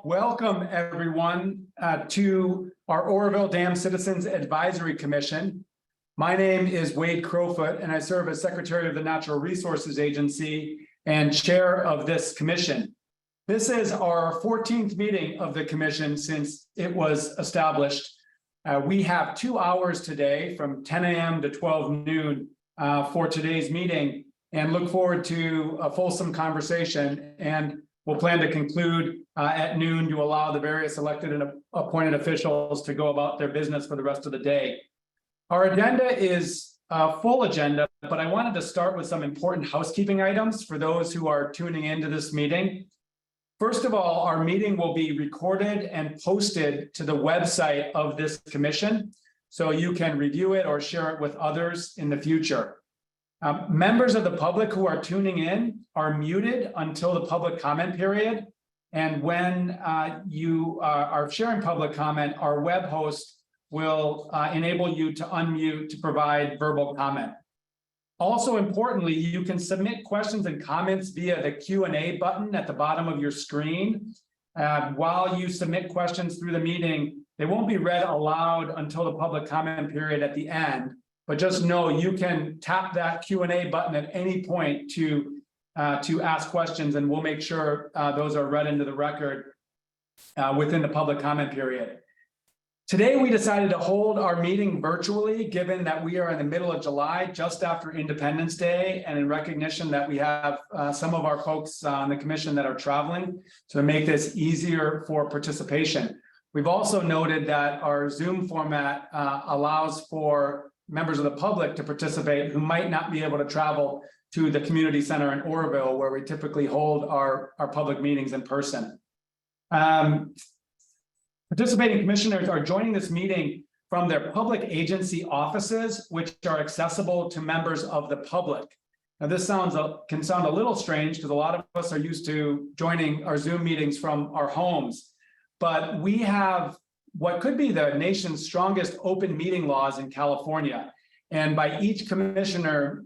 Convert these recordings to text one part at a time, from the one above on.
Welcome, everyone, to our Oroville Dam Citizens Advisory Commission. My name is Wade Crowfoot, and I serve as Secretary of the Natural Resources Agency and Chair of this commission. This is our 14th meeting of the commission since it was established. We have 2 hours today from 10 a.m. to 12 noon for today's meeting, and look forward to a fulsome conversation. And we'll plan to conclude at noon to allow the various elected and appointed officials to go about their business for the rest of the day. Our agenda is a full agenda, but I wanted to start with some important housekeeping items for those who are tuning into this meeting. First of all, our meeting will be recorded and posted to the website of this commission, so you can review it or share it with others in the future. Members of the public who are tuning in are muted until the public comment period. And when you are sharing public comment, our web host will enable you to unmute to provide verbal comment. Also importantly, you can submit questions and comments via the Q&A button at the bottom of your screen. While you submit questions through the meeting, they won't be read aloud until the public comment period at the end. But just know you can tap that Q&A button at any point to ask questions, and we'll make sure those are read into the record within the public comment period. Today, we decided to hold our meeting virtually, given that we are in the middle of July, just after Independence Day, and in recognition that we have some of our folks on the commission that are traveling, to make this easier for participation. We've also noted that our Zoom format allows for members of the public to participate who might not be able to travel to the community center in Oroville, where we typically hold our public meetings in person. Participating commissioners are joining this meeting from their public agency offices, which are accessible to members of the public. Now, this can sound a little strange because a lot of us are used to joining our Zoom meetings from our homes, but we have what could be the nation's strongest open meeting laws in California. And by each commissioner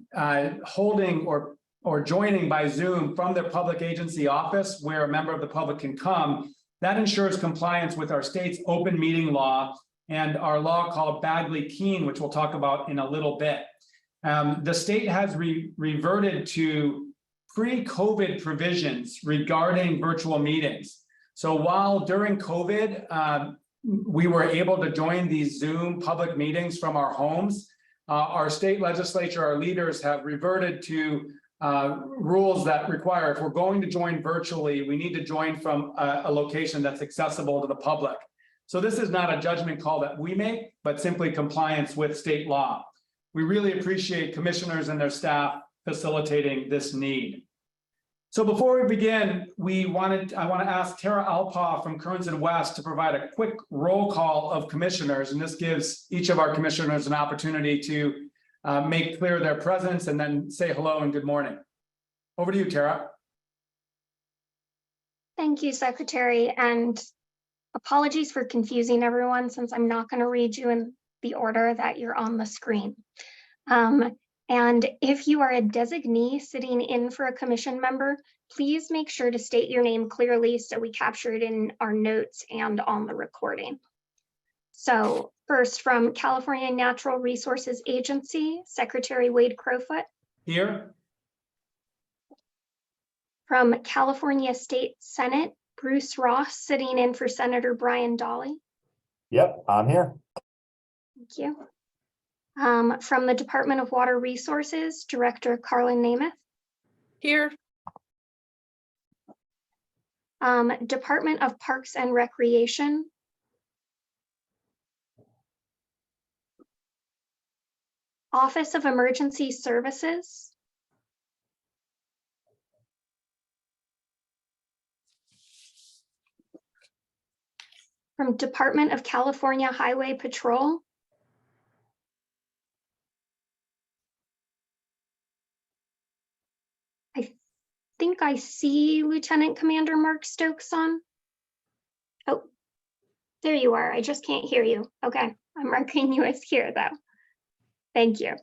holding or joining by Zoom from their public agency office where a member of the public can come, that ensures compliance with our state's open meeting law and our law called Bagley-Keene, which we'll talk about in a little bit. The state has reverted to pre-COVID provisions regarding virtual meetings. So while during COVID, we were able to join these Zoom public meetings from our homes, our state legislature, our leaders have reverted to rules that require, if we're going to join virtually, we need to join from a location that's accessible to the public. So this is not a judgment call that we make, but simply compliance with state law. We really appreciate commissioners and their staff facilitating this need. So before we begin, I want to ask Tara Alpaugh from Kearns and West to provide a quick roll call of commissioners, and this gives each of our commissioners an opportunity to make clear their presence and then say hello and good morning. Over to you, Tara. Thank you, Secretary, and apologies for confusing everyone since I'm not going to read you in the order that you're on the screen. And if you are a designee sitting in for a commission member, please make sure to state your name clearly so we capture it in our notes and on the recording. So first, from California Natural Resources Agency, Secretary Wade Crowfoot. Here. From California State Senate, Bruce Ross, sitting in for Senator Brian Dahle. Yep, I'm here. Thank you. From the Department of Water Resources, Director Carlin Namath. Here. Department of Parks and Recreation. Office of Emergency Services. From Department of California Highway Patrol. I think I see Lieutenant Commander Mark Stokes on. Oh, there you are. I just can't hear you. Okay, I'm marking you as here though. Thank you.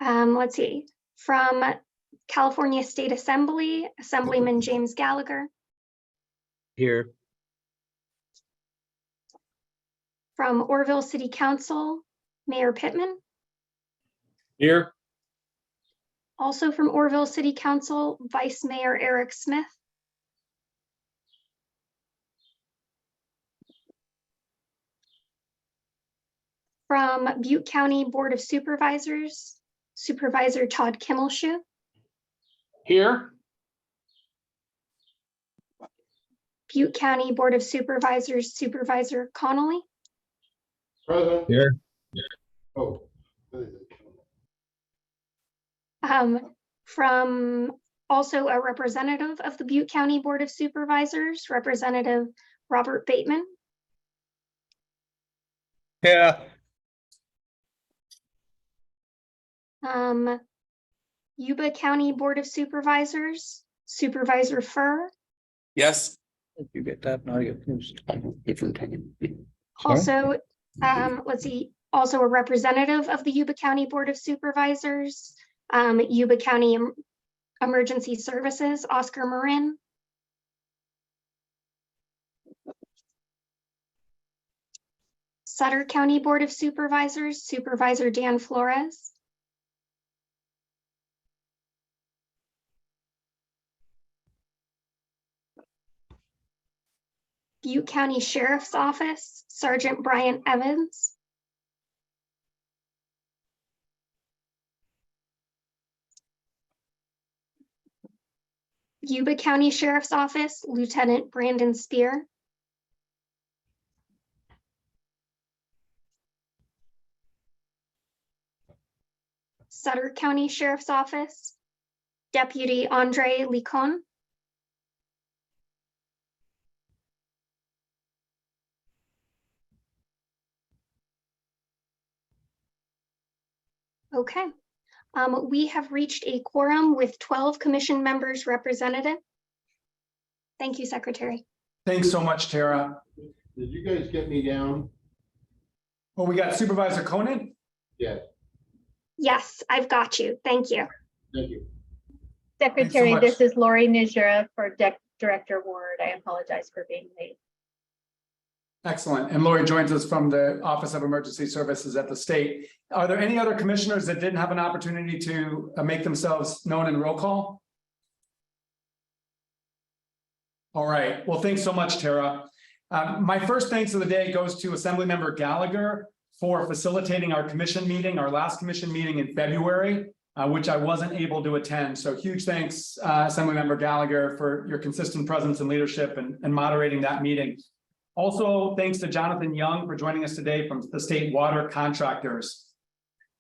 Let's see. From California State Assembly, Assemblyman James Gallagher. Here. From Oroville City Council, Mayor Pittman. Here. Also from Oroville City Council, Vice Mayor Eric Smith. From Butte County Board of Supervisors, Supervisor Todd Kimmelshoe. Here. Butte County Board of Supervisors, Supervisor Connolly. Present. Here. Oh. From also a representative of the Butte County Board of Supervisors, Representative Robert Bateman. Yeah. Yuba County Board of Supervisors, Supervisor Furr. Yes. If you get that, now you can. Also, let's see, also a representative of the Yuba County Board of Supervisors, Yuba County Emergency Services, Oscar Marin. Sutter County Board of Supervisors, Supervisor Dan Flores. Butte County Sheriff's Office, Sergeant Brian Evans. Yuba County Sheriff's Office, Lieutenant Brandon Spear. Sutter County Sheriff's Office, Deputy Andre Licon. Okay, we have reached a quorum with 12 commission members represented. Thank you, Secretary. Thanks so much, Tara. Did you guys get me down? Well, we got Supervisor Conan. Yes, Yes, I've got you. Thank you. thank you. Secretary, much. this is Lori Nijera for Director Ward. I apologize for being late. Excellent. And Lori joins us from the Office of Emergency Services at the state. Are there any other commissioners that didn't have an opportunity to make themselves known in roll call? All right. Well, thanks so much, Tara. My first thanks of the day goes to Assemblymember Gallagher for facilitating our commission meeting, our last commission meeting in February, which I wasn't able to attend. So huge thanks, Assemblymember Gallagher, for your consistent presence and leadership and moderating that meeting. Also, thanks to Jonathan Young for joining us today from the state water contractors.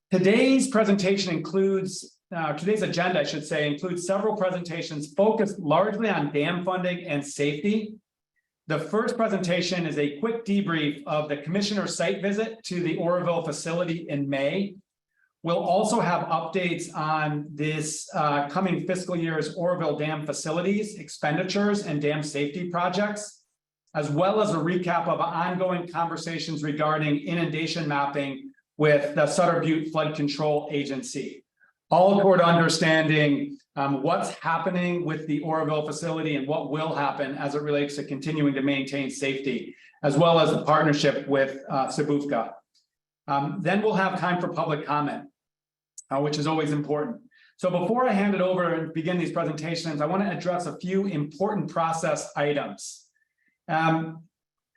Today's presentation includes, today's agenda, I should say, includes several presentations focused largely on dam funding and safety. The first presentation is a quick debrief of the commissioner's site visit to the Oroville facility in May. We'll also have updates on this coming fiscal year's Oroville Dam facilities, expenditures, and dam safety projects, as well as a recap of ongoing conversations regarding inundation mapping with the Sutter Butte Flood Control Agency, all toward understanding what's happening with the Oroville facility and what will happen as it relates to continuing to maintain safety, as well as the partnership with Sabufka. Then we'll have time for public comment, which is always important. So before I hand it over and begin these presentations, I want to address a few important process items.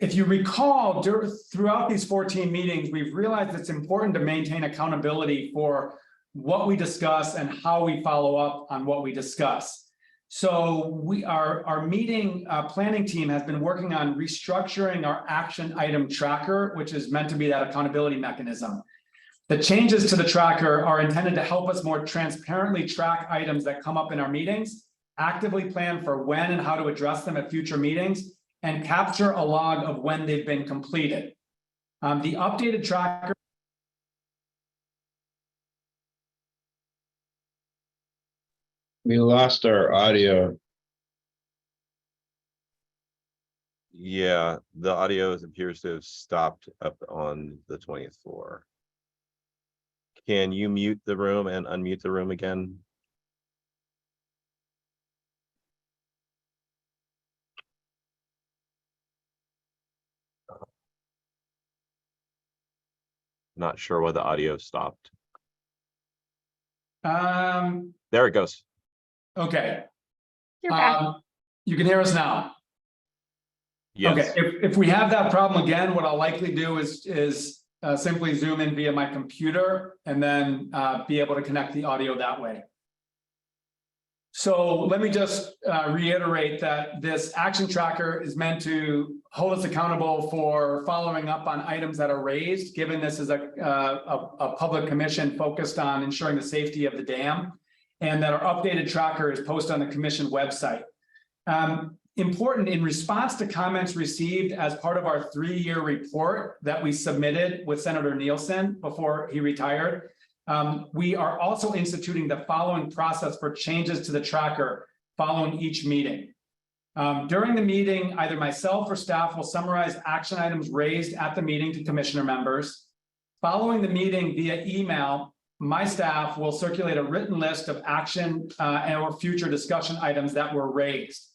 If you recall, throughout these 14 meetings, we've realized it's important to maintain accountability for what we discuss and how we follow up on what we discuss. So our meeting planning team has been working on restructuring our action item tracker, which is meant to be that accountability mechanism. The changes to the tracker are intended to help us more transparently track items that come up in our meetings, actively plan for when and how to address them at future meetings, and capture a log of when they've been completed. The updated tracker. We lost our audio. Yeah, the audio appears to have stopped up on the 20th floor. Can you mute the room and unmute the room again? Not sure why the audio stopped. Um, There it goes. okay. You're back. You can hear us now. Yes. Okay, if we have that problem again, what I'll likely do is simply zoom in via my computer and then be able to connect the audio that way. So let me just reiterate that this action tracker is meant to hold us accountable for following up on items that are raised, given this is a public commission focused on ensuring the safety of the dam, and that our updated tracker is posted on the commission website. Important, in response to comments received as part of our 3-year report that we submitted with Senator Nielsen before he retired, we are also instituting the following process for changes to the tracker following each meeting. During the meeting, either myself or staff will summarize action items raised at the meeting to commissioner members. Following the meeting via email, my staff will circulate a written list of action or future discussion items that were raised.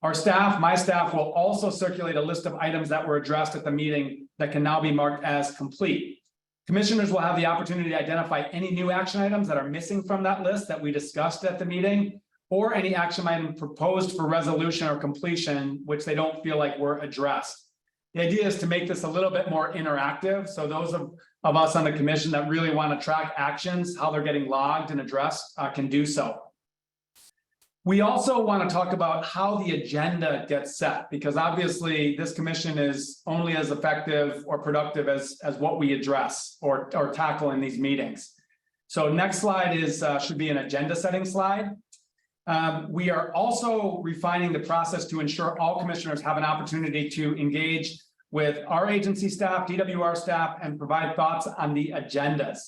My staff will also circulate a list of items that were addressed at the meeting that can now be marked as complete. Commissioners will have the opportunity to identify any new action items that are missing from that list that we discussed at the meeting, or any action item proposed for resolution or completion, which they don't feel like were addressed. The idea is to make this a little bit more interactive. So those of us on the commission that really want to track actions, how they're getting logged and addressed, can do so. We also want to talk about how the agenda gets set, because obviously this commission is only as effective or productive as what we address or tackle in these meetings. So next slide should be an agenda setting slide. We are also refining the process to ensure all commissioners have an opportunity to engage with our agency staff, DWR staff, and provide thoughts on the agendas.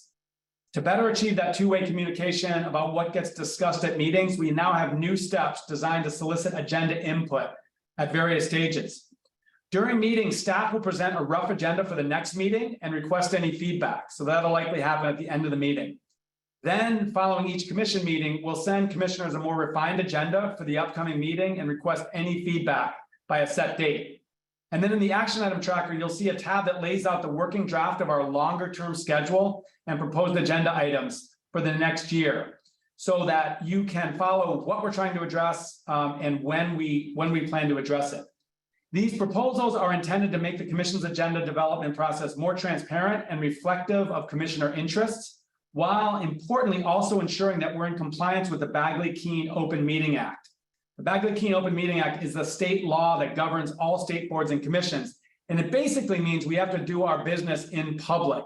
To better achieve that two-way communication about what gets discussed at meetings, we now have new steps designed to solicit agenda input at various stages. During meetings, staff will present a rough agenda for the next meeting and request any feedback. So that'll likely happen at the end of the meeting. Then, following each commission meeting, we'll send commissioners a more refined agenda for the upcoming meeting and request any feedback by a set date. And then in the action item tracker, you'll see a tab that lays out the working draft of our longer term schedule and proposed agenda items for the next year, so that you can follow what we're trying to address and when we plan to address it. These proposals are intended to make the commission's agenda development process more transparent and reflective of commissioner interests, while importantly also ensuring that we're in compliance with the Bagley-Keene Open Meeting Act. The Bagley-Keene Open Meeting Act is the state law that governs all state boards and commissions. And it basically means we have to do our business in public.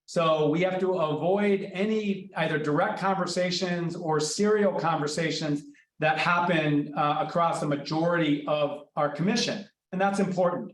So we have to avoid any either direct conversations or serial conversations that happen across the majority of our commission. And that's important.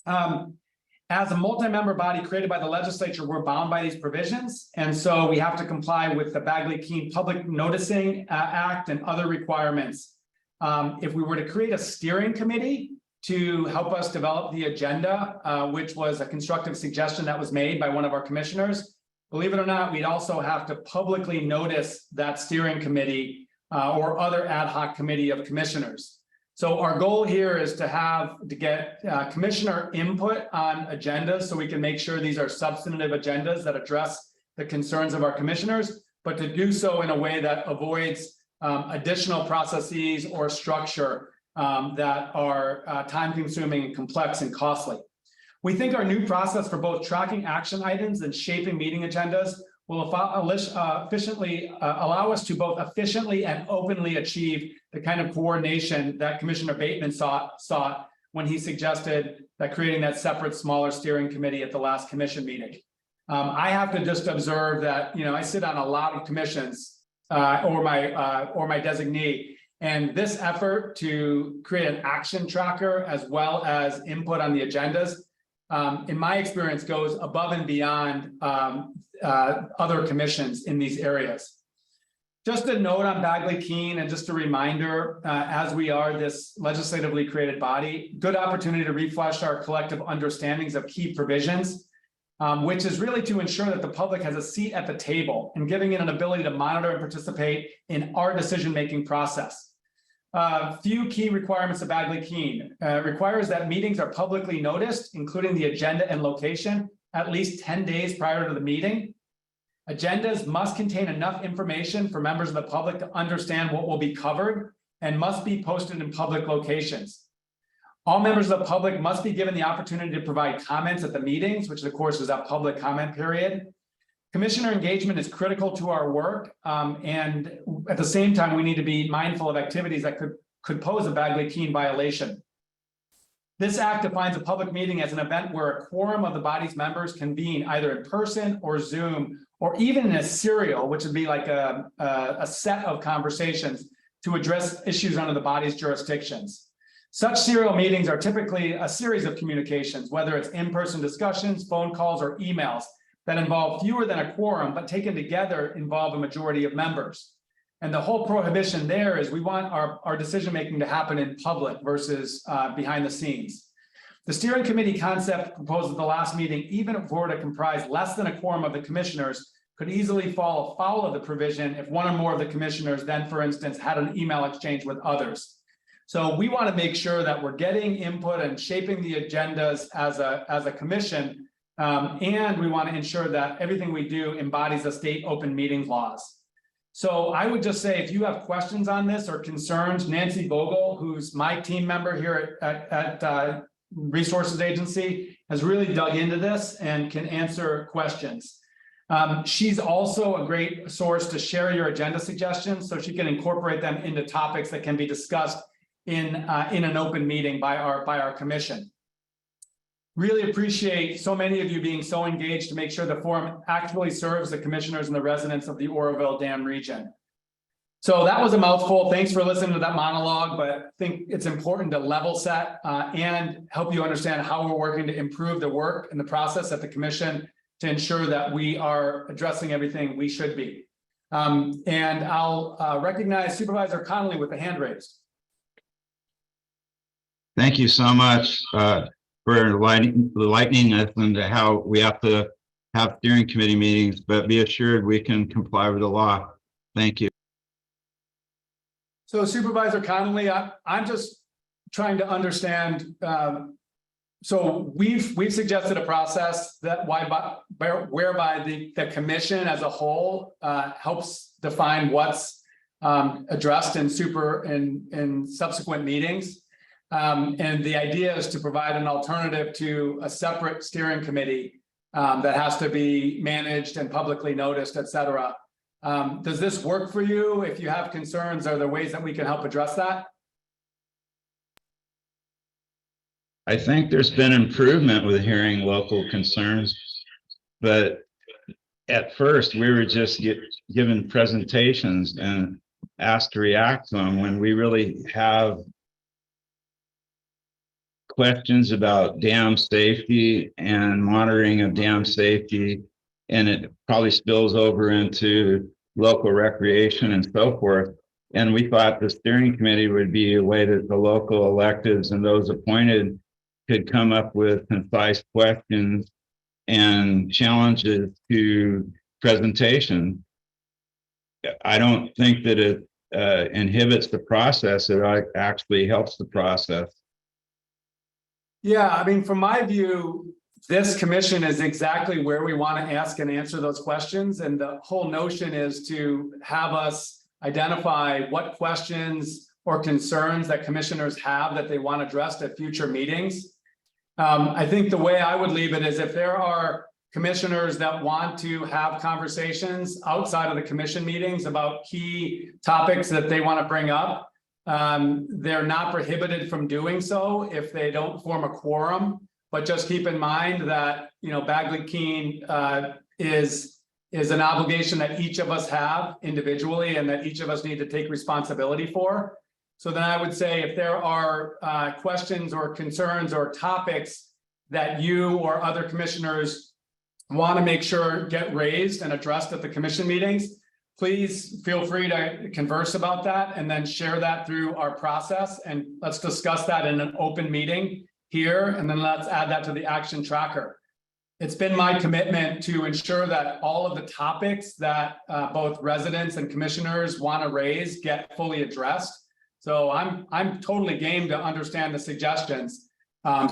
As a multi-member body created by the legislature, we're bound by these provisions. And so we have to comply with the Bagley-Keene Public Noticing Act and other requirements. If we were to create a steering committee to help us develop the agenda, which was a constructive suggestion that was made by one of our commissioners, believe it or not, we'd also have to publicly notice that steering committee or other ad hoc committee of commissioners. So our goal here is to get commissioner input on agendas so we can make sure these are substantive agendas that address the concerns of our commissioners, but to do so in a way that avoids additional processes or structure that are time-consuming and complex and costly. We think our new process for both tracking action items and shaping meeting agendas will efficiently allow us to both efficiently and openly achieve the kind of coordination that Commissioner Bateman sought when he suggested that creating that separate, smaller steering committee at the last commission meeting. I have to just observe that, I sit on a lot of commissions or my designee. And this effort to create an action tracker as well as input on the agendas, in my experience, goes above and beyond other commissions in these areas. Just a note on Bagley-Keene and just a reminder, as we are this legislatively created body, good opportunity to refresh our collective understandings of key provisions, which is really to ensure that the public has a seat at the table and giving it an ability to monitor and participate in our decision-making process. Few key requirements of Bagley-Keene requires that meetings are publicly noticed, including the agenda and location, at least 10 days prior to the meeting. Agendas must contain enough information for members of the public to understand what will be covered and must be posted in public locations. All members of the public must be given the opportunity to provide comments at the meetings, which of course is that public comment period. Commissioner engagement is critical to our work, and at the same time, we need to be mindful of activities that could pose a Bagley-Keene violation. This act defines a public meeting as an event where a quorum of the body's members convene either in person or Zoom, or even in a serial, which would be like a set of conversations to address issues under the body's jurisdictions. Such serial meetings are typically a series of communications, whether it's in-person discussions, phone calls, or emails that involve fewer than a quorum, but taken together involve a majority of members. And the whole prohibition there is we want our decision-making to happen in public versus behind the scenes. The steering committee concept proposed at the last meeting, even if it were to comprise less than a quorum of the commissioners, could easily fall afoul of the provision if one or more of the commissioners then, for instance, had an email exchange with others. So we want to make sure that we're getting input and shaping the agendas as a commission. And we want to ensure that everything we do embodies the state open meetings laws. So I would just say, if you have questions on this or concerns, Nancy Vogel, who's my team member here at Resources Agency, has really dug into this and can answer questions. She's also a great source to share your agenda suggestions, so she can incorporate them into topics that can be discussed in an open meeting by our commission. Really appreciate so many of you being so engaged to make sure the forum actually serves the commissioners and the residents of the Oroville Dam region. So that was a mouthful. Thanks for listening to that monologue, but I think it's important to level set and help you understand how we're working to improve the work and the process at the commission to ensure that we are addressing everything we should be. And I'll recognize Supervisor Connolly with the hand raised. Thank you so much for enlightening us into how we have to have steering committee meetings, but be assured we can comply with the law. Thank you. So Supervisor Connolly, I'm just trying to understand. So we've suggested a process that whereby the commission as a whole helps define what's addressed in subsequent meetings. And the idea is to provide an alternative to a separate steering committee that has to be managed and publicly noticed, et cetera. Does this work for you? If you have concerns, are there ways that we can help address that? I think there's been improvement with hearing local concerns, but at first we were just given presentations and asked to react to them when we really have questions about dam safety and monitoring of dam safety, and it probably spills over into local recreation and so forth. And we thought the steering committee would be a way that the local electeds and those appointed could come up with concise questions and challenges to presentation. I don't think that it inhibits the process. It actually helps the process. Yeah, I mean, from my view, this commission is exactly where we want to ask and answer those questions. And the whole notion is to have us identify what questions or concerns that commissioners have that they want addressed at future meetings. I think the way I would leave it is if there are commissioners that want to have conversations outside of the commission meetings about key topics that they want to bring up, they're not prohibited from doing so if they don't form a quorum. But just keep in mind that, you know, Bagley-Keene is an obligation that each of us have individually and that each of us need to take responsibility for. So then I would say if there are questions or concerns or topics that you or other commissioners want to make sure get raised and addressed at the commission meetings, please feel free to converse about that and then share that through our process. And let's discuss that in an open meeting here. And then let's add that to the action tracker. It's been my commitment to ensure that all of the topics that both residents and commissioners want to raise get fully addressed. So I'm totally game to understand the suggestions.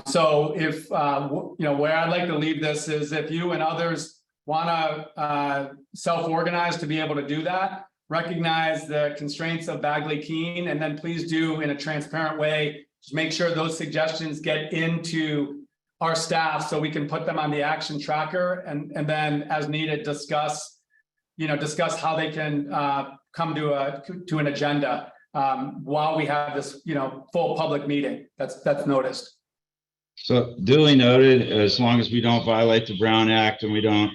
So if, where I'd like to leave this is if you and others want to self-organize to be able to do that, recognize the constraints of Bagley-Keene, and then please do in a transparent way, just make sure those suggestions get into our staff so we can put them on the action tracker and then as needed, discuss how they can come to an agenda while we have this, full public meeting that's noticed. So duly noted, as long as we don't violate the Brown Act and we don't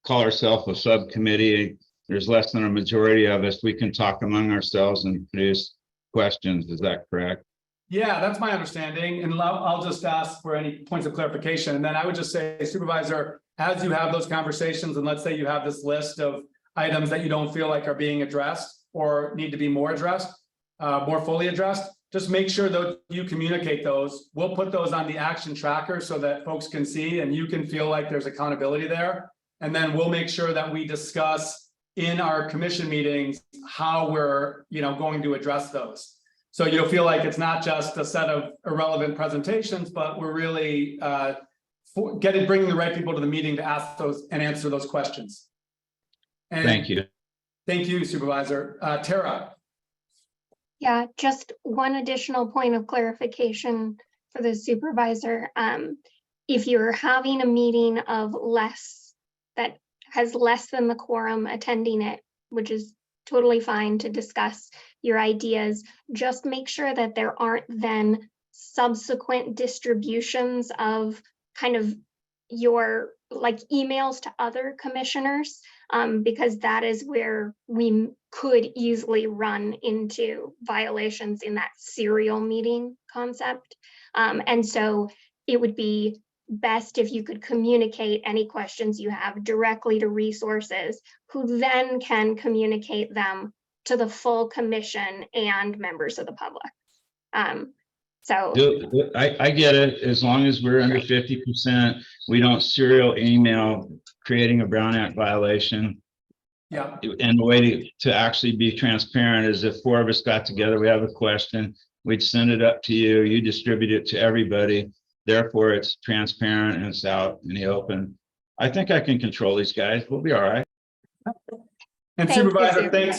call ourselves a subcommittee, there's less than a majority of us, we can talk among ourselves and produce questions. Is that correct? Yeah, that's my understanding. And I'll just ask for any points of clarification. And then I would just say, Supervisor, as you have those conversations, and let's say you have this list of items that you don't feel like are being addressed or need to be more addressed, more fully addressed, just make sure that you communicate those. We'll put those on the action tracker so that folks can see and you can feel like there's accountability there. And then we'll make sure that we discuss in our commission meetings how we're going to address those. So you'll feel like it's not just a set of irrelevant presentations, but we're really bringing the right people to the meeting to ask those and answer those questions. And Thank you. Thank you, Supervisor. Tara. Yeah, just one additional point of clarification for the supervisor. If you're having a meeting of that has less than the quorum attending it, which is totally fine to discuss your ideas, just make sure that there aren't then subsequent distributions of kind of your emails to other commissioners, because that is where we could easily run into violations in that serial meeting concept. And so it would be best if you could communicate any questions you have directly to resources, who then can communicate them to the full commission and members of the public. I get it. As long as we're under 50%, we don't serial email creating a Brown Act violation. Yeah. And the way to actually be transparent is if 4 of us got together, we have a question, we'd send it up to you, you distribute it to everybody. Therefore, it's transparent and it's out in the open. I think I can control these guys. We'll be all right. And Thank Supervisor, you.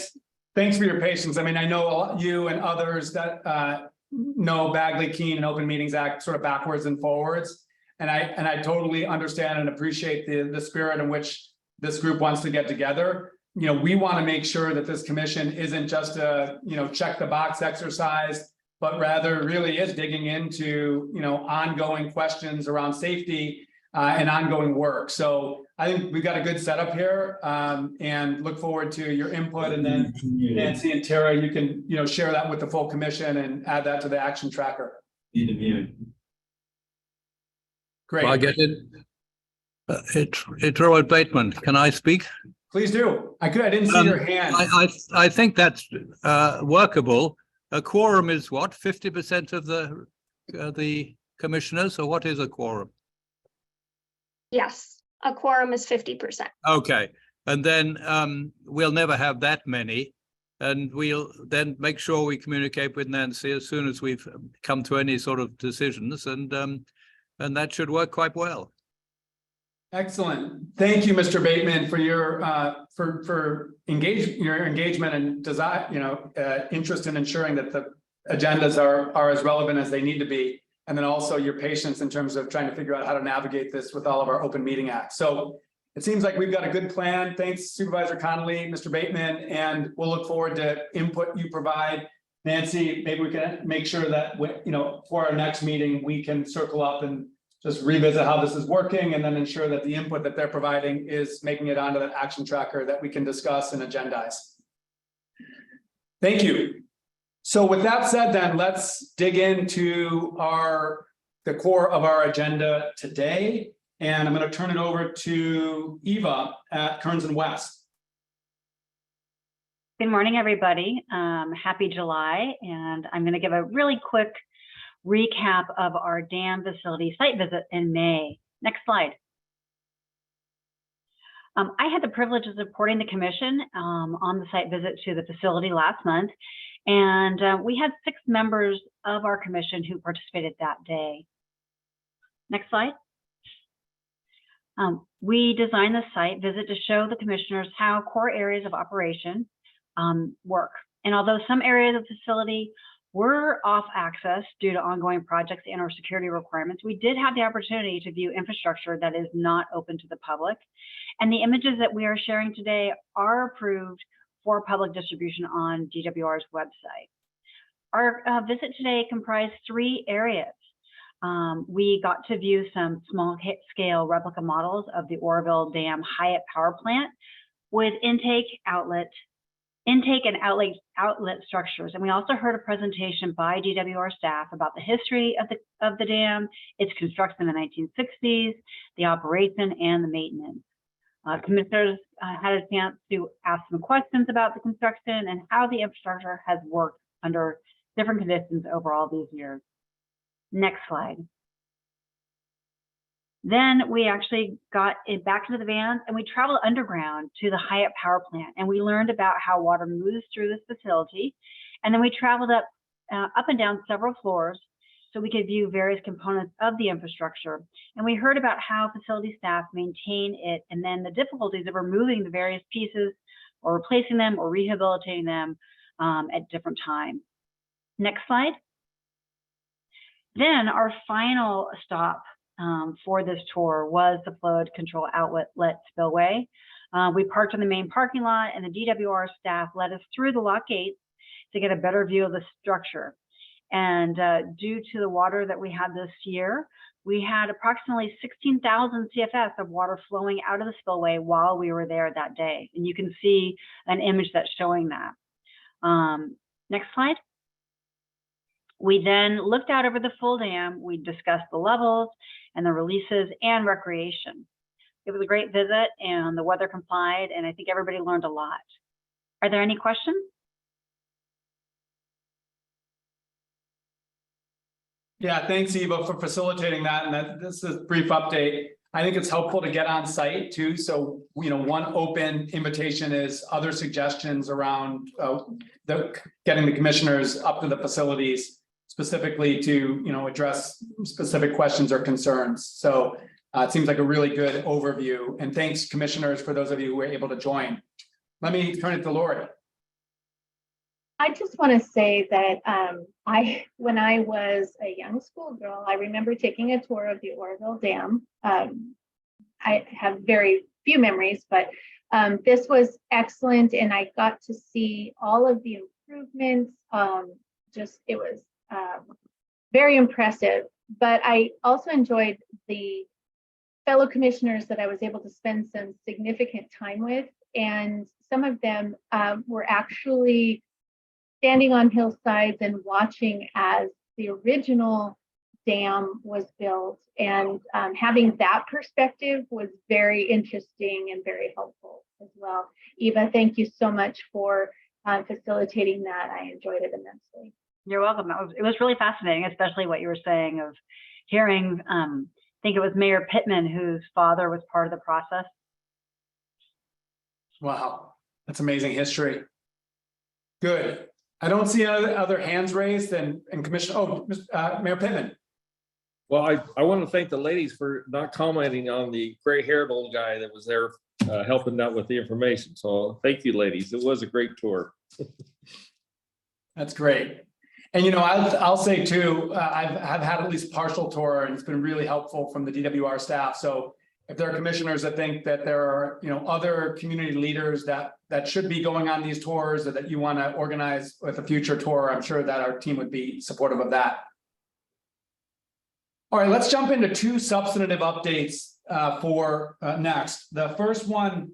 thanks for your patience. I mean, I know you and others that know Bagley-Keene and Open Meetings Act sort of backwards and forwards. And I totally understand and appreciate the spirit in which this group wants to get together. We want to make sure that this commission isn't just a, check the box exercise, but rather really is digging into, ongoing questions around safety and ongoing work. So I think we've got a good setup here, and look forward to your input. And then Nancy and Tara, you can, share that with the full commission and add that to the action tracker. Great. I get it. It's Robert Bateman. Can I speak? Please do. I didn't see your hand. I think that's workable. A quorum is what, 50% of the commissioners, or what is a quorum? Yes, a quorum is 50%. Okay, and then we'll never have that many, and we'll then make sure we communicate with Nancy as soon as we've come to any sort of decisions, and that should work quite well. Excellent. Thank you, Mr. Bateman, for your engagement and desire, interest in ensuring that the agendas are as relevant as they need to be, and then also your patience in terms of trying to figure out how to navigate this with all of our Open Meeting Act. So it seems like we've got a good plan. Thanks, Supervisor Connolly, Mr. Bateman, and we'll look forward to input you provide. Nancy, maybe we can make sure that for our next meeting we can circle up and just revisit how this is working, and then ensure that the input that they're providing is making it onto that action tracker that we can discuss and agendize. Thank you. So with that said, then let's dig into the core of our agenda today. And I'm going to turn it over to Eva at Kearns and West. Good morning, everybody. Happy July. And I'm going to give a really quick recap of our dam facility site visit in May. Next slide. I had the privilege of supporting the commission on the site visit to the facility last month, and we had 6 members of our commission who participated that day. Next slide. We designed the site visit to show the commissioners how core areas of operation work. And although some areas of the facility were off access due to ongoing projects and or security requirements, we did have the opportunity to view infrastructure that is not open to the public. And the images that we are sharing today are approved for public distribution on DWR's website. Our visit today comprised 3 areas. We got to view some small scale replica models of the Oroville Dam Hyatt power plant with intake and outlet structures. And we also heard a presentation by DWR staff about the history of the dam, its construction in the 1960s, the operation and the maintenance. Commissioners had a chance to ask some questions about the construction and how the infrastructure has worked under different conditions over all these years. Next slide. Then we actually got it back into the vans and we traveled underground to the Hyatt power plant, and we learned about how water moves through this facility. And then we traveled up and down several floors so we could view various components of the infrastructure. And we heard about how facility staff maintain it and then the difficulties of removing the various pieces or replacing them or rehabilitating them at different times. Next slide. Then our final stop for this tour was the flood control outlet spillway. We parked in the main parking lot and the DWR staff led us through the lock gates to get a better view of the structure. And due to the water that we had this year, we had approximately 16,000 CFS of water flowing out of the spillway while we were there that day. And you can see an image that's showing that. Next slide. We then looked out over the full dam. We discussed the levels and the releases and recreation. It was a great visit and the weather complied, and I think everybody learned a lot. Are there any questions? Yeah, thanks, Eva, for facilitating that. And this is a brief update. I think it's helpful to get on site too. So, one open invitation is other suggestions around getting the commissioners up to the facilities specifically to, address specific questions or concerns. So it seems like a really good overview. And thanks, commissioners, for those of you who were able to join. Let me turn it to Lori. I just want to say that when I was a young schoolgirl, I remember taking a tour of the Oroville Dam. I have very few memories, but this was excellent, and I got to see all of the improvements. It was very impressive. But I also enjoyed the fellow commissioners that I was able to spend some significant time with, and some of them were actually standing on hillsides and watching as the original dam was built, and having that perspective was very interesting and very helpful as well. Eva, thank you so much for facilitating that. I enjoyed it immensely. You're welcome. It was really fascinating, especially what you were saying of hearing, I think it was Mayor Pittman, whose father was part of the process. Wow, that's amazing history. Good. I don't see other hands raised and Commissioner, Mayor Pittman. Well, I want to thank the ladies for not commenting on the gray-haired old guy that was there helping out with the information. So thank you, ladies. It was a great tour. That's great. And I'll say too, I've had at least partial tour, and it's been really helpful from the DWR staff. So if there are commissioners that think that there are other community leaders that should be going on these tours, or that you want to organize with a future tour, I'm sure that our team would be supportive of that. All right, let's jump into 2 substantive updates for next. The first one,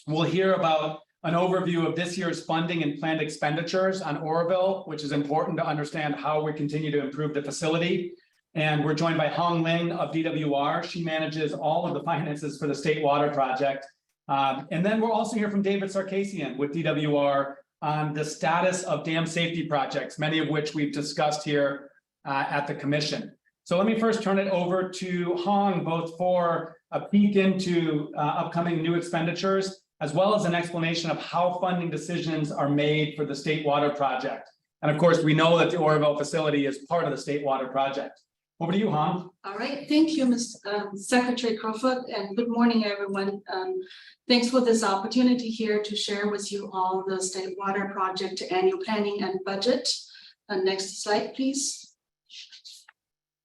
we'll hear about an overview of this year's funding and planned expenditures on Oroville, which is important to understand how we continue to improve the facility. And we're joined by Hong Ling of DWR. She manages all of the finances for the State Water Project. And then we'll also hear from David Sarkassian with DWR on the status of dam safety projects, many of which we've discussed here at the commission. So let me first turn it over to Hong, both for a peek into upcoming new expenditures, as well as an explanation of how funding decisions are made for the State Water Project. And of course, we know that the Oroville facility is part of the State Water Project. Over to you, Han. All right, thank you, Secretary Crowfoot, and good morning, everyone. Thanks for this opportunity here to share with you all the State Water Project annual planning and budget. Next slide, please.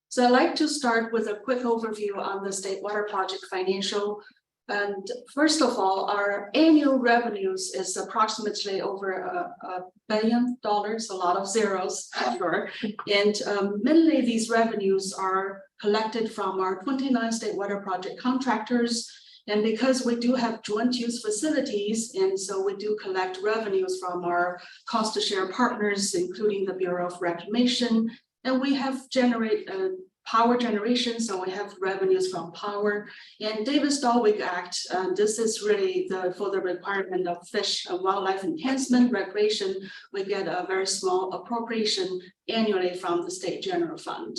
So I'd like to start with a quick overview on the State Water Project financial. And first of all, our annual revenues is approximately over $1 billion, a lot of zeros, sure. And mainly these revenues are collected from our 29 State Water Project contractors. And because we do have joint use facilities, and so we do collect revenues from our cost to share partners, including the Bureau of Reclamation. And we have power generation, so we have revenues from power. And Davis-Dulwich Act, this is really for the requirement of fish and wildlife enhancement recreation. We get a very small appropriation annually from the state general fund.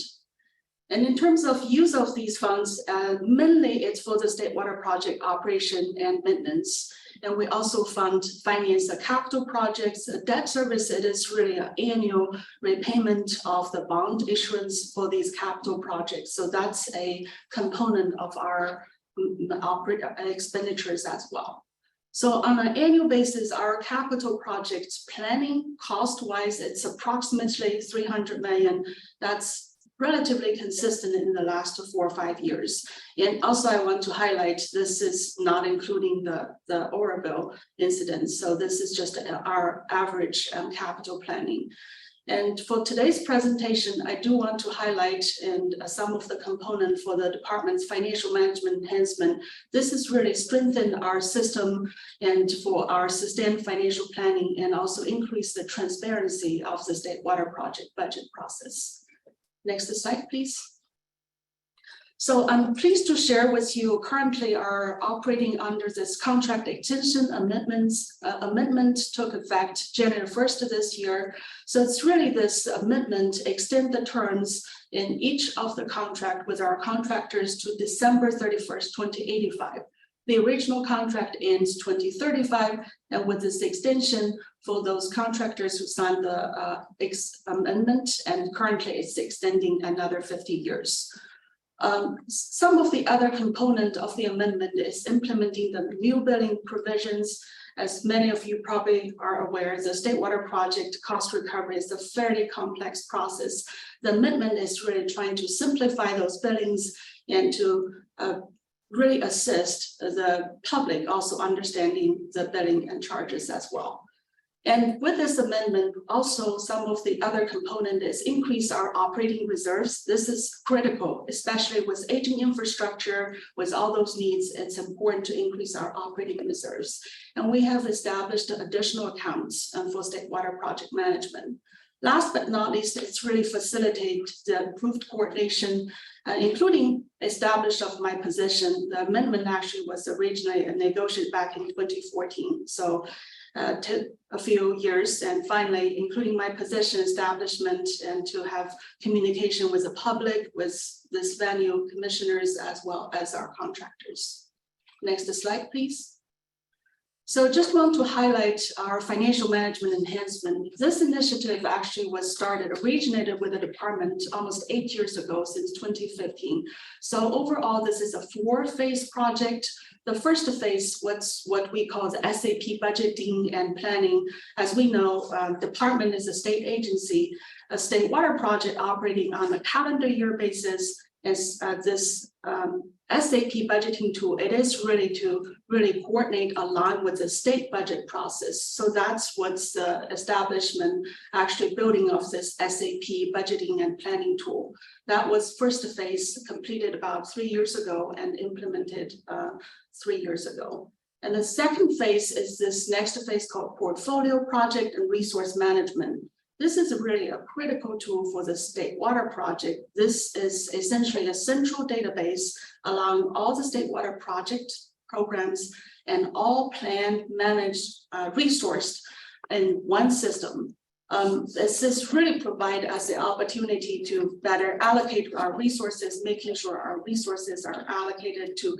And in terms of use of these funds, mainly it's for the State Water Project operation and maintenance. And we also finance the capital projects, debt service. It is really an annual repayment of the bond issuance for these capital projects. So that's a component of our expenditures as well. So on an annual basis, our capital projects planning cost-wise, it's approximately $300 million. That's relatively consistent in the last 4 or 5 years. And also I want to highlight, this is not including the Oroville incident. So this is just our average capital planning. And for today's presentation, I do want to highlight some of the components for the department's financial management enhancement. This has really strengthened our system and for our sustained financial planning, and also increase the transparency of the State Water Project budget process. Next slide, please. So I'm pleased to share with you currently are operating under this contract extension amendment took effect January 1st of this year. So it's really this amendment extend the terms in each of the contract with our contractors to December 31st, 2085. The original contract ends 2035, and with this extension for those contractors who signed the amendment, and currently it's extending another 50 years. Some of the other component of the amendment is implementing the new billing provisions. As many of you probably are aware, the State Water Project cost recovery is a fairly complex process. The amendment is really trying to simplify those billings and to really assist the public also understanding the billing and charges as well. And with this amendment, also some of the other component is increase our operating reserves. This is critical, especially with aging infrastructure, with all those needs, it's important to increase our operating reserves. And we have established additional accounts for State Water Project management. Last but not least, it's really facilitate the improved coordination, including establish of my position. The amendment actually was originally negotiated back in 2014. So took a few years, and finally, including my position establishment and to have communication with the public, with this venue commissioners, as well as our contractors. Next slide, please. So just want to highlight our financial management enhancement. This initiative actually originated with the department almost 8 years ago, since 2015. So overall, this is a 4-phase project. The first phase, what we call the SAP budgeting and planning. As we know, department is a state agency, a State Water Project operating on a calendar year basis. As this SAP budgeting tool, it is really to coordinate along with the state budget process. So that's what's the establishment actually building of this SAP budgeting and planning tool. That was first phase completed about 3 years ago and implemented 3 years ago. And the second phase is this next phase called portfolio project and resource management. This is really a critical tool for the State Water Project. This is essentially a central database allowing all the State Water Project programs and all planned, managed, resourced in one system. This is really provide us the opportunity to better allocate our resources, making sure our resources are allocated to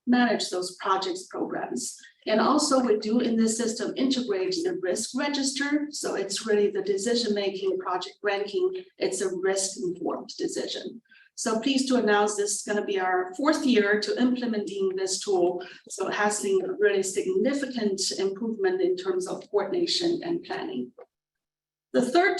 manage those projects programs. And also we do in this system integrate the risk register. So it's really the decision-making, project ranking, it's a risk-informed decision. So pleased to announce this is going to be our 4th year to implementing this tool. So it has seen a really significant improvement in terms of coordination and planning. The third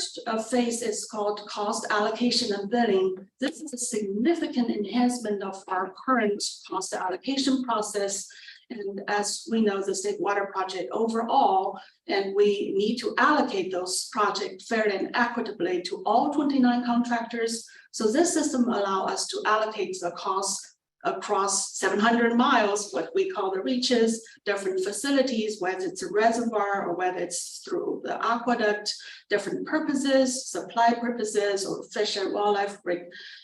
phase is called cost allocation and billing. This is a significant enhancement of our current cost allocation process. And as we know, the state water project overall, and we need to allocate those projects fairly and equitably to all 29 contractors. So this system allows us to allocate the costs across 700 miles, what we call the reaches, different facilities, whether it's a reservoir or whether it's through the aqueduct, different purposes, supply purposes, or fish and wildlife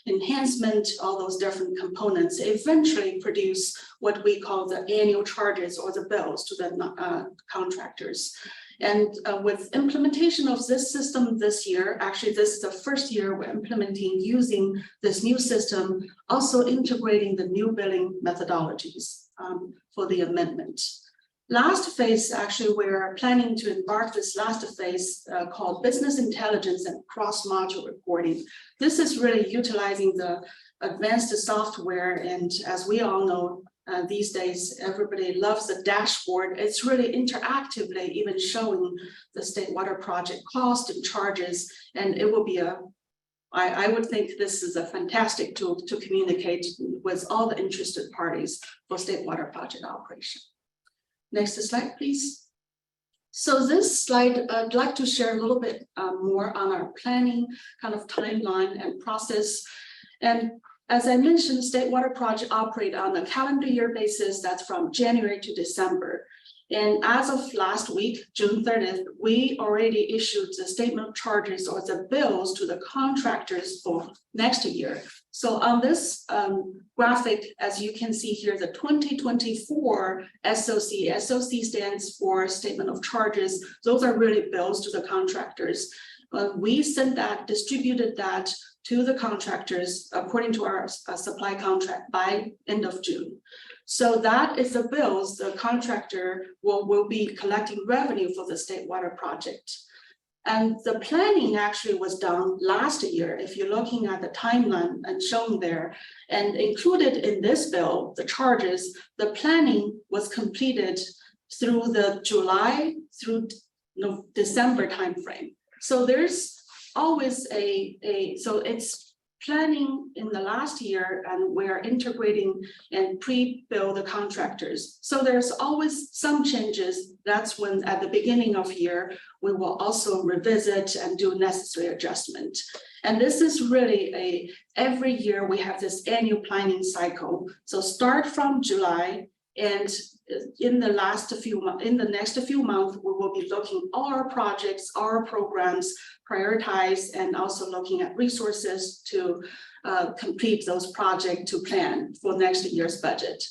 enhancement, all those different components eventually produce what we call the annual charges or the bills to the contractors. And with implementation of this system this year, actually this is the first year we're implementing using this new system, also integrating the new billing methodologies for the amendment. Last phase, actually, we're planning to embark this last phase called business intelligence and cross-module reporting. This is really utilizing the advanced software, and as we all know, these days, everybody loves the dashboard. It's really interactively even showing the state water project cost and charges. And it will be I would think this is a fantastic tool to communicate with all the interested parties for state water project operation. Next slide, please. So this slide, I'd like to share a little bit more on our planning kind of timeline and process. And as I mentioned, state water project operate on a calendar year basis. That's from January to December. And as of last week, June 30th, we already issued the statement of charges or the bills to the contractors for next year. So on this graphic, as you can see here, the 2024 SOC stands for statement of charges. Those are really bills to the contractors. We sent that, distributed that to the contractors according to our supply contract by end of June. So that is the bills the contractor will be collecting revenue for the state water project. And the planning actually was done last year, if you're looking at the timeline and shown there, and included in this bill, the charges, the planning was completed through the July through December timeframe. So there's always so it's planning in the last year, and we're integrating and pre-bill the contractors. So there's always some changes. That's when at the beginning of year, we will also revisit and do necessary adjustment. And this is really every year we have this annual planning cycle. So start from July, and in the next few months, we will be looking all our projects, our programs, prioritize, and also looking at resources to complete those projects to plan for next year's budget.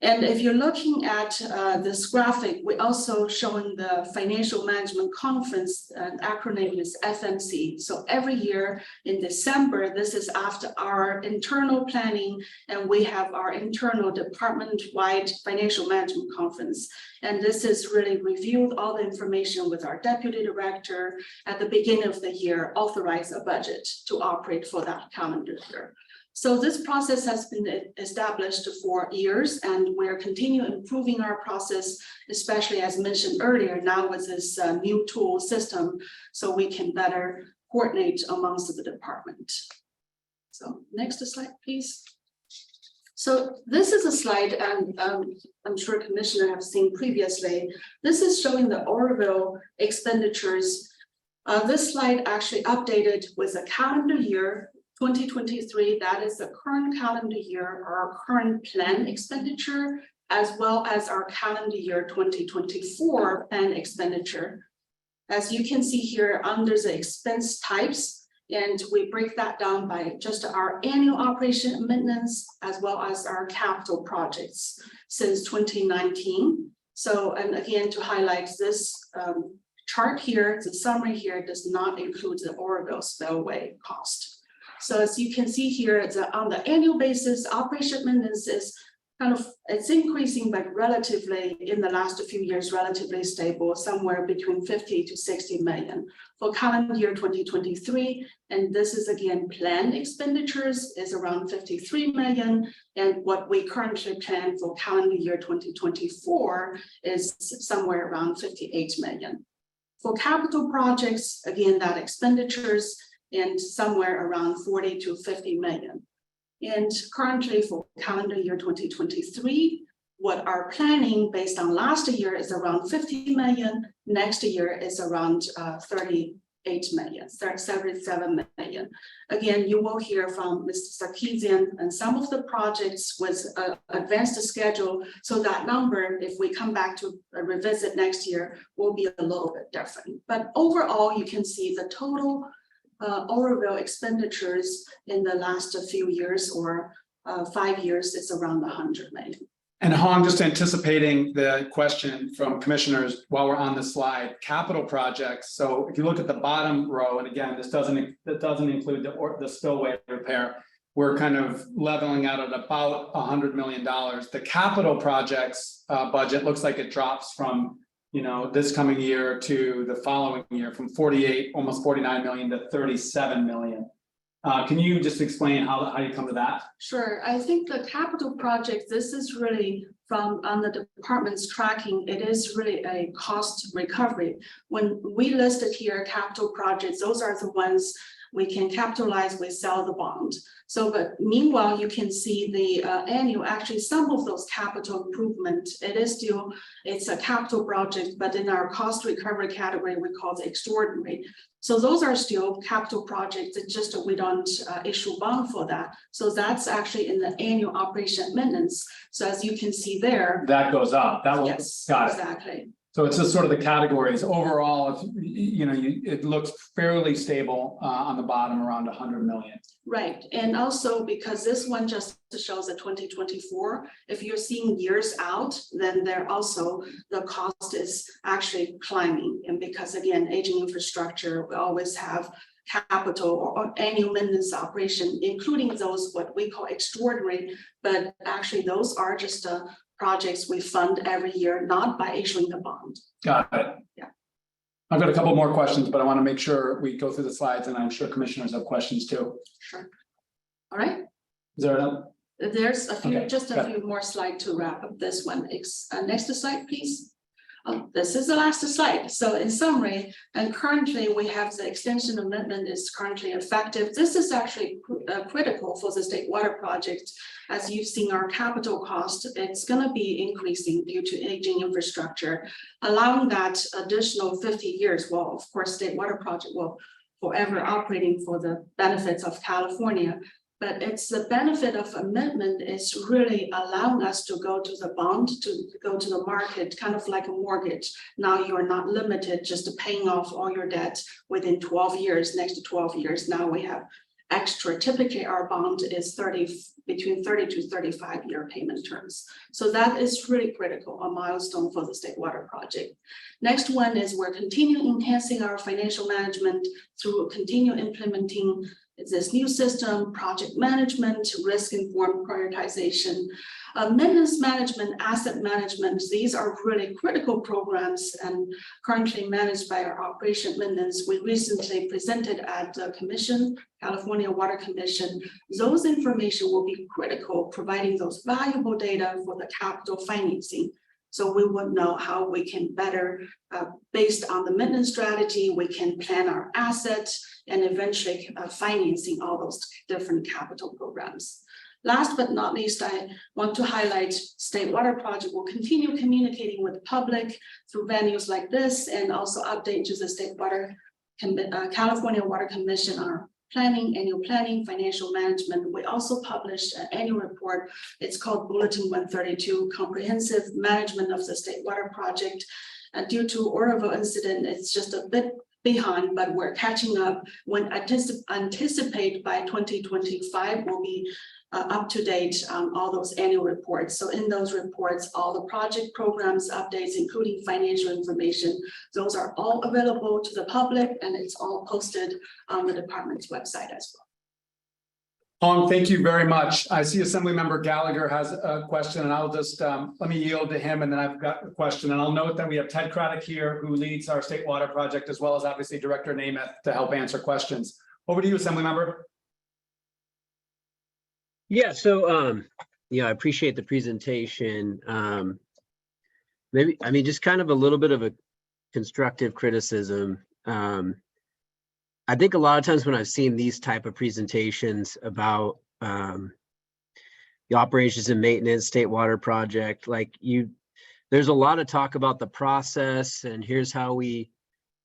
And if you're looking at this graphic, we're also showing the Financial Management Conference, acronym is FMC. So every year in December, this is after our internal planning, and we have our internal department-wide Financial Management Conference. And this is really reviewed all the information with our deputy director at the beginning of the year, authorize a budget to operate for that calendar year. So this process has been established for years, and we're continuing improving our process, especially as mentioned earlier, now with this new tool system, so we can better coordinate amongst the department. So next slide, please. So this is a slide, and I'm sure Commissioner have seen previously. This is showing the Oroville expenditures. This slide actually updated with a calendar year 2023, that is the current calendar year, our current plan expenditure, as well as our calendar year 2024 plan expenditure. As you can see here under the expense types, and we break that down by just our annual operation and maintenance, as well as our capital projects since 2019. So, and again, to highlight this chart here, the summary here does not include the Oroville spillway cost. So as you can see here, on the annual basis, operation maintenance is it's increasing, but relatively in the last few years, relatively stable, somewhere between 50 to 60 million. For calendar year 2023, and this is again planned expenditures, is around 53 million. And what we currently plan for calendar year 2024 is somewhere around 58 million. For capital projects, again, that expenditures and somewhere around 40 to 50 million. And currently for calendar year 2023, what our planning based on last year is around 50 million. Next year is around 38 million, 77 million. Again, you will hear from Mr. Sarkeesian and some of the projects with advanced schedule. So that number, if we come back to revisit next year, will be a little bit different. But overall, you can see the total Oroville expenditures in the last few years or 5 years is around 100 million. And Hong, just anticipating the question from commissioners while we're on the slide, capital projects. So if you look at the bottom row, and again, this doesn't include the spillway repair, we're kind of leveling out at about $100 million. The capital projects budget looks like it drops from this coming year to the following year from 48, almost 49 million to 37 million. Can you just explain how you come to that? Sure. I think the capital project, this is really from on the department's tracking, it is really a cost recovery. When we listed here capital projects, those are the ones we can capitalize, we sell the bond. So, but meanwhile, you can see the annual, actually some of those capital improvement, it's a capital project, but in our cost recovery category, we call it extraordinary. So those are still capital projects, it's just we don't issue bond for that. So that's actually in the annual operation maintenance. So as you can see there. That goes up, that will, Yes, got it. exactly. So it's just sort of the categories overall, it looks fairly stable on the bottom around 100 million. Right, and also because this one just shows the 2024, if you're seeing years out, then there also the cost is actually climbing. And because again, aging infrastructure, we always have capital or annual maintenance operation, including those what we call extraordinary, but actually those are just projects we fund every year, not by issuing the bond. Got it. Yeah. I've got a couple more questions, but I want to make sure we go through the slides, and I'm sure commissioners have questions too. Sure. All right. Is there another? There's a few, Okay, just a few more slides to wrap up this one. Next slide, please. This is the last slide. So in summary, and currently we have the extension amendment is currently effective. This is actually critical for the state water project. As you've seen our capital cost, it's going to be increasing due to aging infrastructure, allowing that additional 50 years. Well, of course, state water project will forever operating for the benefits of California. But it's the benefit of amendment is really allowing us to go to the bond, to go to the market, kind of like a mortgage. Now you are not limited just to paying off all your debt within 12 years, next to 12 years. Now we have extra, typically our bond is between 30 to 35 year payment terms. So that is really critical, a milestone for the state water project. Next one is we're continuing enhancing our financial management through continue implementing this new system, project management, risk-informed prioritization, maintenance management, asset management. These are really critical programs and currently managed by our operation maintenance. We recently presented at the commission, California Water Commission. Those information will be critical, providing those valuable data for the capital financing. So we would know how we can better, based on the maintenance strategy, we can plan our assets and eventually financing all those different capital programs. Last but not least, I want to highlight State Water Project will continue communicating with the public through venues like this and also update to the State Water, California Water Commission on our annual planning, financial management. We also published an annual report. It's called Bulletin 132, Comprehensive Management of the State Water Project. Due to Oroville incident, it's just a bit behind, but we're catching up. When anticipate by 2025, we'll be up to date on all those annual reports. So in those reports, all the project programs, updates, including financial information, those are all available to the public and it's all posted on the department's website as well. Hong, thank you very much. I see Assemblymember Gallagher has a question, and I'll just let me yield to him, and then I've got a question. And I'll note that we have Ted Craddock here, who leads our state water project, as well as obviously Director Namath to help answer questions. Over to you, Assemblymember. Yeah, so I appreciate the presentation. Maybe, I mean, just kind of a little bit of a constructive criticism. I think a lot of times when I've seen these type of presentations about the operations and maintenance state water project, there's a lot of talk about the process and here's how we,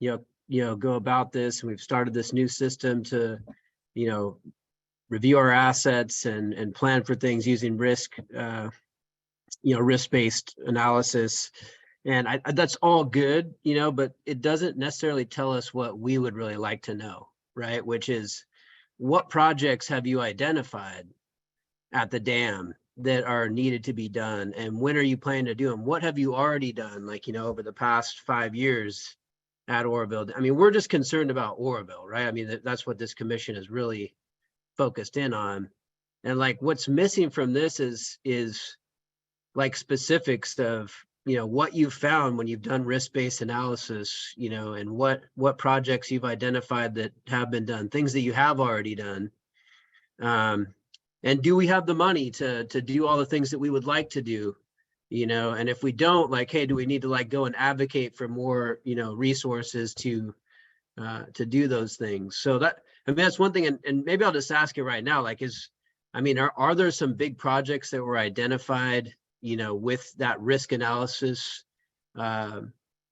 go about this. And we've started this new system to, review our assets and plan for things using risk-based analysis. And that's all good, but it doesn't necessarily tell us what we would really like to know, right? Which is, what projects have you identified at the dam that are needed to be done? And when are you planning to do them? What have you already done, over the past 5 years at Oroville? I mean, we're just concerned about Oroville, right? I mean, that's what this commission is really focused in on. And what's missing from this is specifics of, what you've found when you've done risk-based analysis, and what projects you've identified that have been done, things that you have already done. And do we have the money to do all the things that we would like to do? And if we don't, hey, do we need to go and advocate for more, resources to do those things? So that's one thing. And maybe I'll just ask you right now, are there some big projects that were identified, with that risk analysis,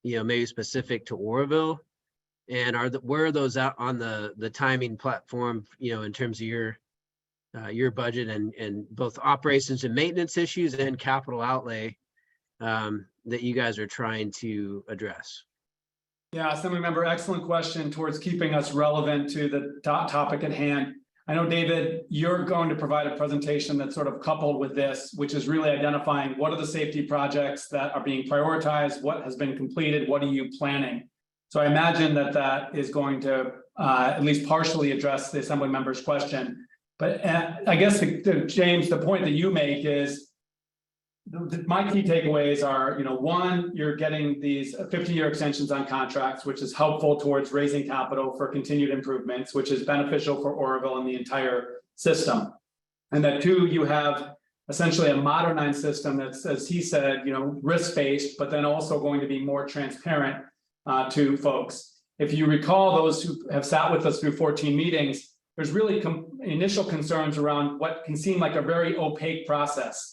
maybe specific to Oroville? And where are those out on the timing platform, in terms of your budget and both operations and maintenance issues and capital outlay that you guys are trying to address? Yeah, Assemblymember, excellent question towards keeping us relevant to the topic at hand. I know, David, you're going to provide a presentation that's sort of coupled with this, which is really identifying what are the safety projects that are being prioritized, what has been completed, what are you planning? So I imagine that is going to at least partially address the Assemblymember's question. But I guess, James, the point that you make is, my key takeaways are, one, you're getting these 50-year extensions on contracts, which is helpful towards raising capital for continued improvements, which is beneficial for Oroville and the entire system. And that two, you have essentially a modernized system that's, as he said, risk-based, but then also going to be more transparent to folks. If you recall, those who have sat with us through 14 meetings, there's really initial concerns around what can seem like a very opaque process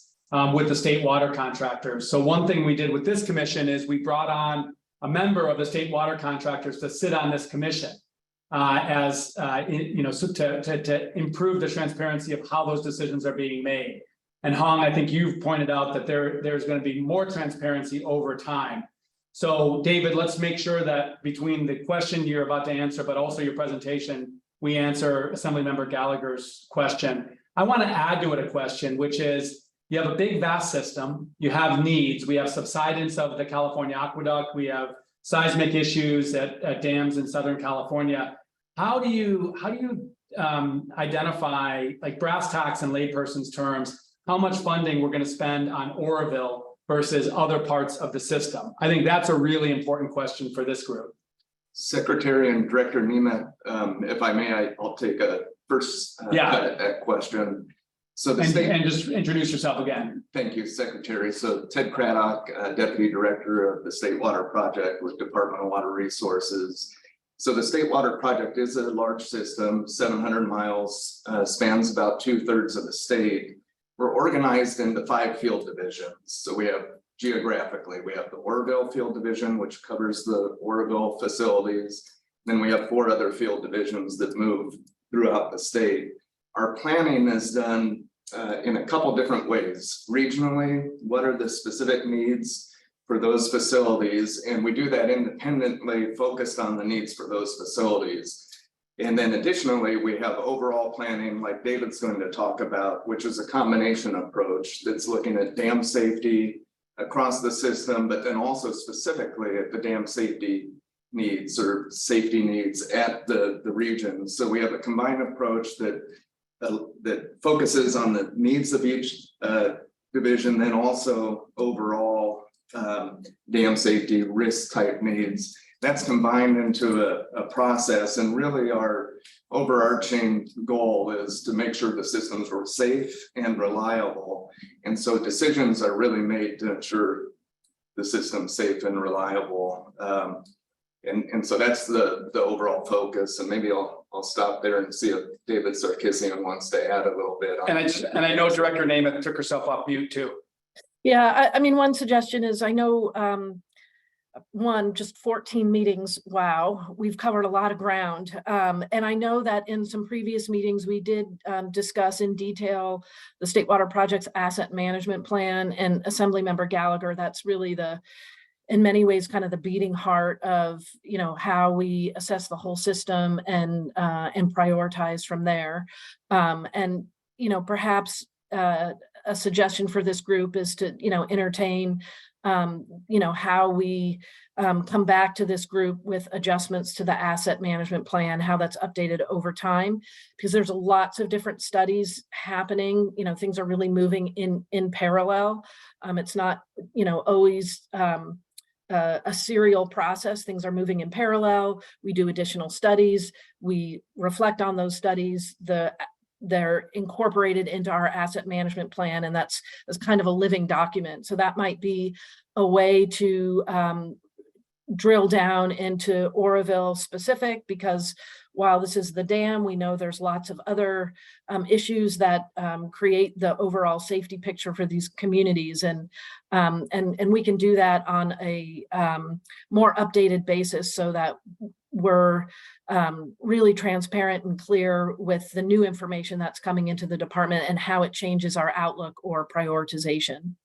with the state water contractors. So one thing we did with this commission is we brought on a member of the state water contractors to sit on this commission to improve the transparency of how those decisions are being made. And Hong, I think you've pointed out that there's going to be more transparency over time. So David, let's make sure that between the question you're about to answer, but also your presentation, we answer Assemblymember Gallagher's question. I want to add to it a question, which is, you have a big, vast system. You have needs. We have subsidence of the California aqueduct. We have seismic issues at dams in Southern California. How do you identify, brass tacks in layperson's terms, how much funding we're going to spend on Oroville versus other parts of the system? I think that's a really important question for this group. Secretary and Director Nima, if I may, I'll take a first cut at that question. So and just introduce yourself again. Thank you, Secretary. So Ted Craddock, Deputy Director of the State Water Project with Department of Water Resources. So the State Water Project is a large system, 700 miles, spans about 2/3 of the state. We're organized into 5 field divisions. So we have geographically, we have the Oroville Field Division, which covers the Oroville facilities. Then we have 4 other field divisions that move throughout the state. Our planning is done in a couple different ways. Regionally, what are the specific needs for those facilities? And we do that independently, focused on the needs for those facilities. And then additionally, we have overall planning, like David's going to talk about, which is a combination approach that's looking at dam safety across the system, but then also specifically at the dam safety needs or safety needs at the region. So we have a combined approach that that focuses on the needs of each division, then also overall dam safety risk type needs. That's combined into a process, and really our overarching goal is to make sure the systems were safe and reliable. And so decisions are really made to ensure the system's safe and reliable. And so that's the overall focus. And maybe I'll stop there and see if David Sarkisian wants to add a little bit. And I know Director Namath took herself off mute too. Yeah, I mean, one suggestion is, I know, just 14 meetings. Wow, we've covered a lot of ground. And I know that in some previous meetings, we did discuss in detail the State Water Project's asset management plan, and Assemblymember Gallagher, that's really in many ways, kind of the beating heart of, how we assess the whole system and prioritize from there. And, perhaps a suggestion for this group is to, entertain, how we come back to this group with adjustments to the asset management plan, how that's updated over time, because there's lots of different studies happening. Things are really moving in parallel. It's not, always a serial process. Things are moving in parallel. We do additional studies. We reflect on those studies. They're incorporated into our asset management plan, and that's kind of a living document. So that might be a way to drill down into Oroville specific, because while this is the dam, we know there's lots of other issues that create the overall safety picture for these communities, and we can do that on a more updated basis, so that we're really transparent and clear with the new information that's coming into the department and how it changes our outlook or prioritization.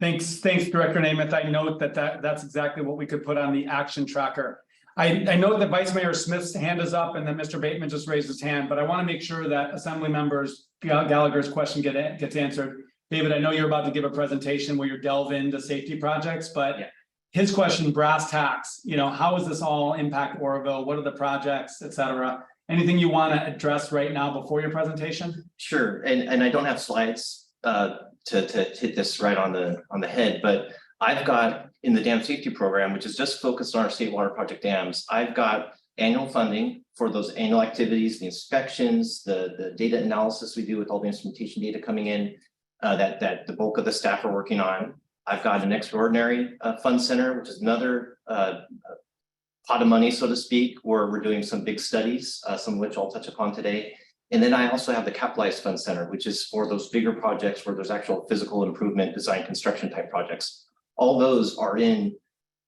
Thanks, Director Namath. I note that's exactly what we could put on the action tracker. I note that Vice Mayor Smith's hand is up, and then Mr. Bateman just raised his hand, but I want to make sure that Assembly Members Gallagher's question gets answered. David, I know you're about to give a presentation where you delve into safety projects, but his question, brass tacks, how does this all impact Oroville? What are the projects, et cetera? Anything you want to address right now before your presentation? Sure, and I don't have slides to hit this right on the head, but I've got in the dam safety program, which is just focused on our state water project dams, I've got annual funding for those annual activities, the inspections, the data analysis we do with all the instrumentation data coming in, that the bulk of the staff are working on. I've got an extraordinary fund center, which is another pot of money, so to speak, where we're doing some big studies, some of which I'll touch upon today. And then I also have the capitalized fund center, which is for those bigger projects where there's actual physical improvement, design, construction type projects. All those are in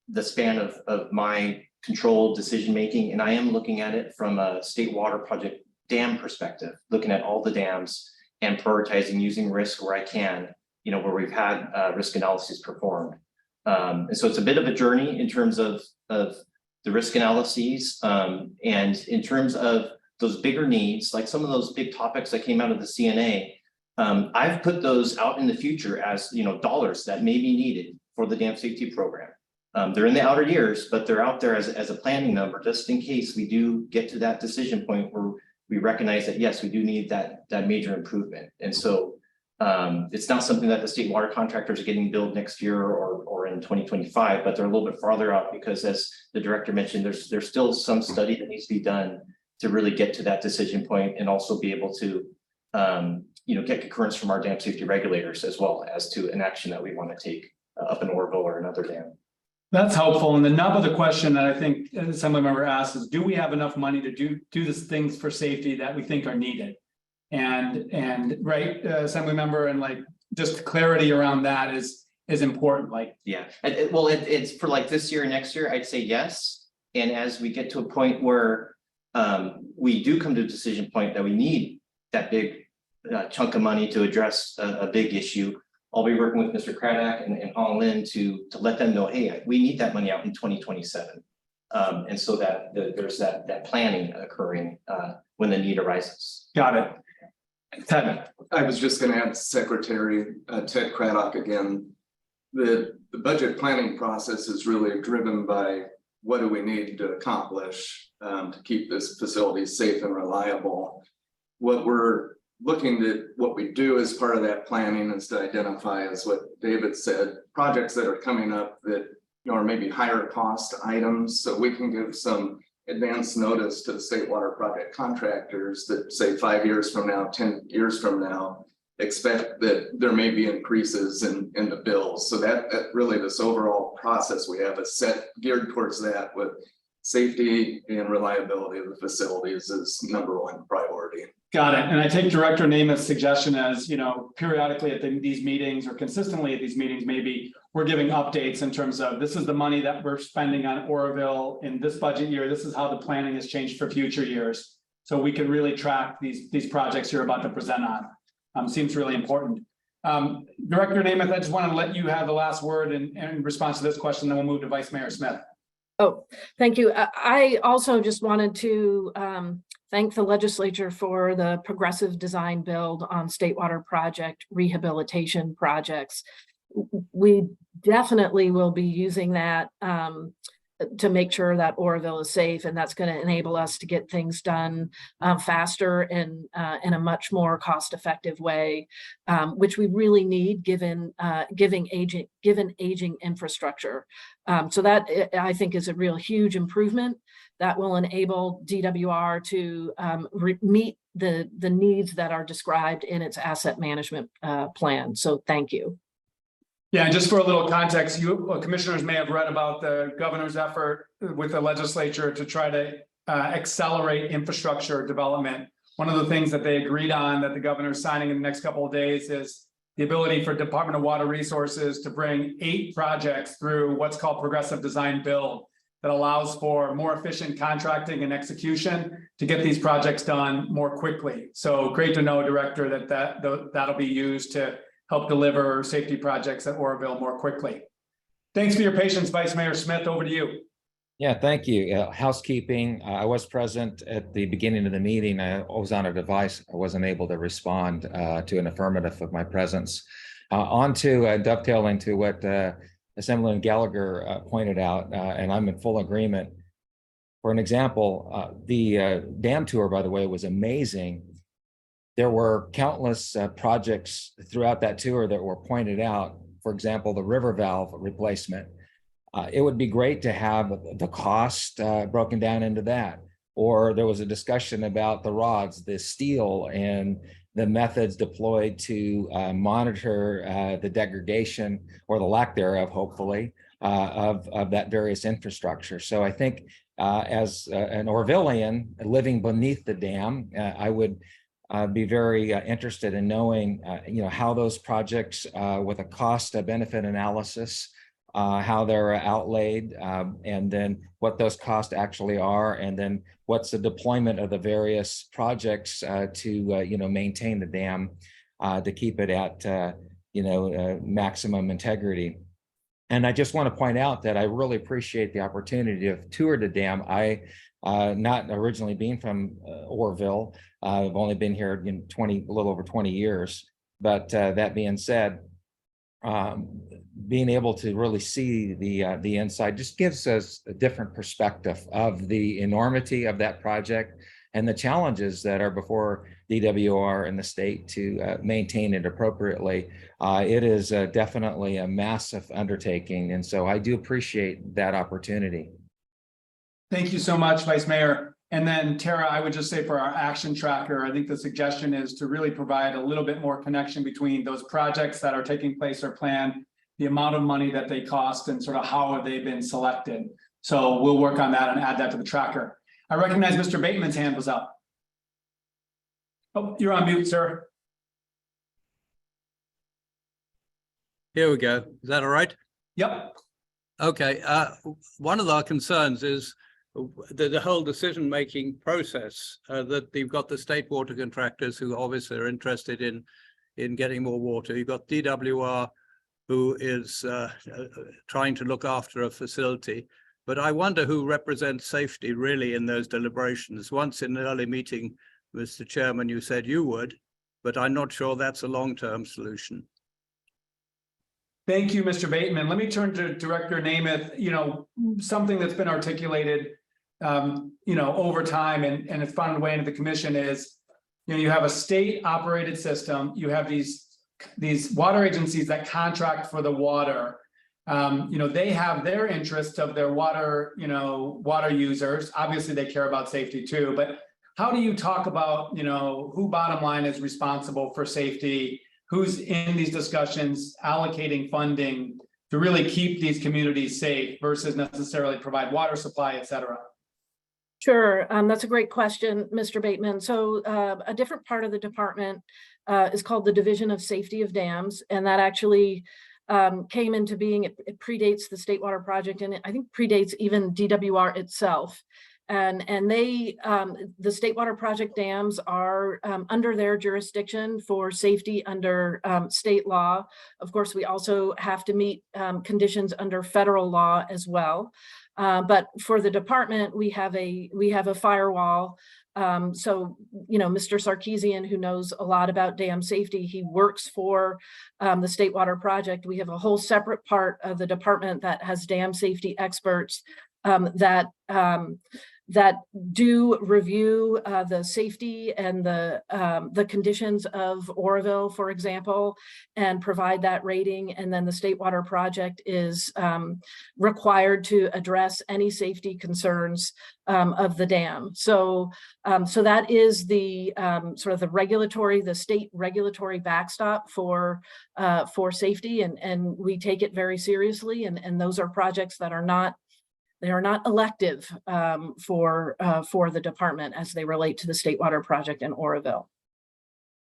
the span of my controlled decision-making. And I am looking at it from a state water project dam perspective, looking at all the dams and prioritizing using risk where I can, where we've had risk analyses performed. And so it's a bit of a journey in terms of the risk analyses, and in terms of those bigger needs, like some of those big topics that came out of the CNA, I've put those out in the future as dollars that may be needed for the dam safety program. They're in the outer years, but they're out there as a planning number, just in case we do get to that decision point where we recognize that, yes, we do need that major improvement. And so it's not something that the state water contractors are getting billed next year or in 2025, but they're a little bit farther out, because as the director mentioned, there's still some study that needs to be done to really get to that decision point, and also be able to get concurrence from our dam safety regulators as well as to an action that we want to take up in Oroville or another dam. That's helpful. And the nub of the question that I think an Assembly member asked is, do we have enough money to do these things for safety that we think are needed? And right, Assembly member, and just clarity around that is important. It's for this year and next year, I'd say yes. And as we get to a point where we do come to a decision point that we need that big chunk of money to address a big issue, I'll be working with Mr. Craddock and Hong Lin to let them know, hey, we need that money out in 2027. And so that there's that planning occurring when the need arises. Got it. Ted. I was just going to add Secretary Ted Craddock again. The budget planning process is really driven by what do we need to accomplish to keep this facility safe and reliable. what we do as part of that planning is to identify, as what David said, projects that are coming up that, are maybe higher cost items. So we can give some advance notice to the state water project contractors that say 5 years from now, 10 years from now, expect that there may be increases in the bills. So that really, this overall process we have is set geared towards that, with safety and reliability of the facilities is #1 priority. Got it. And I take Director Namath's suggestion as, periodically at these meetings or consistently at these meetings, maybe we're giving updates in terms of this is the money that we're spending on Oroville in this budget year. This is how the planning has changed for future years. So we can really track these projects you're about to present on. Seems really important. Director Namath, I just want to let you have the last word in response to this question, then we'll move to Vice Mayor Smith. Oh, thank you. I also just wanted to thank the legislature for the progressive design build on state water project rehabilitation projects. We definitely will be using that to make sure that Oroville is safe, and that's going to enable us to get things done faster and in a much more cost-effective way, which we really need given aging infrastructure. So that I think is a real huge improvement that will enable DWR to meet the needs that are described in its asset management plan. So thank you. Yeah, and just for a little context, you commissioners may have read about the governor's effort with the legislature to try to accelerate infrastructure development. One of the things that they agreed on that the governor is signing in the next couple of days is the ability for Department of Water Resources to bring 8 projects through what's called progressive design build that allows for more efficient contracting and execution to get these projects done more quickly. So great to know, Director, that'll be used to help deliver safety projects at Oroville more quickly. Thanks for your patience, Vice Mayor Smith, over to you. Yeah, thank you. Housekeeping, I was present at the beginning of the meeting. I was on a device. I wasn't able to respond to an affirmative of my presence. On to dovetailing to what Assemblyman Gallagher pointed out, and I'm in full agreement. For an example, the dam tour, by the way, was amazing. There were countless projects throughout that tour that were pointed out. For example, the river valve replacement. It would be great to have the cost broken down into that. Or there was a discussion about the rods, the steel, and the methods deployed to monitor the degradation or the lack thereof, hopefully, of that various infrastructure. So I think as an Orvillian living beneath the dam, I would be very interested in knowing, how those projects with a cost benefit analysis, how they're outlaid, and then what those costs actually are, and then what's the deployment of the various projects to, maintain the dam, to keep it at, maximum integrity. And I just want to point out that I really appreciate the opportunity to tour the dam. I, not originally being from Oroville, I've only been here a little over 20 years. But that being said, being able to really see the inside just gives us a different perspective of the enormity of that project and the challenges that are before DWR and the state to maintain it appropriately. It is definitely a massive undertaking, and so I do appreciate that opportunity. Thank you so much, Vice Mayor. And then Tara, I would just say for our action tracker, I think the suggestion is to really provide a little bit more connection between those projects that are taking place or planned, the amount of money that they cost, and sort of how have they been selected. So we'll work on that and add that to the tracker. I recognize Mr. Bateman's hand was up. Oh, you're on mute, sir. Here we go. Is that all right? Yep. Okay. One of our concerns is the whole decision-making process, that you've got the state water contractors who obviously are interested in getting more water. You've got DWR, who is trying to look after a facility. But I wonder who represents safety really in those deliberations. Once in an early meeting, Mr. Chairman, you said you would, but I'm not sure that's a long-term solution. Thank you, Mr. Bateman. Let me turn to Director Namath. Something that's been articulated over time and it's found a way into the commission is you have a state operated system, you have these water agencies that contract for the water. They have their interest of their water, water users. Obviously, they care about safety too, but how do you talk about, who bottom line is responsible for safety? Who's in these discussions allocating funding to really keep these communities safe versus necessarily provide water supply, et cetera? Sure, that's a great question, Mr. Bateman. So a different part of the department is called the Division of Safety of Dams, and that actually came into being. It predates the State Water Project, and I think predates even DWR itself. And they, the State Water Project dams are under their jurisdiction for safety under state law. Of course, we also have to meet conditions under federal law as well. But for the department, we have a firewall. So, Mr. Sarkeesian, who knows a lot about dam safety, he works for the State Water Project. We have a whole separate part of the department that has dam safety experts that do review the safety and the conditions of Oroville, for example, and provide that rating. And then the State Water Project is required to address any safety concerns of the dam. So that is the sort of the state regulatory backstop for safety, and we take it very seriously. And those are projects that are not elective for the department as they relate to the State Water Project in Oroville.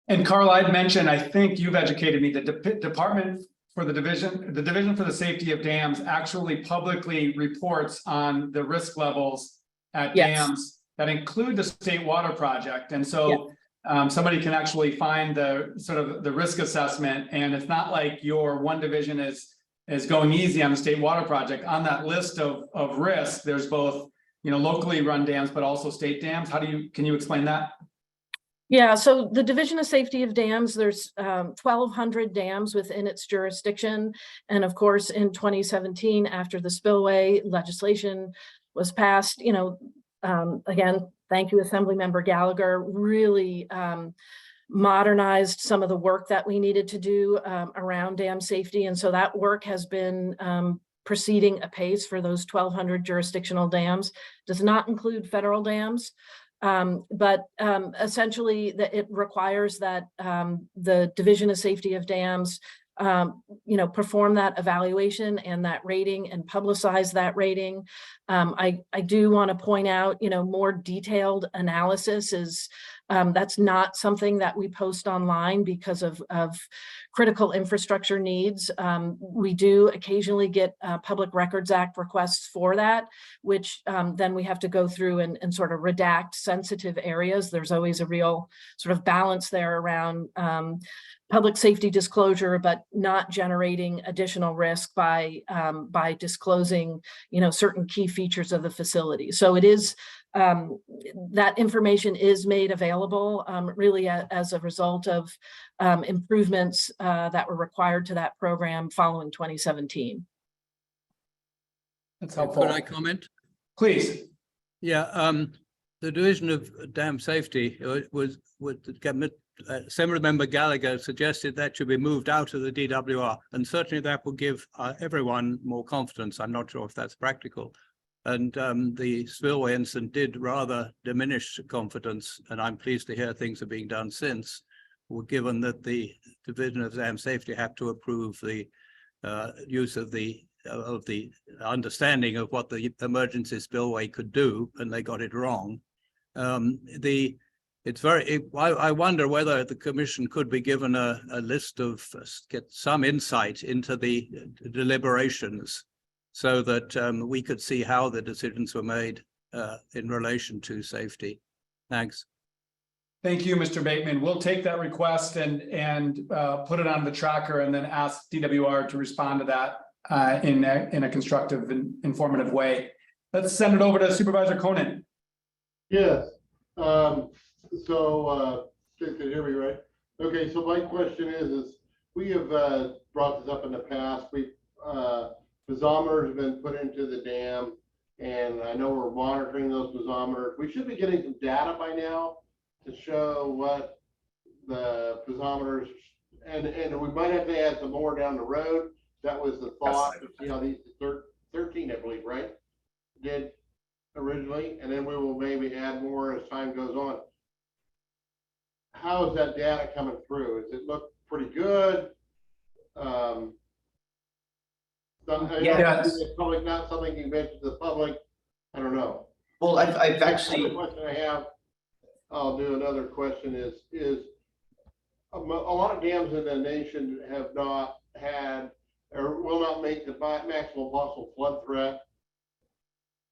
And Carl, I'd mentioned, I think you've educated me, the department for the division for the safety of dams actually publicly reports on the risk levels at dams that include the State Water Project. And so somebody can actually find the risk assessment, and it's not like your one division is going easy on the State Water Project. On that list of risks, there's both, locally run dams, but also state dams. Can you explain that? Yeah, so the Division of Safety of Dams, there's 1,200 dams within its jurisdiction. And of course, in 2017, after the spillway legislation was passed, again, thank you, Assemblymember Gallagher, really modernized some of the work that we needed to do around dam safety. And so that work has been proceeding apace for those 1,200 jurisdictional dams. Does not include federal dams, but essentially it requires that the Division of Safety of Dams perform that evaluation and that rating and publicize that rating. I do want to point out, more detailed analysis is that's not something that we post online because of critical infrastructure needs. We do occasionally get Public Records Act requests for that, which then we have to go through and sort of redact sensitive areas. There's always a real sort of balance there around public safety disclosure, but not generating additional risk by disclosing, certain key features of the facility. So it is that information is made available really as a result of improvements that were required to that program following 2017. That's helpful. Could I comment? Please. Yeah, the Division of Dam Safety was Assemblymember Gallagher suggested that should be moved out of the DWR, and certainly that will give everyone more confidence. I'm not sure if that's practical. And the spillway incident did rather diminish confidence, and I'm pleased to hear things are being done since, given that the Division of Dam Safety have to approve the use of the understanding of what the emergency spillway could do, and they got it wrong. I wonder whether the commission could be given a list of, get some insight into the deliberations so that we could see how the decisions were made in relation to safety. Thanks. Thank you, Mr. Bateman. We'll take that request and put it on the tracker and then ask DWR to respond to that in a constructive and informative way. Let's send it over to Supervisor Conan. Yes. So you can hear me, right? Okay, so my question is we have brought this up in the past. Piezometers have been put into the dam, and I know we're monitoring those piezometers. We should be getting some data by now to show what the piezometers, and we might have to add some more down the road. That was the thought, to see how these 13, I believe, right? Did originally, and then we will maybe add more as time goes on. How is that data coming through? Does it look pretty good? Yes. It's probably not something you mentioned to the public. I don't know. Well, I've actually. The question I have, I'll do another question is a lot of dams in the nation have not had or will not make the maximum possible flood threat.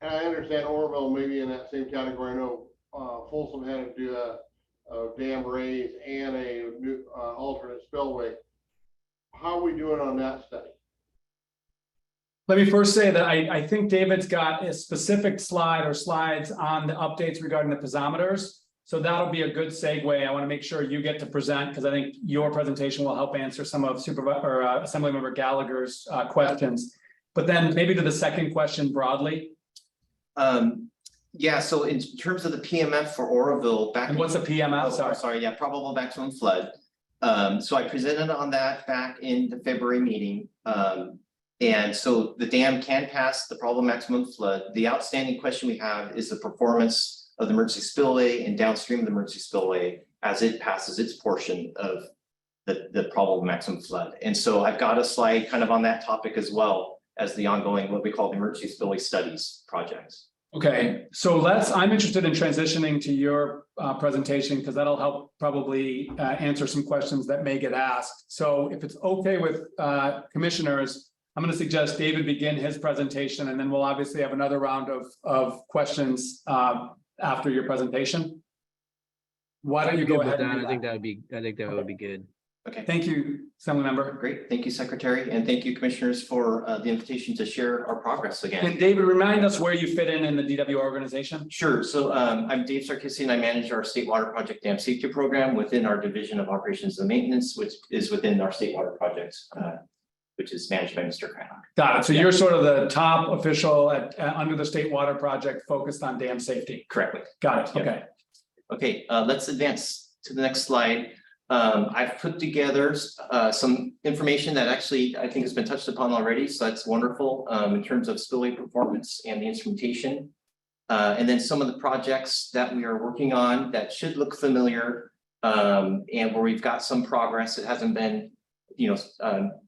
And I understand Oroville maybe in that same category. I know Folsom had to do a dam raise and a new alternate spillway. How are we doing on that study? Let me first say that I think David's got a specific slide or slides on the updates regarding the piezometers. So that'll be a good segue. I want to make sure you get to present because I think your presentation will help answer some of Assemblymember Gallagher's questions. But then maybe to the second question broadly. Yeah, so in terms of the PMF for Oroville, And what's a PMF? Sorry, yeah, probable maximum flood. So I presented on that back in the February meeting. And so the dam can pass the probable maximum flood. The outstanding question we have is the performance of the emergency spillway and downstream of the emergency spillway as it passes its portion of the probable maximum flood. And so I've got a slide kind of on that topic as well as the ongoing, what we call the emergency spillway studies projects. Okay, so I'm interested in transitioning to your presentation because that'll help probably answer some questions that may get asked. So if it's okay with commissioners, I'm going to suggest David begin his presentation and then we'll obviously have another round of questions after your presentation. Why don't you go ahead? I think that would be good. Okay. Thank you, Assemblymember. Great. Thank you, Secretary. And thank you, Commissioners, for the invitation to share our progress again. And David, remind us where you fit in the DW organization. Sure. So I'm Dave Sarkissian. I manage our State Water Project Dam Safety Program within our Division of Operations and Maintenance, which is within our State Water Projects, which is managed by Mr. Cranach. Got it. So you're sort of the top official under the State Water Project focused on dam safety. Correctly. Got it. Yep. Okay. Okay, let's advance to the next slide. I've put together some information that actually I think has been touched upon already, so that's wonderful in terms of spillway performance and the instrumentation. And then some of the projects that we are working on that should look familiar and where we've got some progress. It hasn't been,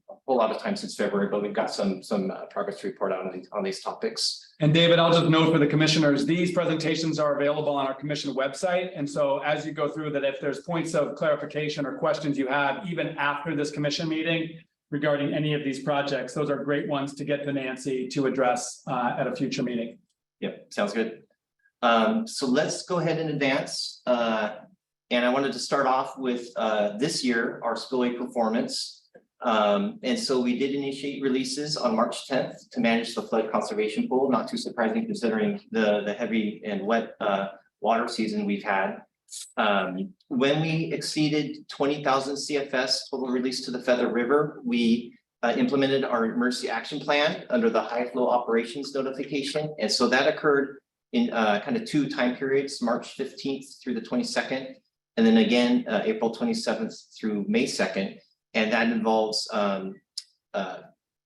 a whole lot of time since February, but we've got some progress to report out on these topics. And David, I'll just note for the commissioners, these presentations are available on our commission website. And so as you go through that, if there's points of clarification or questions you have, even after this commission meeting regarding any of these projects, those are great ones to get to Nancy to address at a future meeting. Yep, sounds good. So let's go ahead and advance. And I wanted to start off with this year, our spillway performance. And so we did initiate releases on March 10th to manage the flood conservation pool, not too surprising considering the heavy and wet water season we've had. When we exceeded 20,000 CFS total release to the Feather River, we implemented our emergency action plan under the high flow operations notification. And so that occurred in kind of two time periods, March 15th through the 22nd, and then again, April 27th through May 2nd. And that involves,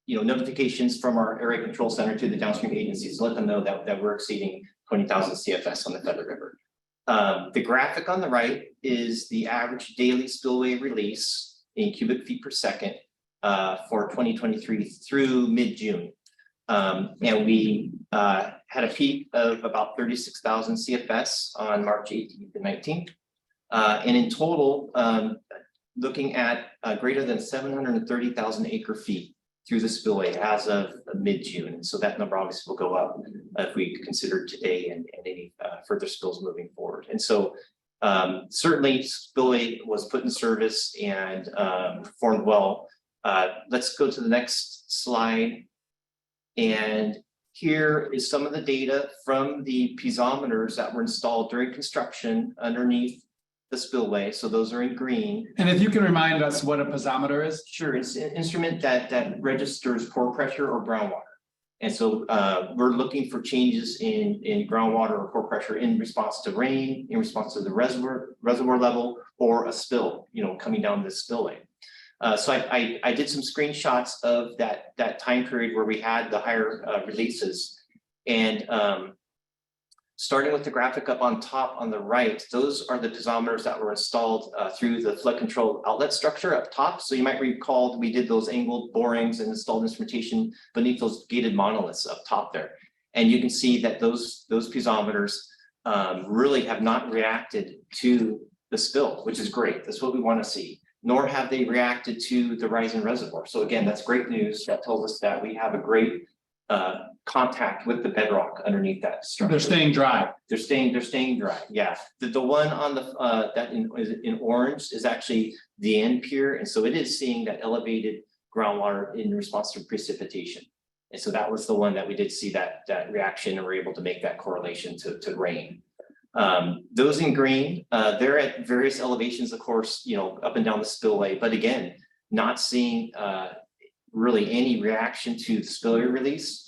notifications from our area control center to the downstream agencies to let them know that we're exceeding 20,000 CFS on the Feather River. The graphic on the right is the average daily spillway release in cubic feet per second for 2023 through mid-June. And we had a peak of about 36,000 CFS on March 18th and 19th. And in total, looking at greater than 730,000 acre feet through the spillway as of mid-June. And so that number obviously will go up if we consider today and any further spills moving forward. And so certainly spillway was put in service and performed well. Let's go to the next slide. And here is some of the data from the piezometers that were installed during construction underneath the spillway. So those are in green. And if you can remind us what a piezometer is? Sure, it's an instrument that registers pore pressure or groundwater. And so we're looking for changes in groundwater or core pressure in response to rain, in response to the reservoir level, or a spill, coming down this spillway. So I did some screenshots of that time period where we had the higher releases. And starting with the graphic up on top on the right, those are the piezometers that were installed through the flood control outlet structure up top. So you might recall we did those angled borings and installed instrumentation beneath those gated monoliths up top there. And you can see that those piezometers really have not reacted to the spill, which is great. That's what we want to see. Nor have they reacted to the rising reservoir. So again, that's great news. That tells us that we have a great contact with the bedrock underneath that structure. They're staying dry. They're staying dry. Yeah. The one on the that is in orange is actually the end pier, and so it is seeing that elevated groundwater in response to precipitation. And so that was the one that we did see that reaction, and we're able to make that correlation to rain. Those in green, they're at various elevations, of course, up and down the spillway, but again, not seeing really any reaction to the spillway release.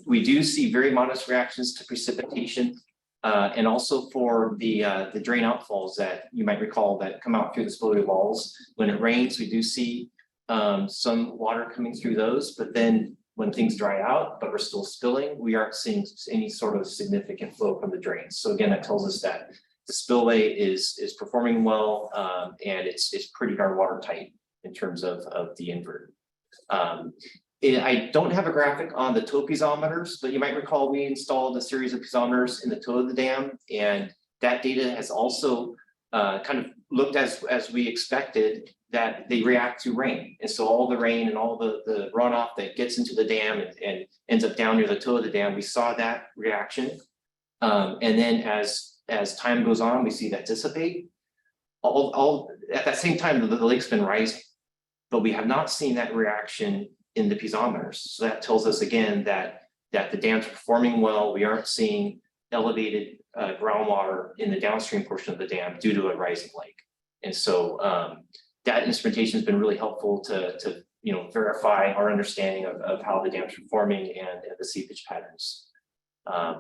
We do see very modest reactions to precipitation, and also for the drain outfalls that you might recall that come out through the spillway walls. When it rains, we do see some water coming through those, but then when things dry out, but we're still spilling, we aren't seeing any sort of significant flow from the drains. So again, that tells us that the spillway is performing well, and it's pretty darn watertight in terms of the invert. I don't have a graphic on the toe piezometers, but you might recall we installed a series of piezometers in the toe of the dam, and that data has also kind of looked as we expected, that they react to rain. And so all the rain and all the runoff that gets into the dam and ends up down near the toe of the dam, we saw that reaction. And then as time goes on, we see that dissipate. All at that same time, the lake's been rising, but we have not seen that reaction in the piezometers. So that tells us again that the dam's performing well. We aren't seeing elevated groundwater in the downstream portion of the dam due to a rising lake. And so that instrumentation has been really helpful to verify our understanding of how the dam's performing and the seepage patterns.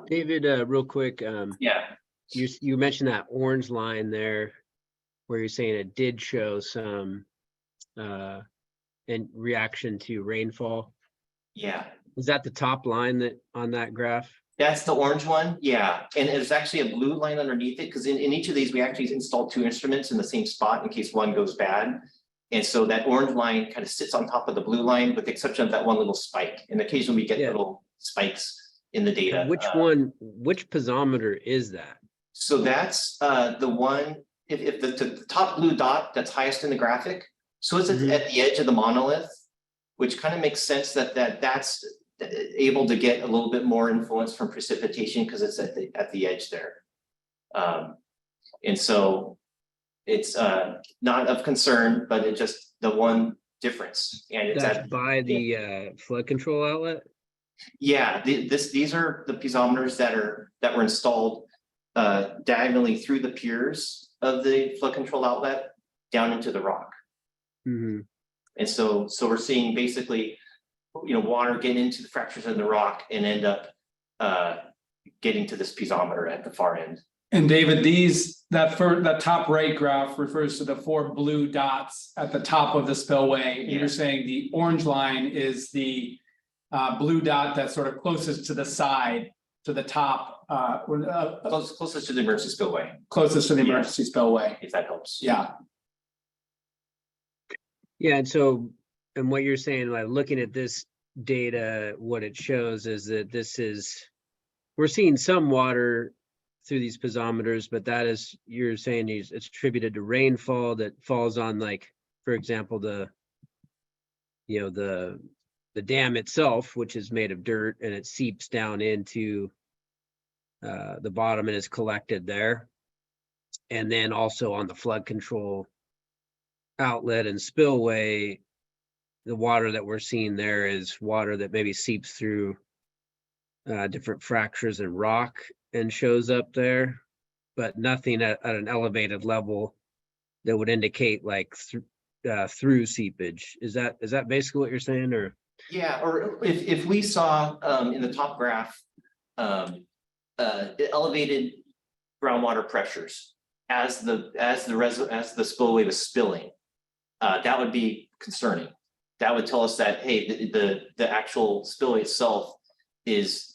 David, real quick. Yeah. You mentioned that orange line there where you're saying it did show some in reaction to rainfall. Yeah. Is that the top line that on that graph? That's the orange one, yeah. And there's actually a blue line underneath it, because in each of these, we actually installed 2 instruments in the same spot in case one goes bad. And so that orange line kind of sits on top of the blue line, with the exception of that one little spike. And occasionally we get little spikes in the data. Which piezometer is that? So that's the one, if the top blue dot that's highest in the graphic, so it's at the edge of the monolith, which kind of makes sense that's able to get a little bit more influence from precipitation because it's at the edge there. And so it's not of concern, but it's just the one difference. And it's that's by the flood control outlet? Yeah, these are the piezometers that were installed diagonally through the piers of the flood control outlet down into the rock. Mm-hmm. And so we're seeing basically, water get into the fractures in the rock and end up getting to this piezometer at the far end. And David, that top right graph refers to the 4 blue dots at the top of the spillway. Yeah. You're saying the orange line is the blue dot that's sort of closest to the side, to the top, closest to the emergency spillway. Closest to the emergency spillway. If that helps. Yeah. Yeah, and so, and what you're saying, like looking at this data, what it shows is that we're seeing some water through these piezometers, but that is, you're saying it's attributed to rainfall that falls on, like, for example, the dam itself, which is made of dirt, and it seeps down into the bottom and is collected there. And then also on the flood control outlet and spillway, the water that we're seeing there is water that maybe seeps through different fractures in rock and shows up there, but nothing at an elevated level that would indicate like through seepage. Is that basically what you're saying, or? Yeah, or if we saw in the top graph, elevated groundwater pressures as the spillway was spilling, that would be concerning. That would tell us that, hey, the actual spillway itself is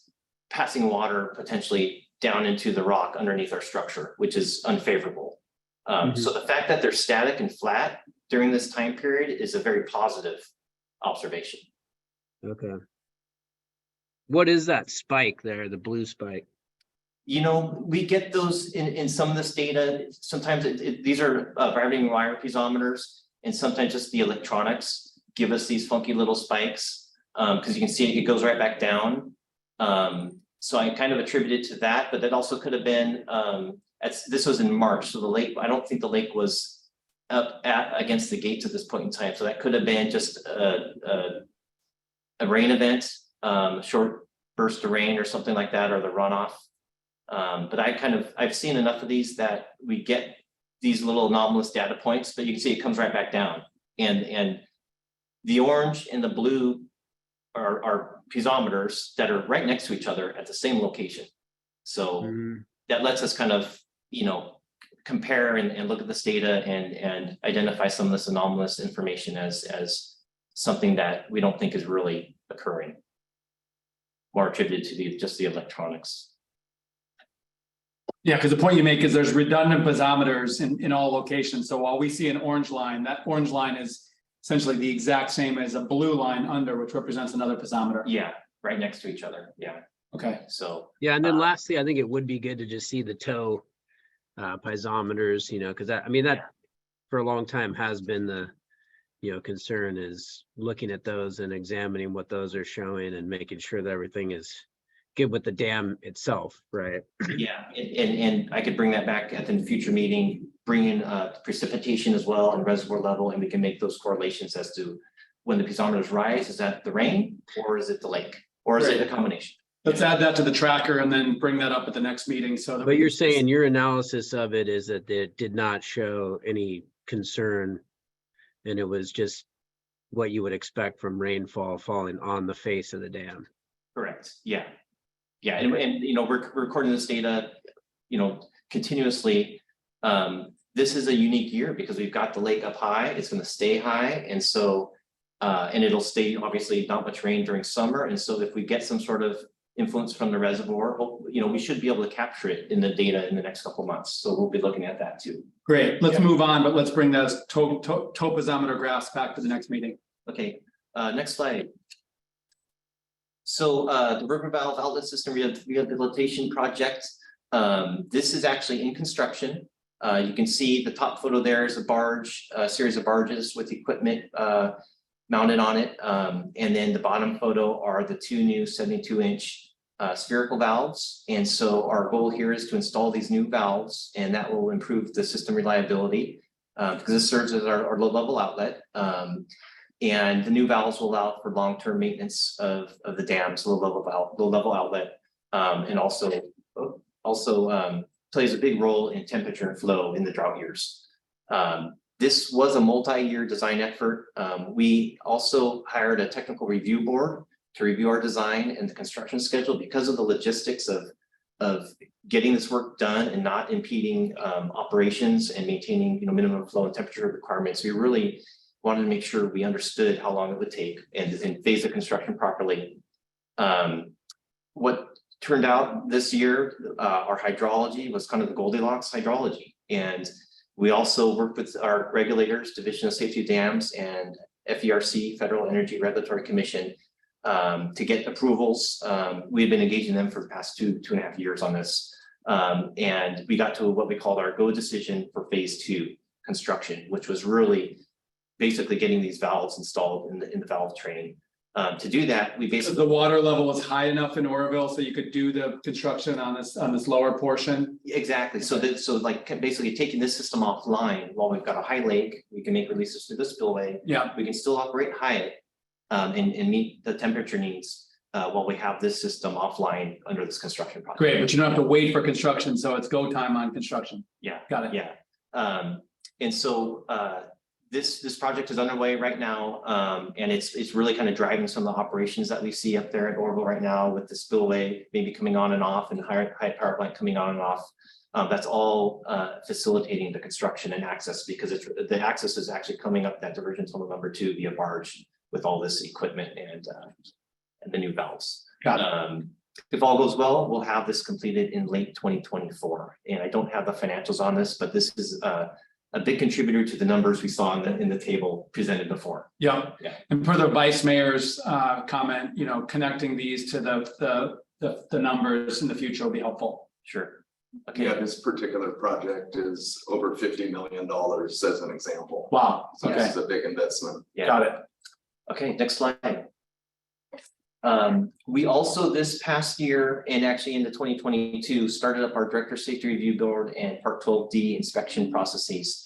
passing water potentially down into the rock underneath our structure, which is unfavorable. So the fact that they're static and flat during this time period is a very positive observation. Okay. What is that spike there, the blue spike? You know, we get those in some of this data. Sometimes these are vibrating wire piezometers, and sometimes just the electronics give us these funky little spikes, because you can see it goes right back down. So I kind of attribute it to that, but that also could have been, this was in March, so the lake, I don't think the lake was up against the gates at this point in time. So that could have been just a rain event, short burst of rain or something like that, or the runoff. But I've seen enough of these that we get these little anomalous data points, but you can see it comes right back down. And the orange and the blue are piezometers that are right next to each other at the same location. So that lets us kind of, you know, compare and look at this data and identify some of this anomalous information as something that we don't think is really occurring, more attributed to just the electronics. Yeah, because the point you make is there's redundant piezometers in all locations. So while we see an orange line, that orange line is essentially the exact same as a blue line under, which represents another piezometer. Yeah, right next to each other. Yeah. Okay. So. Yeah, and then lastly, I think it would be good to just see the tow piezometers, you know, because that, I mean, that for a long time has been the, you know, concern is looking at those and examining what those are showing and making sure that everything is good with the dam itself, right? Yeah, and I could bring that back at the future meeting, bring in precipitation as well and reservoir level, and we can make those correlations as to when the piezometers rise, is that the rain or is it the lake? Or is it a combination? Let's add that to the tracker and then bring that up at the next meeting so that. But you're saying your analysis of it is that it did not show any concern and it was just what you would expect from rainfall falling on the face of the dam. Correct, yeah. Yeah, and you know, we're recording this data, you know, continuously. This is a unique year because we've got the lake up high, it's gonna stay high. And so, and it'll stay, obviously not much rain during summer. And so if we get some sort of influence from the reservoir, you know, we should be able to capture it in the data in the next couple of months. So we'll be looking at that too. Great, let's move on, but let's bring those topsometer graphs back to the next meeting. Okay, next slide. So the river valve outlet system rehabilitation project, this is actually in construction. You can see the top photo there is a barge, a series of barges with equipment mounted on it. And then the bottom photo are the two new 72-inch spherical valves. And so our goal here is to install these new valves, and that will improve the system reliability because this serves as our low-level outlet. And the new valves will allow for long-term maintenance of the dam's low-level outlet, and also plays a big role in temperature and flow in the drought years. This was a multi-year design effort. We also hired a technical review board to review our design and the construction schedule because of the logistics of getting this work done and not impeding operations and maintaining, you know, minimum flow and temperature requirements. We really wanted to make sure we understood how long it would take and phase the construction properly. What turned out this year, our hydrology was kind of the Goldilocks hydrology. And we also worked with our regulators, Division of Safety of Dams and FERC, Federal Energy Regulatory Commission, to get approvals. We've been engaging them for the past two and a half years on this. And we got to what we called our go decision for phase 2 construction, which was really basically getting these valves installed in the valve train. To do that, we basically— The water level was high enough in Oroville so you could do the construction on this lower portion? Exactly. So like basically taking this system offline while we've got a high lake, we can make releases through the spillway. Yeah. We can still operate high and meet the temperature needs while we have this system offline under this construction project. Great, but you don't have to wait for construction, so it's go time on construction. Yeah. Got it. Yeah. And so this project is underway right now, and it's really kind of driving some of the operations that we see up there at Oroville right now with the spillway maybe coming on and off and high power plant coming on and off. That's all facilitating the construction and access because the access is actually coming up that diversion tunnel number 2 via barge with all this equipment and the new valves. If all goes well, we'll have this completed in late 2024. And I don't have the financials on this, but this is a big contributor to the numbers we saw in the table presented before. Yeah. And per the vice mayor's comment, you know, connecting these to the numbers in the future will be helpful. Sure. Okay. Yeah, this particular project is over $50 million as an example. Wow. So Okay. this is a big investment. Yeah. Got it. Okay, next slide. We also this past year and actually into 2022 started up our Director Safety Review Board and Part 12D inspection processes.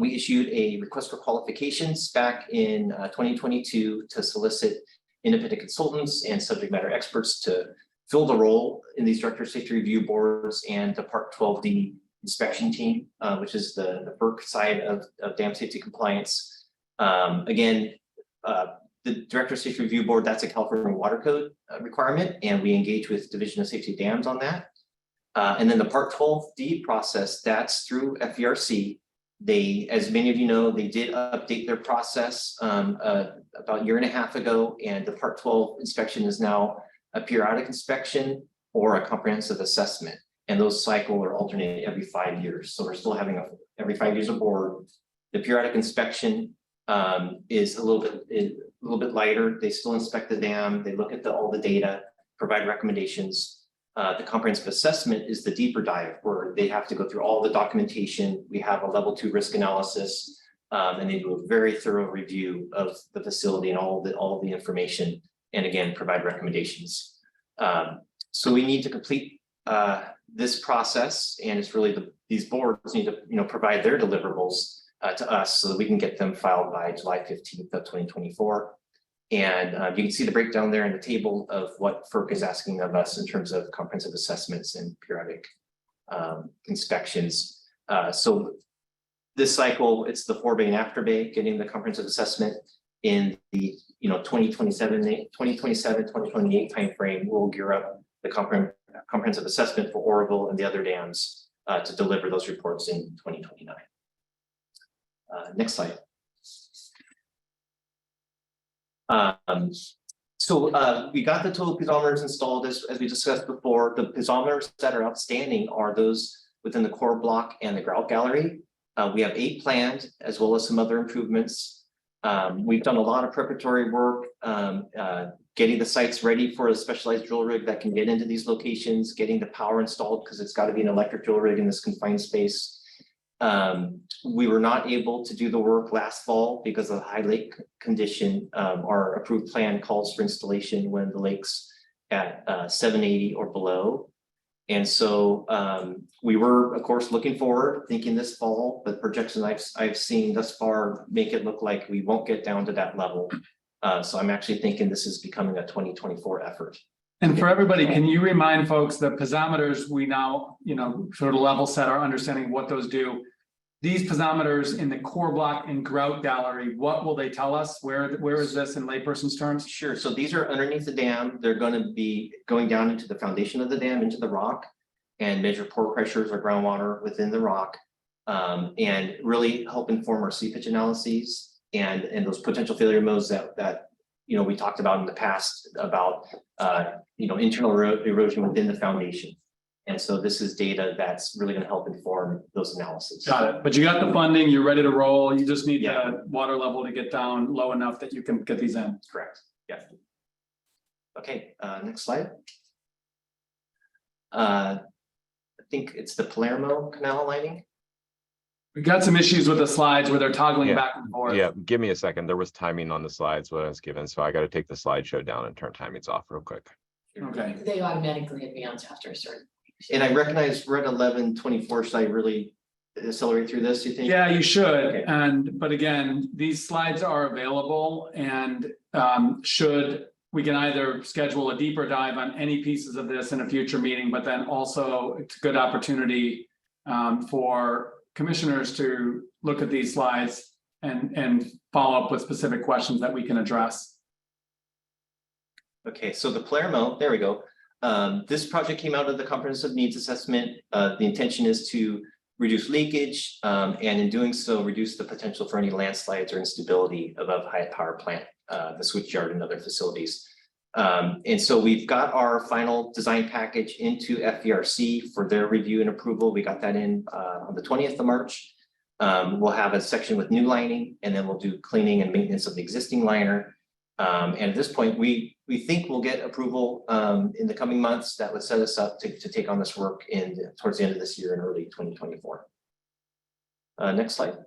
We issued a request for qualifications back in 2022 to solicit independent consultants and subject matter experts to fill the role in these Director Safety Review Boards and the Part 12D inspection team, which is the FERC side of dam safety compliance. Again, the Director Safety Review Board, that's a California Water Code requirement, and we engage with Division of Safety Dams on that. And then the Part 12D process, that's through FERC. They, as many of you know, they did update their process about a year and a half ago, and the Part 12 inspection is now a periodic inspection or a comprehensive assessment. And those cycle or alternate every 5 years. So we're still having every 5 years a board. The periodic inspection is a little bit lighter. They still inspect the dam. They look at all the data, provide recommendations. The comprehensive assessment is the deeper dive where they have to go through all the documentation. We have a level 2 risk analysis, and they do a very thorough review of the facility and all the information, and again, provide recommendations. So we need to complete this process, and it's really these boards need to provide their deliverables to us so that we can get them filed by July 15th of 2024. And you can see the breakdown there in the table of what FERC is asking of us in terms of comprehensive assessments and periodic inspections. So this cycle, it's the forebay and afterbay, getting the comprehensive assessment in the 2027, 2028 timeframe. We'll gear up the comprehensive assessment for Oroville and the other dams to deliver those reports in 2029. Next slide. So we got the total piezometers installed as we discussed before. The piezometers that are outstanding are those within the core block and the grout gallery. We have 8 planned, as well as some other improvements. We've done a lot of preparatory work, getting the sites ready for a specialized drill rig that can get into these locations, getting the power installed because it's got to be an electric drill rig in this confined space. We were not able to do the work last fall because of the high lake condition. Our approved plan calls for installation when the lake's at 780 or below. And so we were, of course, looking forward, thinking this fall, but projections I've seen thus far make it look like we won't get down to that level. So I'm actually thinking this is becoming a 2024 effort. And for everybody, can you remind folks the piezometers we now, sort of level set our understanding of what those do? These piezometers in the core block and grout gallery, what will they tell us? Where is this in layperson's terms? Sure. So these are underneath the dam. They're going to be going down into the foundation of the dam, into the rock, and measure pore pressures or groundwater within the rock, and really help inform our seepage analyses and those potential failure modes that we talked about in the past about internal erosion within the foundation. And so this is data that's really going to help inform those analyses. Got it. But you got the funding, you're ready to roll. You just need the water level to get down low enough that you can get these in. Correct. Yeah. Okay, next slide. I think it's the Palermo Canal lining. We got some issues with the slides where they're toggling back and forth. Yeah, give me a second. There was timing on the slides what I was given, so I got to take the slideshow down and turn timings off real quick. Okay. They automatically advance after a certain. And I recognize we're at 11:24. Should I really accelerate through this, you think? Yeah, you should. Okay. But again, these slides are available, and we can either schedule a deeper dive on any pieces of this in a future meeting, but then also it's a good opportunity for commissioners to look at these slides and follow up with specific questions that we can address. Okay, so the Palermo, there we go. This project came out of the comprehensive needs assessment. The intention is to reduce leakage, and in doing so, reduce the potential for any landslides or instability above Hyatt Power Plant, the switchyard and other facilities. And so we've got our final design package into FVRC for their review and approval. We got that in on the 20th of March. We'll have a section with new lining, and then we'll do cleaning and maintenance of the existing liner. And at this point, we think we'll get approval in the coming months that would set us up to take on this work towards the end of this year in early 2024. Next slide.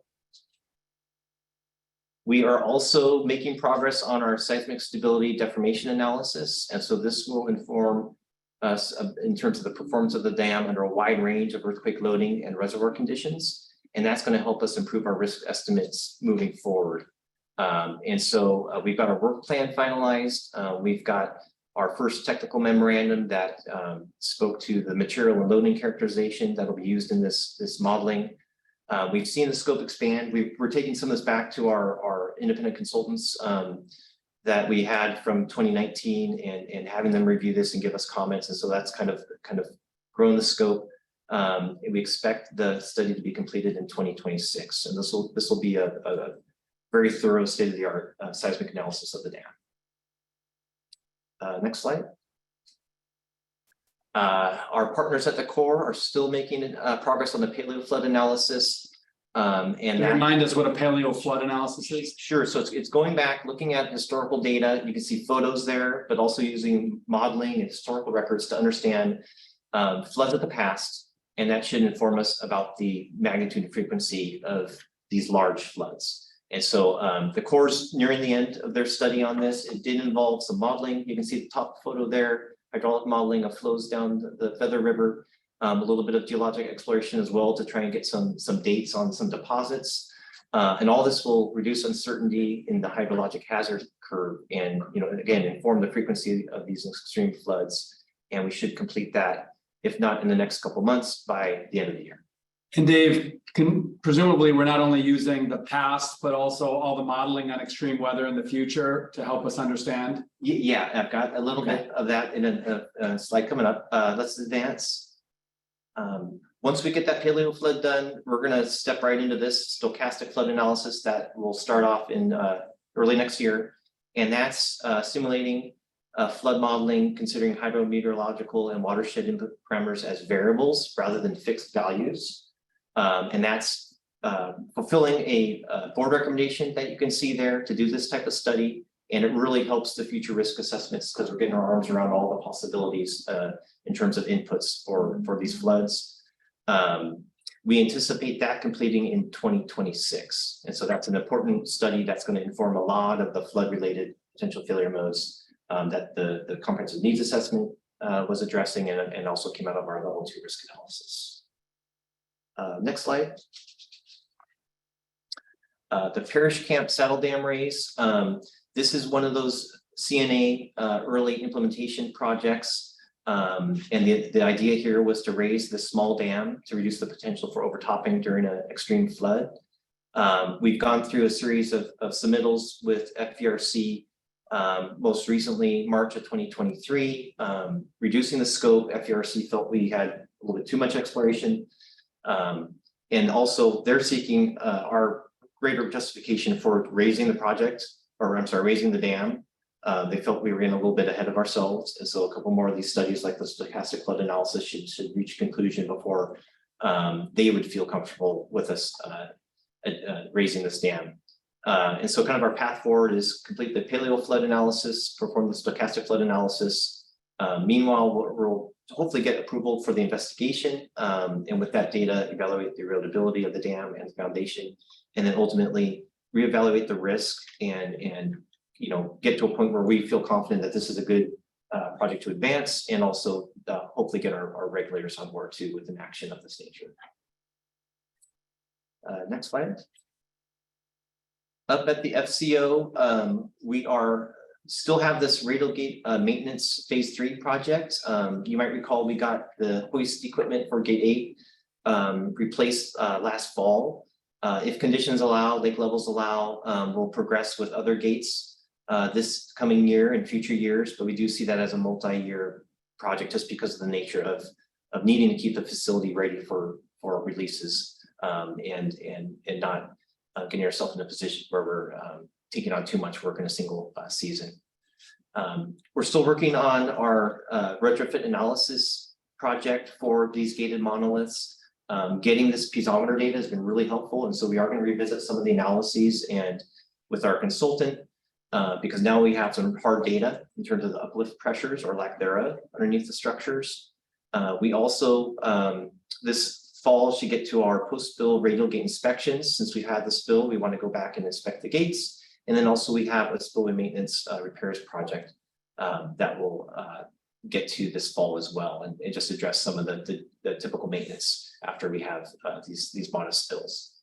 We are also making progress on our seismic stability deformation analysis. And so this will inform us in terms of the performance of the dam under a wide range of earthquake loading and reservoir conditions. And that's going to help us improve our risk estimates moving forward. And so we've got our work plan finalized. We've got our first technical memorandum that spoke to the material and loading characterization that will be used in this modeling. We've seen the scope expand. We're taking some of this back to our independent consultants that we had from 2019 and having them review this and give us comments. And so that's kind of grown the scope. And we expect the study to be completed in 2026. And this will be a very thorough state-of-the-art seismic analysis of the dam. Next slide. Our partners at the Corps are still making progress on the paleo flood analysis. And Remind us what a paleo flood analysis is. Sure. So it's going back, looking at historical data. You can see photos there, but also using modeling and historical records to understand floods of the past. And that should inform us about the magnitude and frequency of these large floods. And so the Corps nearing the end of their study on this. It did involve some modeling. You can see the top photo there, hydraulic modeling of flows down the Feather River, a little bit of geologic exploration as well to try and get some dates on some deposits. And all this will reduce uncertainty in the hydrologic hazard curve and, again, inform the frequency of these extreme floods. And we should complete that, if not in the next couple of months, by the end of the year. And Dave, presumably we're not only using the past, but also all the modeling on extreme weather in the future to help us understand? Yeah, I've got a little bit of that in a slide coming up. Let's advance. Once we get that paleo flood done, we're going to step right into this stochastic flood analysis that will start off in early next year. And that's simulating flood modeling, considering hydrometeorological and watershed input parameters as variables rather than fixed values. And that's fulfilling a board recommendation that you can see there to do this type of study. And it really helps the future risk assessments because we're getting our arms around all the possibilities in terms of inputs for these floods. We anticipate that completing in 2026. And so that's an important study that's going to inform a lot of the flood-related potential failure modes that the comprehensive needs assessment was addressing and also came out of our level 2 risk analysis. Next slide. The Parish Camp Saddle Dam raise. This is one of those CNA early implementation projects. And the idea here was to raise the small dam to reduce the potential for overtopping during an extreme flood. We've gone through a series of submittals with FVRC, most recently March of 2023, reducing the scope. FVRC felt we had a little bit too much exploration. And also they're seeking our greater justification for raising the project, or I'm sorry, raising the dam. They felt we were in a little bit ahead of ourselves. And so a couple more of these studies like the stochastic flood analysis should reach conclusion before they would feel comfortable with us raising this dam. And so kind of our path forward is complete the paleo flood analysis, perform the stochastic flood analysis. Meanwhile, we'll hopefully get approval for the investigation. And with that data, evaluate the erodibility of the dam and the foundation, and then ultimately reevaluate the risk and get to a point where we feel confident that this is a good project to advance, and also hopefully get our regulators on board too with an action of this nature. Next slide. Up at the FCO, we still have this radial gate maintenance phase 3 project. You might recall we got the hoist equipment for gate 8 replaced last fall. If conditions allow, lake levels allow, we'll progress with other gates this coming year and future years, but we do see that as a multi-year project just because of the nature of needing to keep the facility ready for releases and not getting ourselves in a position where we're taking on too much work in a single season. We're still working on our retrofit analysis project for these gated monoliths. Getting this piezometer data has been really helpful, and so we are going to revisit some of the analyses and with our consultant because now we have some hard data in terms of the uplift pressures or lack thereof underneath the structures. We also this fall should get to our post-spill radial gate inspections. Since we've had the spill, we want to go back and inspect the gates. And then also we have a spillway maintenance repairs project that will get to this fall as well, and just address some of the typical maintenance after we have these modest spills.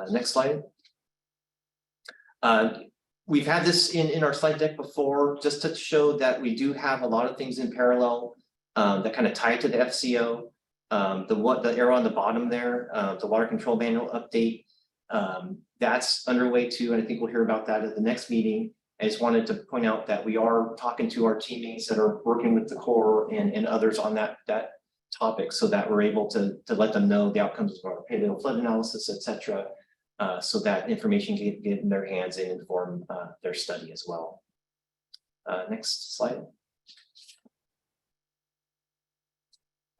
Next slide. We've had this in our slide deck before, just to show that we do have a lot of things in parallel that kind of tie to the FCO. The arrow on the bottom there, the water control manual update, that's underway too, and I think we'll hear about that at the next meeting. I just wanted to point out that we are talking to our teammates that are working with the Corps and others on that topic, so that we're able to let them know the outcomes of our paleo flood analysis, etc., so that information can get in their hands and inform their study as well. Next slide.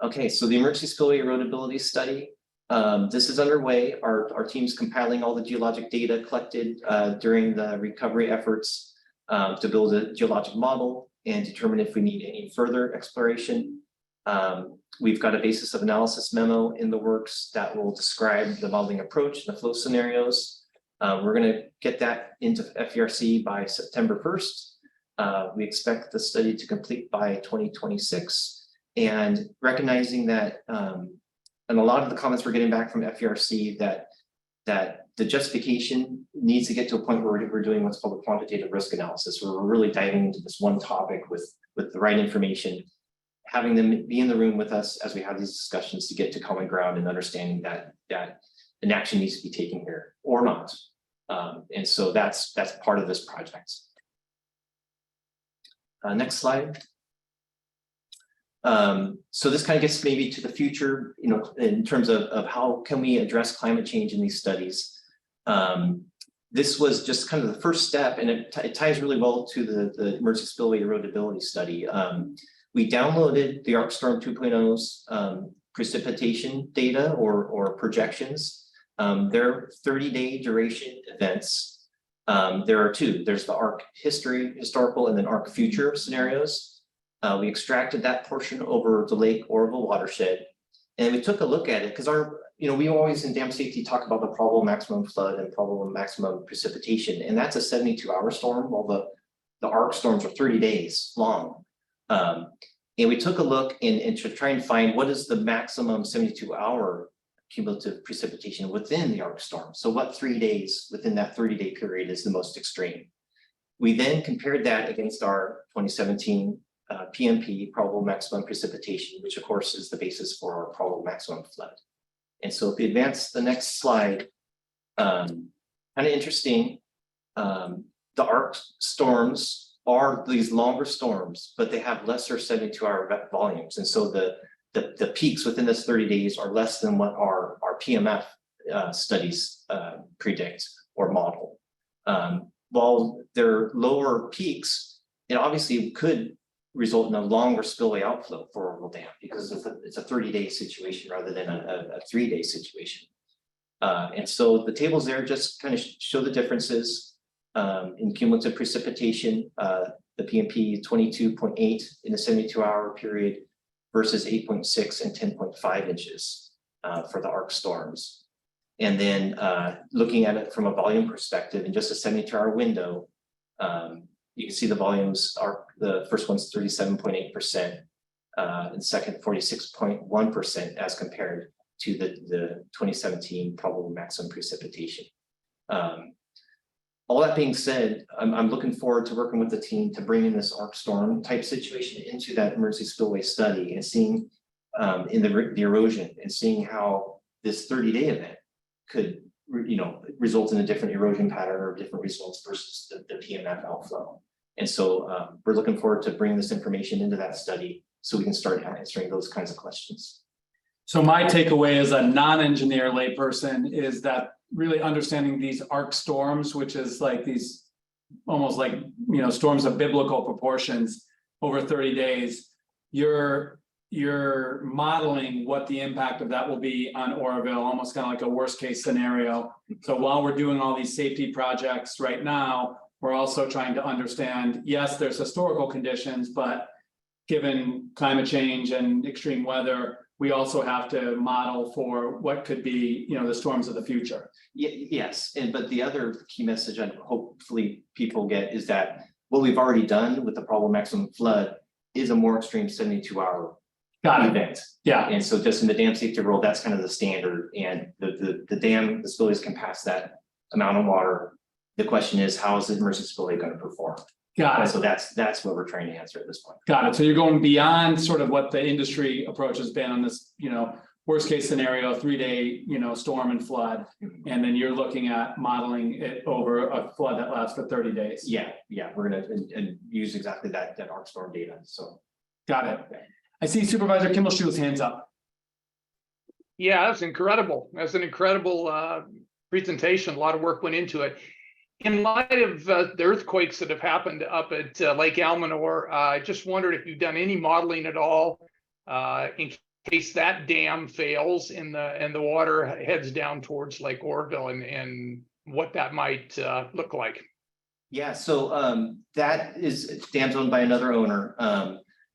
Okay, so the emergency spillway erodibility study. This is underway. Our team's compiling all the geologic data collected during the recovery efforts to build a geologic model and determine if we need any further exploration. We've got a basis of analysis memo in the works that will describe the modeling approach and the flow scenarios. We're going to get that into FERC by September 1st. We expect the study to complete by 2026. And recognizing that, and a lot of the comments we're getting back from FERC that the justification needs to get to a point where we're doing what's called a quantitative risk analysis, where we're really diving into this one topic with the right information, having them be in the room with us as we have these discussions to get to common ground and understanding that an action needs to be taken here or not. And so that's part of this project. Next slide. So this kind of gets maybe to the future, in terms of how can we address climate change in these studies. This was just kind of the first step, and it ties really well to the emergency spillway erodibility study. We downloaded the ArcStorm 2.0's precipitation data or projections. They're 30-day duration events. There are two. There's the ARC historical, and then ARC future scenarios. We extracted that portion over the Lake Oroville watershed, and we took a look at it because we always in dam safety talk about the probable maximum flood and probable maximum precipitation, and that's a 72-hour storm, while the ARC storms are 30 days long. And we took a look and to try and find what is the maximum 72-hour cumulative precipitation within the ARC storm. So what 3 days within that 30-day period is the most extreme? We then compared that against our 2017 PMP, probable maximum precipitation, which of course is the basis for our probable maximum flood. And so if we advance the next slide, kind of interesting, the ARC storms are these longer storms, but they have lesser 72-hour volumes. And so the peaks within this 30 days are less than what our PMF studies predict or model. While they're lower peaks, it obviously could result in a longer spillway outflow for Oroville Dam because it's a 30-day situation rather than a 3-day situation. And so the tables there just kind of show the differences in cumulative precipitation, the PMP 22.8 in the 72-hour period versus 8.6 and 10.5 inches for the ARC storms. And then looking at it from a volume perspective in just a 72-hour window, you can see the volumes are, the first one's 37.8%, and second 46.1% as compared to the 2017 probable maximum precipitation. All that being said, I'm looking forward to working with the team to bring in this ARC storm type situation into that emergency spillway study and seeing in the erosion and seeing how this 30-day event result in a different erosion pattern or different results versus the PMF outflow. And so we're looking forward to bringing this information into that study so we can start answering those kinds of questions. So my takeaway as a non-engineer layperson is that really understanding these arc storms, which is like these almost like, storms of biblical proportions over 30 days, you're modeling what the impact of that will be on Oroville, almost kind of like a worst case scenario. So while we're doing all these safety projects right now, we're also trying to understand, yes, there's historical conditions, but given climate change and extreme weather, we also have to model for what could be, the storms of the future. Yes, but the other key message and hopefully people get is that what we've already done with the probable maximum flood is a more extreme 72-hour event. Yeah. And so just in the dam safety rule, that's kind of the standard, and the dam, the spillways can pass that amount of water. The question is, how is the emergency spillway going to perform? Got it. So that's what we're trying to answer at this point. Got it. So you're going beyond sort of what the industry approach has been on this, worst case scenario, 3-day, storm and flood. And then you're looking at modeling it over a flood that lasts for 30 days. Yeah, we're gonna and use exactly that arc storm data. So got it. I see Supervisor Kimmelschuh's hands up. Yeah, that's incredible. That's an incredible presentation. A lot of work went into it. In light of the earthquakes that have happened up at Lake Almanor, I just wondered if you've done any modeling at all in case that dam fails and the water heads down towards Lake Oroville, and what that might look like. yeah, so that is dam's owned by another owner,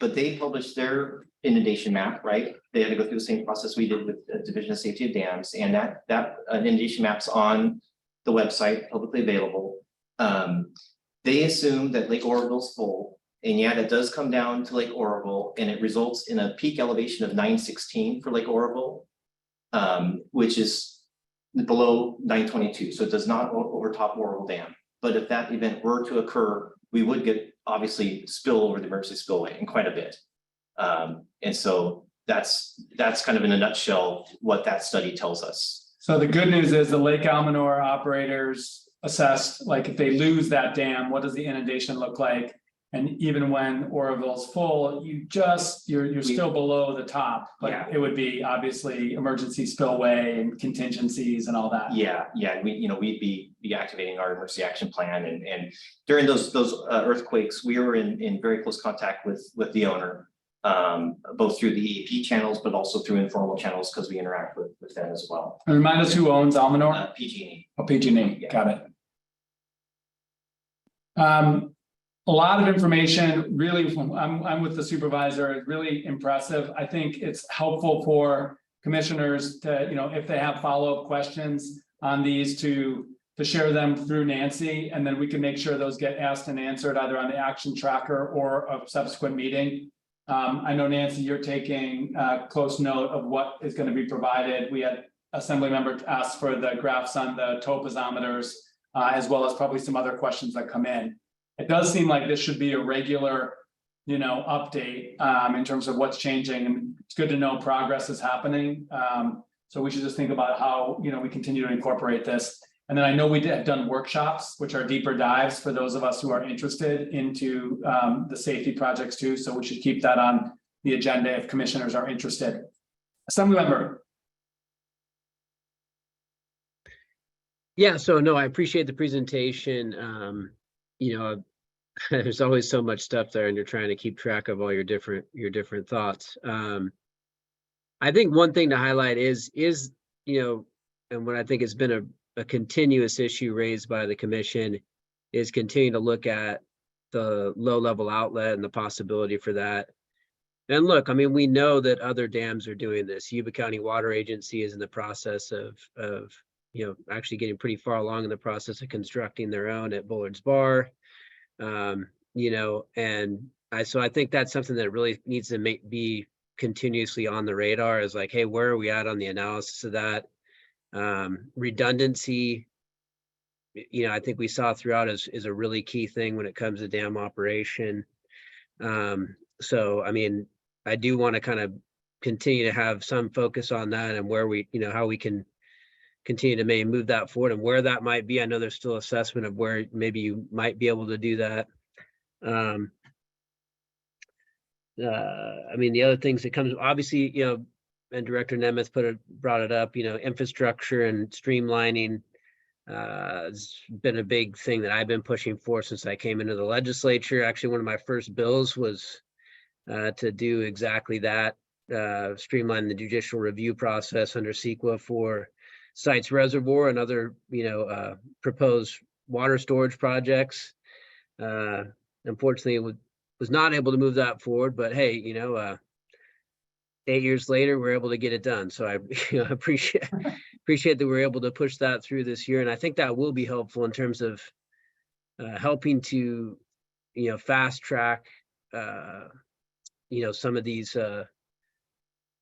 but they published their inundation map, right? They had to go through the same process we did with the Division of Safety of Dams, and that inundation map's on the website, publicly available. They assume that Lake Oroville's full, and yeah, that does come down to Lake Oroville, and it results in a peak elevation of 916 for Lake Oroville, which is below 922, so it does not overtop Oroville Dam. But if that event were to occur, we would get obviously spill over the emergency spillway, and quite a bit. And so that's kind of in a nutshell what that study tells us. So the good news is the Lake Almanor operators assessed, like if they lose that dam, what does the inundation look like? And even when Oroville's full, you're still below the top, but it would be obviously emergency spillway and contingencies and all that. Yeah, we'd be activating our emergency action plan, and during those earthquakes, we were in very close contact with the owner, both through the EAP channels, but also through informal channels because we interact with them as well. And remind us who owns Almanor? PG&E. Oh, PG&E, yeah. Got it. A lot of information, really, I'm with the supervisor, really impressive. I think it's helpful for commissioners to, if they have follow-up questions on these to share them through Nancy, and then we can make sure those get asked and answered either on the action tracker or a subsequent meeting. I know, Nancy, you're taking close note of what is going to be provided. We had Assembly member ask for the graphs on the toposometers, as well as probably some other questions that come in. It does seem like this should be a regular, update in terms of what's changing, and it's good to know progress is happening. So we should just think about how, we continue to incorporate this. And then I know we have done workshops, which are deeper dives for those of us who are interested into the safety projects too. So we should keep that on the agenda if commissioners are interested. Assembly member. Yeah, so no, I appreciate the presentation. There's always so much stuff there, and you're trying to keep track of all your different thoughts. I think one thing to highlight is and what I think has been a continuous issue raised by the commission is continuing to look at the low-level outlet and the possibility for that. And look, I mean, we know that other dams are doing this. Yuba County Water Agency is in the process of actually getting pretty far along in the process of constructing their own at Bullard's Bar. So I think that's something that really needs to be continuously on the radar, is like, hey, where are we at on the analysis of that? Redundancy, I think we saw throughout is a really key thing when it comes to dam operation. So, I mean, I do want to kind of continue to have some focus on that and where we, how we can continue to maybe move that forward and where that might be. I know there's still assessment of where maybe you might be able to do that. I mean, the other things that comes, obviously, you know, and Director Nemeth brought it up, you know, infrastructure and streamlining has been a big thing that I've been pushing for since I came into the legislature. Actually, one of my first bills was to do exactly that, streamline the judicial review process under CEQA for Sites Reservoir and other, you know, proposed water storage projects. Unfortunately, was not able to move that forward, but hey, you know, 8 years later, we're able to get it done. So I appreciate that we're able to push that through this year. And I think that will be helpful in terms of helping to, you know, fast track, you know, some of these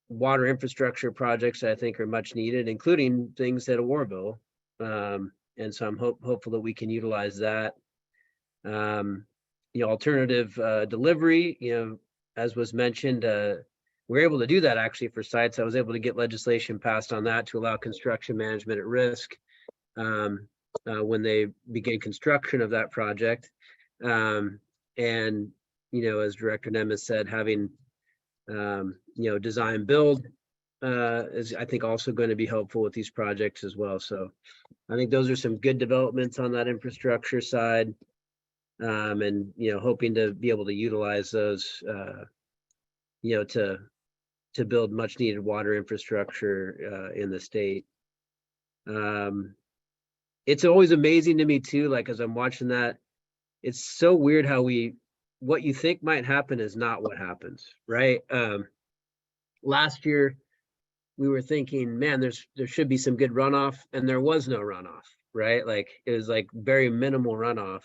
water infrastructure projects that I think are much needed, including things at Oroville. And so I'm hopeful that we can utilize that. You know, alternative delivery, you know, as was mentioned, we're able to do that actually for sites. I was able to get legislation passed on that to allow construction management at risk when they begin construction of that project. And, you know, as Director Nemeth said, having, you know, design build is, I think, also going to be helpful with these projects as well. So I think those are some good developments on that infrastructure side. And, you know, hoping to be able to utilize those, you know, to build much needed water infrastructure in the state. It's always amazing to me too, like as I'm watching that, it's so weird how what you think might happen is not what happens, right? Last year, we were thinking, man, there should be some good runoff, and there was no runoff, right? Like it was like very minimal runoff.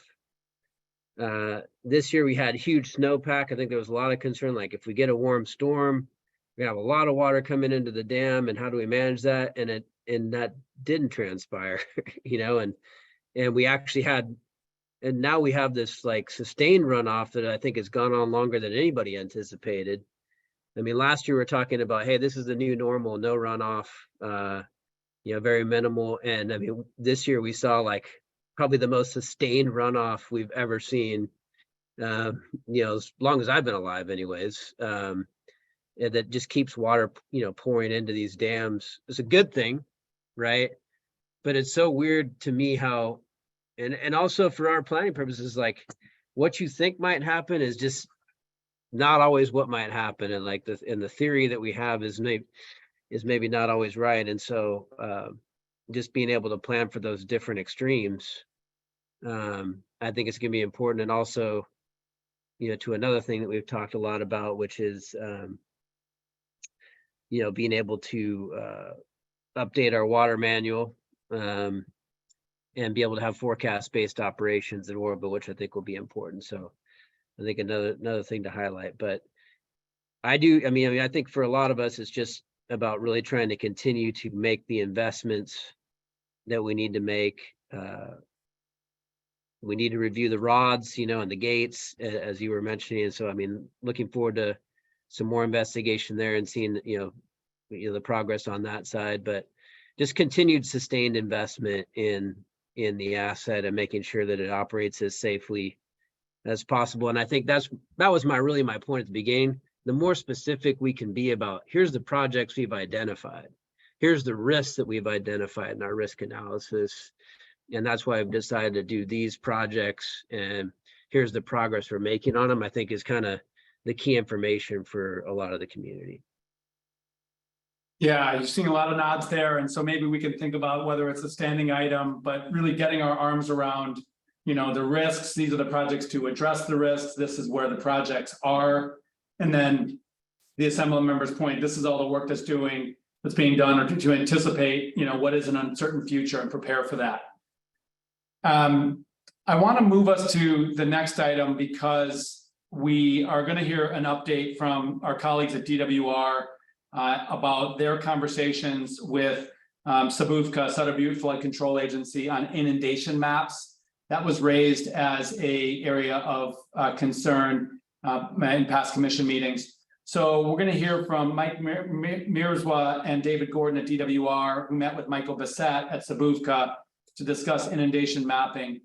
This year we had huge snowpack. I think there was a lot of concern, like if we get a warm storm, we have a lot of water coming into the dam, and how do we manage that? And that didn't transpire, you know, and we actually had, and now we have this like sustained runoff that I think has gone on longer than anybody anticipated. I mean, last year we were talking about, hey, this is the new normal, no runoff, you know, very minimal. And I mean, this year we saw like probably the most sustained runoff we've ever seen, you know, as long as I've been alive anyways, that just keeps water, you know, pouring into these dams. It's a good thing, right? But it's so weird to me how, and also for our planning purposes, like what you think might happen is just not always what might happen. And like the theory that we have is maybe not always right. And so just being able to plan for those different extremes, I think it's going to be important. And also, you know, to another thing that we've talked a lot about, which is, you know, being able to update our water manual and be able to have forecast-based operations at Oroville, which I think will be important. So I think another thing to highlight. But I mean, I think for a lot of us, it's just about really trying to continue to make the investments that we need to make. We need to review the rods, you know, and the gates, as you were mentioning. And so, I mean, looking forward to some more investigation there and seeing, you know, the progress on that side. But just continued sustained investment in the asset and making sure that it operates as safely as possible. And I think that was really my point at the beginning. The more specific we can be about, here's the projects we've identified, here's the risks that we've identified in our risk analysis, and that's why I've decided to do these projects, and here's the progress we're making on them, I think is kind of the key information for a lot of the community. Yeah, you're seeing a lot of nods there. And so maybe we can think about whether it's a standing item, but really getting our arms around, you know, the risks. These are the projects to address the risks. This is where the projects are. And then the assembly members' point, this is all the work that's being done, or to anticipate, you know, what is an uncertain future and prepare for that. I want to move us to the next item because we are going to hear an update from our colleagues at DWR about their conversations with Sabufka, Sutter Butte Flood Control Agency, on inundation maps. That was raised as an area of concern in past commission meetings. So we're going to hear from Mike Mirzwa and David Gordon at DWR, who met with Michael Bissett at Sabuvka to discuss inundation mapping.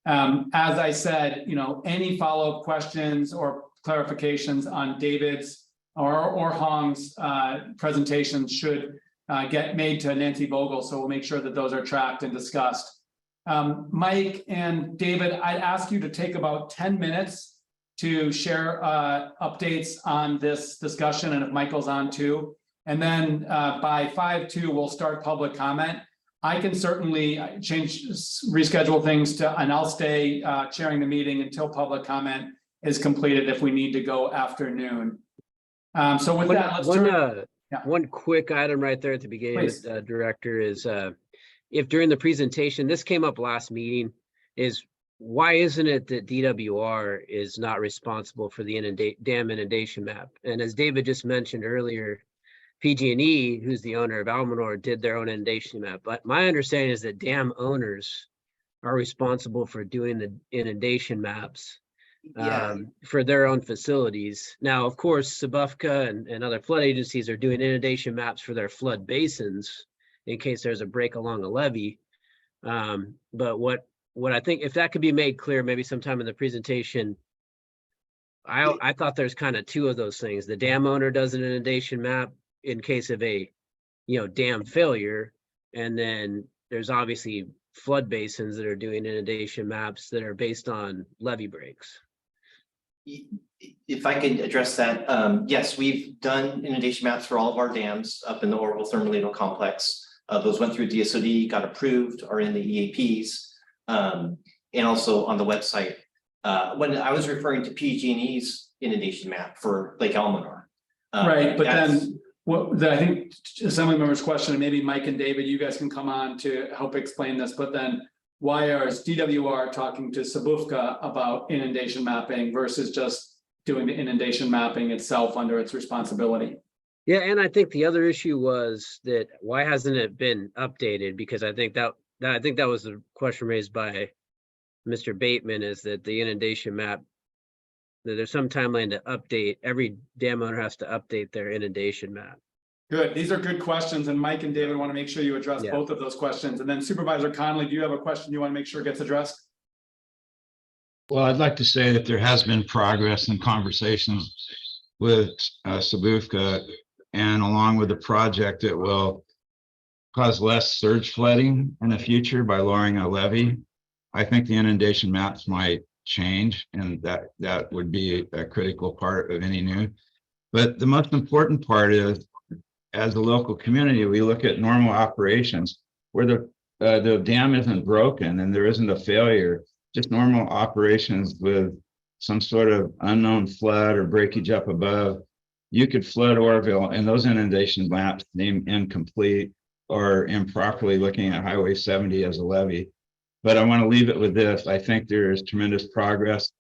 As I said, any follow-up questions or clarifications on David's or Hong's presentations should get made to Nancy Vogel. So we'll make sure that those are tracked and discussed. Mike and David, I'd ask you to take about 10 minutes to share updates on this discussion, and if Michael's on too. And then by 5:02, we'll start public comment. I can certainly reschedule things and I'll stay chairing the meeting until public comment is completed if we need to go afternoon. So with that, let's one quick item right there at the beginning, Director, is if during the presentation, this came up last meeting, is why isn't it that DWR is not responsible for the dam inundation map? And as David just mentioned earlier, PG&E, who's the owner of Almanor, did their own inundation map. But my understanding is that dam owners are responsible for doing the inundation maps for their own facilities. Now, of course, Sabufka and other flood agencies are doing inundation maps for their flood basins in case there's a break along a levee. But what I think, if that could be made clear, maybe sometime in the presentation, I thought there's kind of two of those things. The dam owner does an inundation map in case of a, dam failure. And then there's obviously flood basins that are doing inundation maps that are based on levee breaks. If I could address that, yes, we've done inundation maps for all of our dams up in the Oroville Thermal Complex. Those went through DSOD, got approved, are in the EAPs, and also on the website. When I was referring to PG&E's inundation map for Lake Almanor. Right, but then I think Assemblymember's question, and maybe Mike and David, you guys can come on to help explain this, but then why is DWR talking to Sabufka about inundation mapping versus just doing the inundation mapping itself under its responsibility? Yeah, and I think the other issue was that why hasn't it been updated? Because I think that was the question raised by Mr. Bateman, is that the inundation map, that there's some timeline to update. Every dam owner has to update their inundation map. Good. These are good questions, and Mike and David want to make sure you address both of those questions. And then Supervisor Connolly, do you have a question you want to make sure gets addressed? Well, I'd like to say that there has been progress in conversations with Sabufka, and along with the project, it will cause less surge flooding in the future by lowering a levee. I think the inundation maps might change, and that would be a critical part of any new. But the most important part is, as a local community, we look at normal operations where the dam isn't broken and there isn't a failure, just normal operations with some sort of unknown flood or breakage up above. You could flood Oroville, and those inundation maps seem incomplete or improperly looking at Highway 70 as a levee. But I want to leave it with this. I think there is tremendous progress,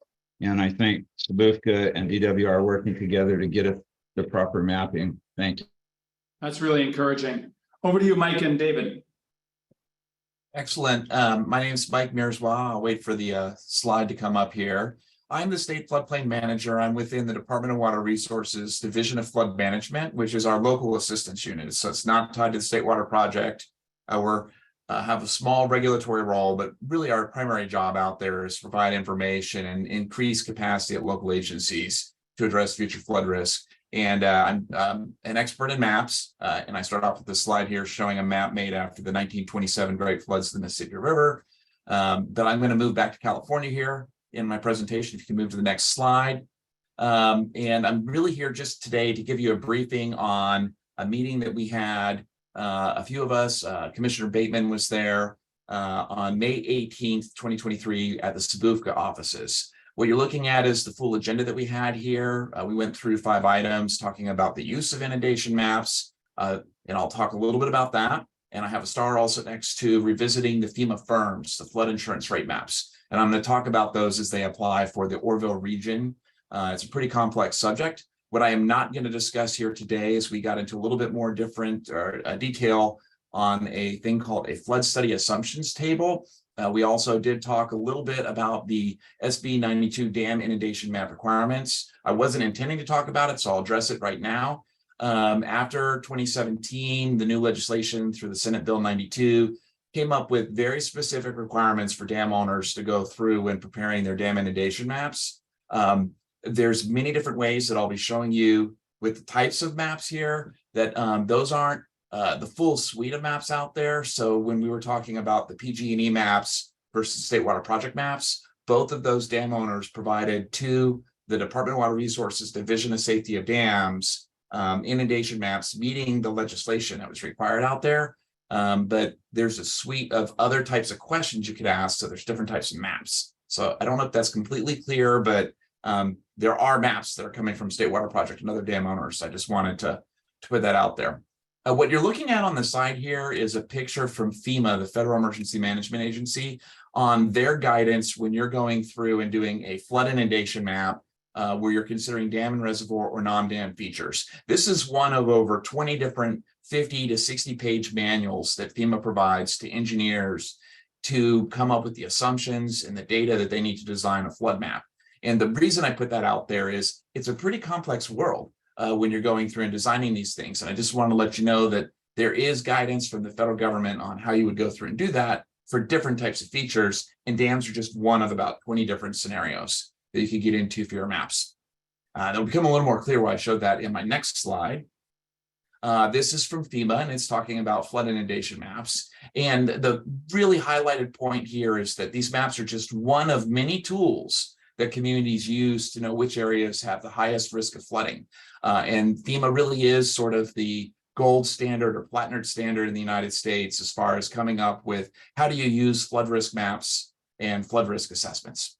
and I think Sabufka and DWR are working together to get us the proper mapping. Thank you. That's really encouraging. Over to you, Mike and David. Excellent. My name is Mike Mirzwa. I'll wait for the slide to come up here. I'm the state floodplain manager. I'm within the Department of Water Resources Division of Flood Management, which is our local assistance unit. So it's not tied to the State Water Project. We're have a small regulatory role, but really our primary job out there is to provide information and increase capacity at local agencies to address future flood risk. And I'm an expert in maps, and I start off with this slide here showing a map made after the 1927 Great Floods of the Mississippi River. But I'm going to move back to California here in my presentation. If you can move to the next slide. And I'm really here just today to give you a briefing on a meeting that we had. A few of us, Commissioner Bateman was there on May 18th, 2023 at the Sabufka offices. What you're looking at is the full agenda that we had here. We went through 5 items talking about the use of inundation maps, and I'll talk a little bit about that. And I have a star also next to revisiting the FEMA firms, the flood insurance rate maps. And I'm going to talk about those as they apply for the Oroville region. It's a pretty complex subject. What I am not going to discuss here today is we got into a little bit more different detail on a thing called a flood study assumptions table. We also did talk a little bit about the SB 92 dam inundation map requirements. I wasn't intending to talk about it, so I'll address it right now. After 2017, the new legislation through the Senate Bill 92 came up with very specific requirements for dam owners to go through when preparing their dam inundation maps. There's many different ways that I'll be showing you with the types of maps here that those aren't the full suite of maps out there. So when we were talking about the PG&E maps versus state water project maps, both of those dam owners provided to the Department of Water Resources Division of Safety of Dams inundation maps meeting the legislation that was required out there. But there's a suite of other types of questions you could ask. So there's different types of maps. So I don't know if that's completely clear, but there are maps that are coming from State Water Project and other dam owners. I just wanted to put that out there. What you're looking at on the side here is a picture from FEMA, the Federal Emergency Management Agency, on their guidance when you're going through and doing a flood inundation map where you're considering dam and reservoir or non-dam features. This is one of over 20 different 50 to 60 page manuals that FEMA provides to engineers to come up with the assumptions and the data that they need to design a flood map. And the reason I put that out there is it's a pretty complex world when you're going through and designing these things. And I just want to let you know that there is guidance from the federal government on how you would go through and do that for different types of features. And dams are just one of about 20 different scenarios that you could get into for your maps. It'll become a little more clear why I showed that in my next slide. This is from FEMA, and it's talking about flood inundation maps. And the really highlighted point here is that these maps are just one of many tools that communities use to know which areas have the highest risk of flooding. And FEMA really is sort of the gold standard or platinum standard in the United States as far as coming up with how do you use flood risk maps and flood risk assessments.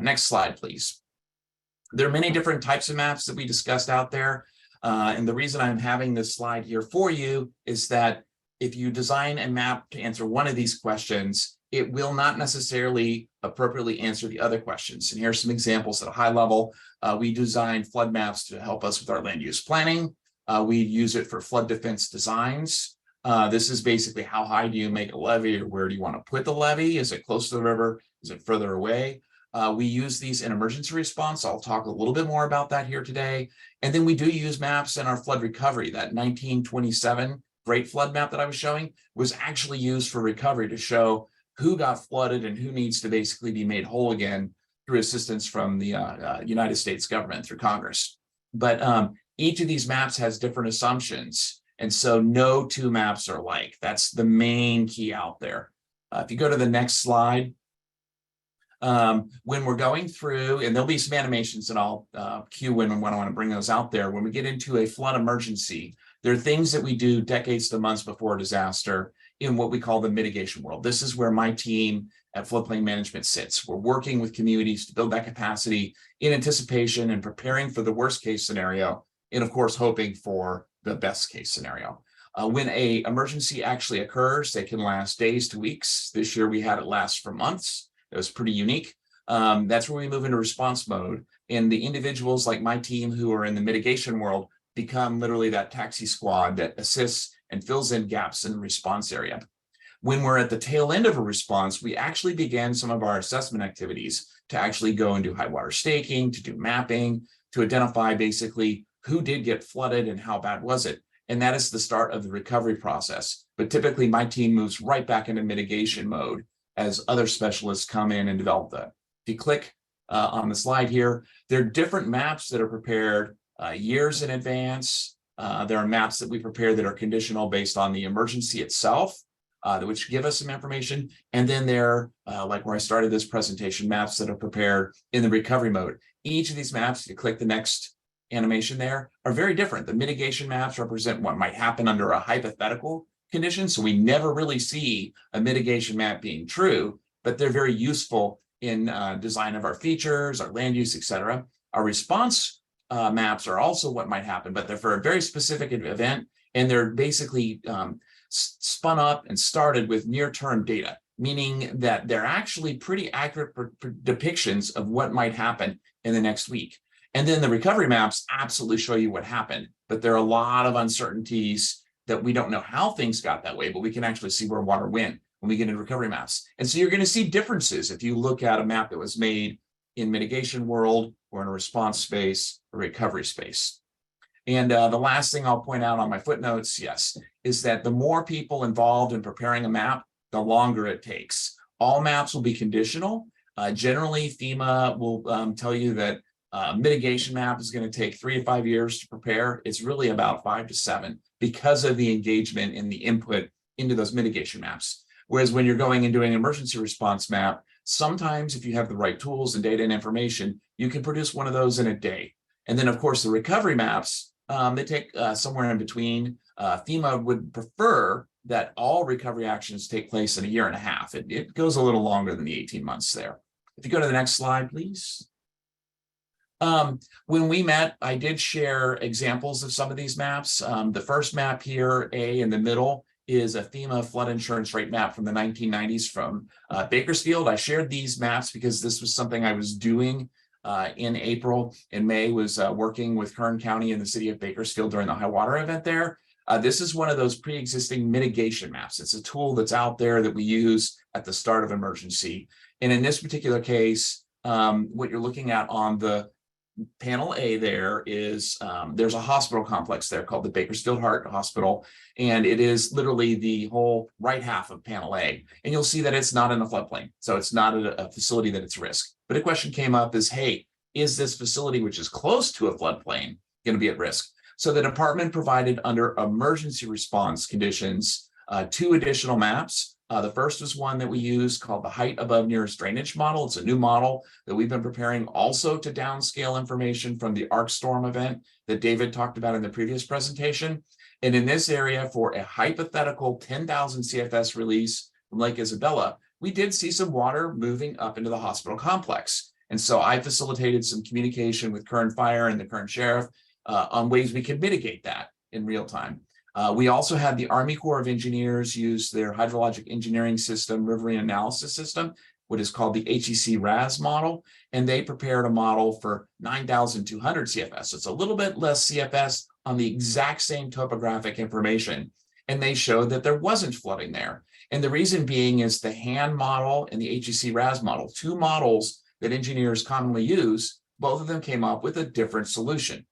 Next slide, please. There are many different types of maps that we discussed out there. And the reason I'm having this slide here for you is that if you design a map to answer one of these questions, it will not necessarily appropriately answer the other questions. And here are some examples at a high level. We design flood maps to help us with our land use planning. We use it for flood defense designs. This is basically how high do you make a levee or where do you want to put the levee? Is it close to the river? Is it further away? We use these in emergency response. I'll talk a little bit more about that here today. And then we do use maps in our flood recovery. That 1927 Great Flood map that I was showing was actually used for recovery to show who got flooded and who needs to basically be made whole again through assistance from the United States government through Congress. But each of these maps has different assumptions. And so no two maps are alike. That's the main key out there. If you go to the next slide, when we're going through, and there'll be some animations and I'll cue in when I want to bring those out there. When we get into a flood emergency, there are things that we do decades to months before a disaster in what we call the mitigation world. This is where my team at Floodplain Management sits. We're working with communities to build that capacity in anticipation and preparing for the worst case scenario, and of course, hoping for the best case scenario. When a emergency actually occurs, they can last days to weeks. This year we had it last for months. It was pretty unique. That's where we move into response mode. And the individuals like my team who are in the mitigation world become literally that taxi squad that assists and fills in gaps in the response area. When we're at the tail end of a response, we actually began some of our assessment activities to actually go and do high water staking, to do mapping, to identify basically who did get flooded and how bad was it. And that is the start of the recovery process. But typically my team moves right back into mitigation mode as other specialists come in and develop that. If you click on the slide here, there are different maps that are prepared years in advance. There are maps that we prepare that are conditional based on the emergency itself, which give us some information. And then there are, like where I started this presentation, maps that are prepared in the recovery mode. Each of these maps, if you click the next animation there, are very different. The mitigation maps represent what might happen under a hypothetical condition. So we never really see a mitigation map being true, but they're very useful in design of our features, our land use, et cetera. Our response maps are also what might happen, but they're for a very specific event, and they're basically spun up and started with near-term data, meaning that they're actually pretty accurate depictions of what might happen in the next week. And then the recovery maps absolutely show you what happened, but there are a lot of uncertainties that we don't know how things got that way, but we can actually see where water went when we get into recovery maps. And so you're going to see differences if you look at a map that was made in mitigation world or in a response space or recovery space. And the last thing I'll point out on my footnotes, yes, is that the more people involved in preparing a map, the longer it takes. All maps will be conditional. Generally, FEMA will tell you that mitigation map is going to take 3 to 5 years to prepare. It's really about 5 to 7 because of the engagement and the input into those mitigation maps. Whereas when you're going and doing an emergency response map, sometimes if you have the right tools and data and information, you can produce one of those in a day. And then of course the recovery maps, they take somewhere in between. FEMA would prefer that all recovery actions take place in 1.5 years. It goes a little longer than the 18 months there. If you go to the next slide, please. When we met, I did share examples of some of these maps. The first map here, A in the middle, is a FEMA flood insurance rate map from the 1990s from Bakersfield. I shared these maps because this was something I was doing in April and May, was working with Kern County and the city of Bakersfield during the high water event there. This is one of those pre-existing mitigation maps. It's a tool that's out there that we use at the start of emergency. And in this particular case, what you're looking at on the panel A there is there's a hospital complex there called the Bakersfield Heart Hospital, and it is literally the whole right half of panel A. And you'll see that it's not in a floodplain, so it's not a facility that it's risk. But a question came up is, hey, is this facility, which is close to a floodplain, going to be at risk? So the department provided under emergency response conditions 2 additional maps. The first was one that we use called the height above nearest drainage model. It's a new model that we've been preparing also to downscale information from the arc storm event that David talked about in the previous presentation. And in this area, for a hypothetical 10,000 CFS release from Lake Isabella, we did see some water moving up into the hospital complex. And so I facilitated some communication with Kern Fire and the Kern Sheriff on ways we could mitigate that in real time. We also had the Army Corps of Engineers use their hydrologic engineering system, riverine analysis system, what is called the HEC RAS model, and they prepared a model for 9,200 CFS. So it's a little bit less CFS on the exact same topographic information, and they showed that there wasn't flooding there. And the reason being is the HAN model and the HEC RAS model, 2 models that engineers commonly use, both of them came up with a different solution.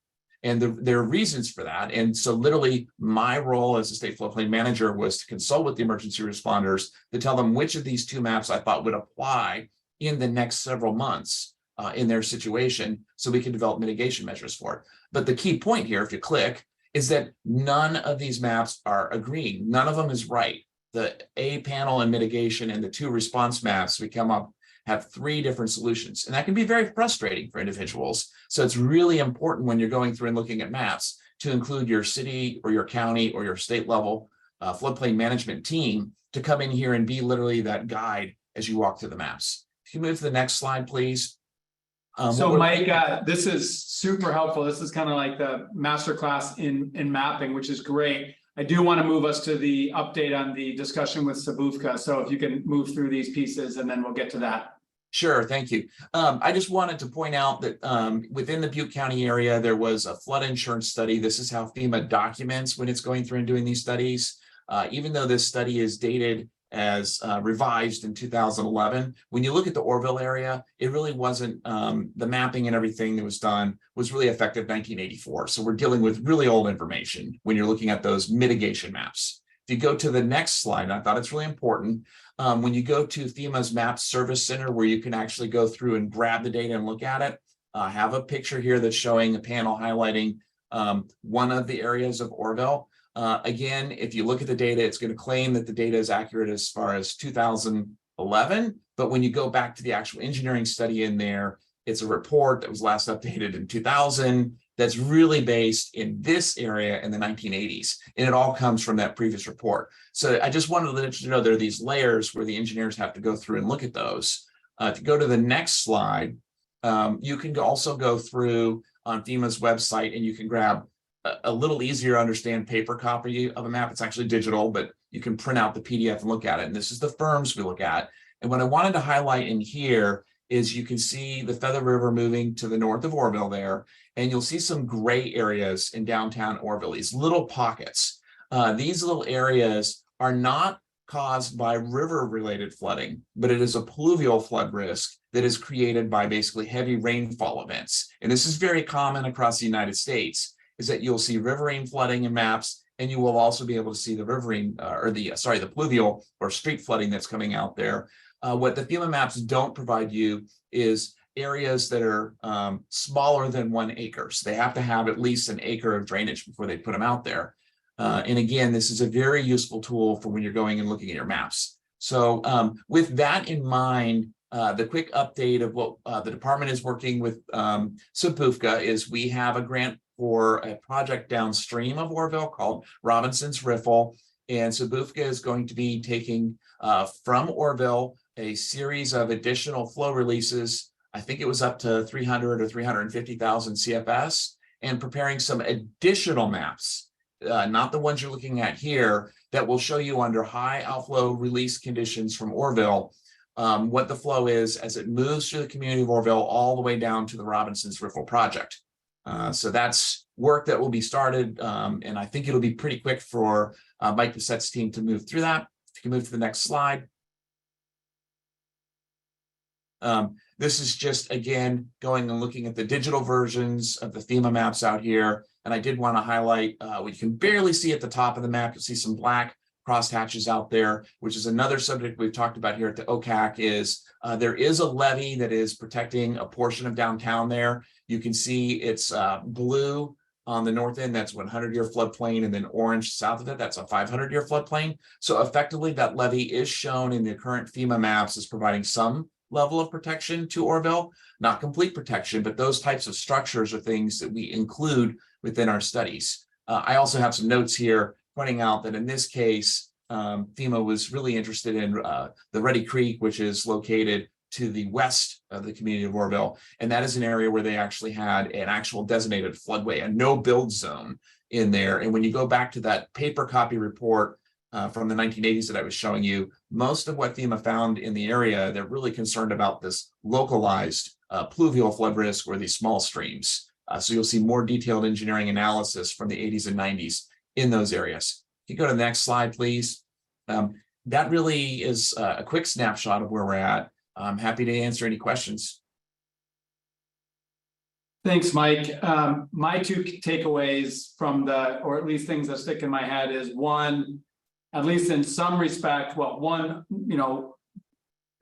And there are reasons for that. And so literally my role as a state floodplain manager was to consult with the emergency responders to tell them which of these 2 maps I thought would apply in the next several months in their situation, so we can develop mitigation measures for it. But the key point here, if you click, is that none of these maps are agreeing. None of them is right. The A panel and mitigation and the 2 response maps we come up have 3 different solutions. And that can be very frustrating for individuals. So it's really important when you're going through and looking at maps to include your city or your county or your state level floodplain management team to come in here and be literally that guide as you walk through the maps. If you move to the next slide, please. So Mike, this is super helpful. This is kind of like the masterclass in mapping, which is great. I do want to move us to the update on the discussion with Sabufka. So if you can move through these pieces and then we'll get to that. Sure, thank you. I just wanted to point out that within the Butte County area, there was a flood insurance study. This is how FEMA documents when it's going through and doing these studies. Even though this study is dated as revised in 2011, when you look at the Oroville area, it really wasn't, the mapping and everything that was done was really effective 1984. So we're dealing with really old information when you're looking at those mitigation maps. If you go to the next slide, I thought it's really important. When you go to FEMA's Map Service Center, where you can actually go through and grab the data and look at it, I have a picture here that's showing a panel highlighting one of the areas of Oroville. Again, if you look at the data, it's going to claim that the data is accurate as far as 2011. But when you go back to the actual engineering study in there, it's a report that was last updated in 2000 that's really based in this area in the 1980s. And it all comes from that previous report. So I just wanted to let you know there are these layers where the engineers have to go through and look at those. If you go to the next slide, you can also go through on FEMA's website and you can grab a little easier to understand paper copy of a map. It's actually digital, but you can print out the PDF and look at it. And this is the firms we look at. And what I wanted to highlight in here is you can see the Feather River moving to the north of Oroville there, and you'll see some gray areas in downtown Oroville, these little pockets. These little areas are not caused by river-related flooding, but it is a pluvial flood risk that is created by basically heavy rainfall events. And this is very common across the United States, is that you'll see riverine flooding in maps, and you will also be able to see the riverine the pluvial or street flooding that's coming out there. What the FEMA maps don't provide you is areas that are smaller than 1 acre. So they have to have at least an acre of drainage before they put them out there. And again, this is a very useful tool for when you're going and looking at your maps. So with that in mind, the quick update of what the department is working with Sabufka is we have a grant for a project downstream of Oroville called Robinson's Riffle. And Sabufka is going to be taking from Oroville a series of additional flow releases. I think it was up to 300 or 350,000 CFS, and preparing some additional maps, not the ones you're looking at here, that will show you under high outflow release conditions from Oroville, what the flow is as it moves through the community of Oroville all the way down to the Robinson's Riffle project. So that's work that will be started, and I think it'll be pretty quick for Mike Bissett's team to move through that. If you can move to the next slide. This is just, again, going and looking at the digital versions of the FEMA maps out here. And I did want to highlight, we can barely see at the top of the map, you'll see some black crosshatches out there, which is another subject we've talked about here at the OCAC, is there is a levee that is protecting a portion of downtown there. You can see it's blue on the north end, that's 100-year floodplain, and then orange south of it, that's a 500-year floodplain. So effectively, that levee is shown in the current FEMA maps as providing some level of protection to Oroville, not complete protection, but those types of structures are things that we include within our studies. I also have some notes here pointing out that in this case, FEMA was really interested in the Ruddy Creek, which is located to the west of the community of Oroville. And that is an area where they actually had an actual designated floodway, a no build zone in there. And when you go back to that paper copy report from the 1980s that I was showing you, most of what FEMA found in the area, they're really concerned about this localized pluvial flood risk or these small streams. So you'll see more detailed engineering analysis from the 80s and 90s in those areas. Can you go to the next slide, please? That really is a quick snapshot of where we're at. I'm happy to answer any questions. Thanks, Mike. My two takeaways from or at least things that stick in my head is one, at least in some respect,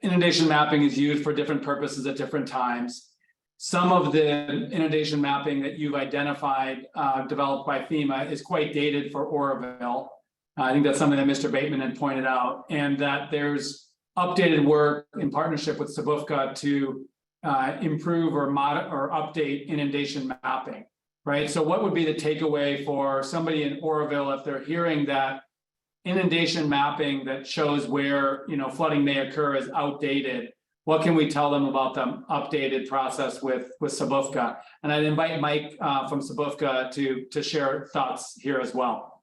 inundation mapping is used for different purposes at different times. Some of the inundation mapping that you've identified, developed by FEMA, is quite dated for Oroville. I think that's something that Mr. Bateman had pointed out, and that there's updated work in partnership with Sabufka to improve or update inundation mapping, right? So what would be the takeaway for somebody in Oroville if they're hearing that inundation mapping that shows where flooding may occur is outdated? What can we tell them about the updated process with Sabufka? And I'd invite Mike from Sabufka to share thoughts here as well.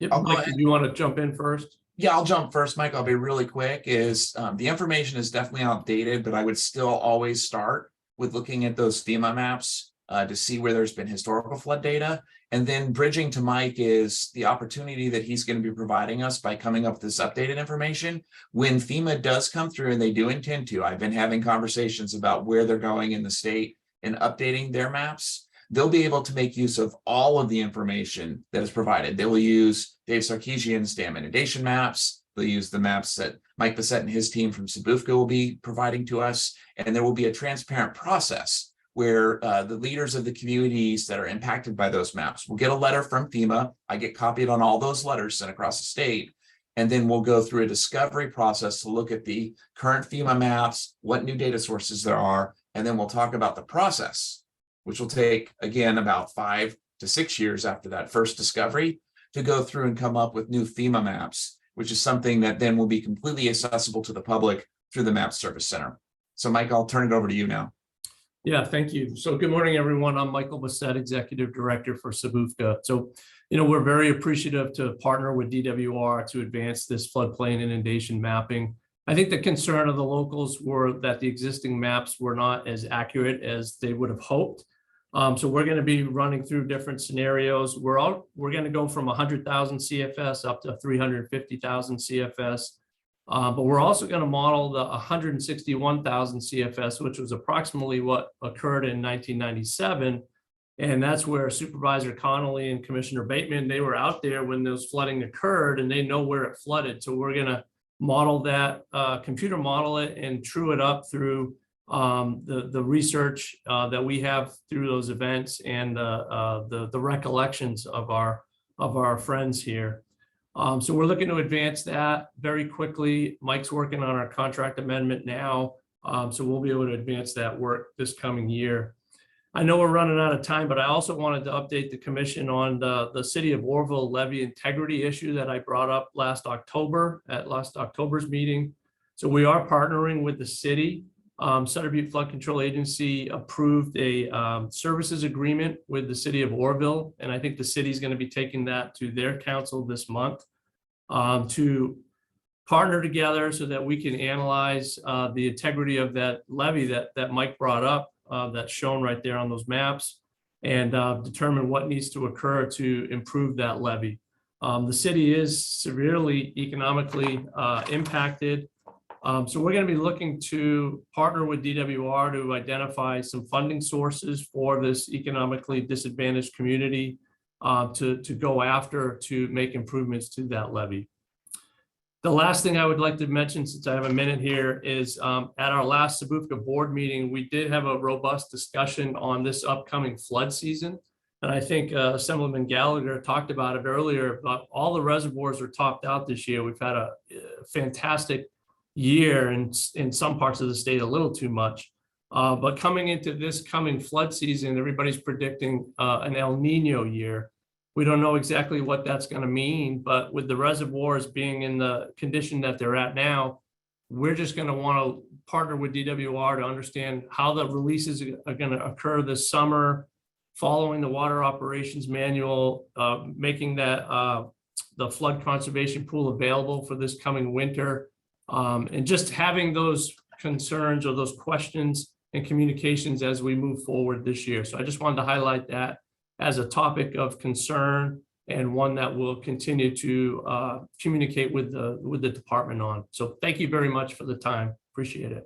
Yep, Mike, do you want to jump in first? Yeah, I'll jump first, Mike. I'll be really quick. The information is definitely outdated, but I would still always start with looking at those FEMA maps to see where there's been historical flood data. And then bridging to Mike is the opportunity that he's going to be providing us by coming up with this updated information. When FEMA does come through, and they do intend to, I've been having conversations about where they're going in the state and updating their maps. They'll be able to make use of all of the information that is provided. They will use Dave Sarkeesian's dam inundation maps. They'll use the maps that Mike Bissett and his team from Sabufka will be providing to us. And there will be a transparent process where the leaders of the communities that are impacted by those maps will get a letter from FEMA. I get copied on all those letters sent across the state. And then we'll go through a discovery process to look at the current FEMA maps, what new data sources there are, and then we'll talk about the process, which will take, again, about 5 to 6 years after that first discovery to go through and come up with new FEMA maps, which is something that then will be completely accessible to the public through the Map Service Center. So Mike, I'll turn it over to you now. Yeah, thank you. So good morning, everyone. I'm Michael Bissett, Executive Director for Sabufka. So, we're very appreciative to partner with DWR to advance this floodplain inundation mapping. I think the concern of the locals were that the existing maps were not as accurate as they would have hoped. So we're going to be running through different scenarios. We're going to go from 100,000 CFS up to 350,000 CFS. But we're also going to model the 161,000 CFS, which was approximately what occurred in 1997. And that's where Supervisor Connolly and Commissioner Bateman, they were out there when those flooding occurred and they know where it flooded. So we're going to model that, computer model it and true it up through the research that we have through those events and the recollections of our friends here. So we're looking to advance that very quickly. Mike's working on our contract amendment now. So we'll be able to advance that work this coming year. I know we're running out of time, but I also wanted to update the commission on the City of Oroville levy integrity issue that I brought up last October at last October's meeting. So we are partnering with the city. Sutter Butte Flood Control Agency approved a services agreement with the City of Oroville, and I think the city is going to be taking that to their council this month to partner together so that we can analyze the integrity of that levy that Mike brought up. That's shown right there on those maps, and determine what needs to occur to improve that levy. The city is severely economically impacted. So we're going to be looking to partner with DWR to identify some funding sources for this economically disadvantaged community to go after to make improvements to that levy. The last thing I would like to mention, since I have a minute here, is at our last Sabufka board meeting, we did have a robust discussion on this upcoming flood season. And I think Assemblyman Gallagher talked about it earlier, but all the reservoirs are topped out this year. We've had a fantastic year and in some parts of the state, a little too much. But coming into this coming flood season, everybody's predicting an El Nino year. We don't know exactly what that's going to mean, but with the reservoirs being in the condition that they're at now, we're just going to want to partner with DWR to understand how the releases are going to occur this summer, following the water operations manual, making that the flood conservation pool available for this coming winter, and just having those concerns or those questions and communications as we move forward this year. So I just wanted to highlight that as a topic of concern and one that we'll continue to communicate with the department on. So thank you very much for the time. Appreciate it.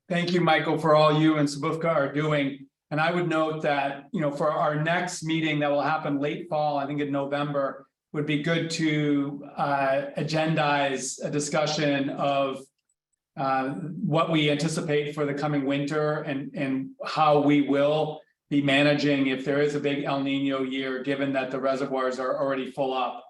Thank you, Michael, for all you and Sabufka are doing. And I would note that, for our next meeting that will happen late fall, I think in November, would be good to agendize a discussion of what we anticipate for the coming winter and how we will be managing if there is a big El Nino year, given that the reservoirs are already full up.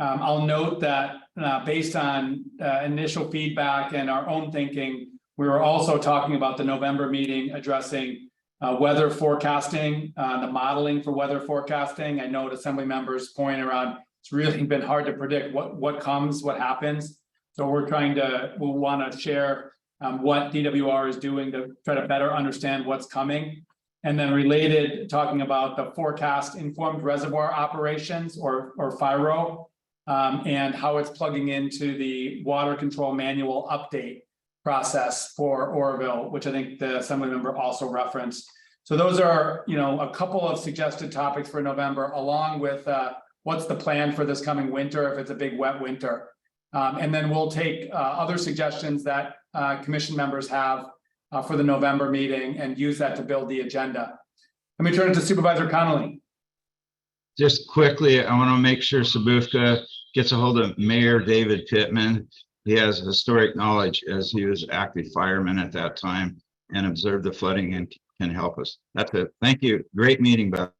I'll note that based on initial feedback and our own thinking, we were also talking about the November meeting addressing weather forecasting, the modeling for weather forecasting. I know Assembly members point around, it's really been hard to predict what comes, what happens. So we'll want to share what DWR is doing to try to better understand what's coming. And then related, talking about the forecast informed reservoir operations or FIRO, and how it's plugging into the water control manual update process for Oroville, which I think the Assembly member also referenced. So those are, a couple of suggested topics for November, along with what's the plan for this coming winter if it's a big wet winter. And then we'll take other suggestions that commission members have for the November meeting and use that to build the agenda. Let me turn it to Supervisor Connolly. Just quickly, I want to make sure Sabufka gets a hold of Mayor David Pittman. He has historic knowledge as he was active fireman at that time and observed the flooding and can help us. That's it. Thank you. Great meeting, Bob.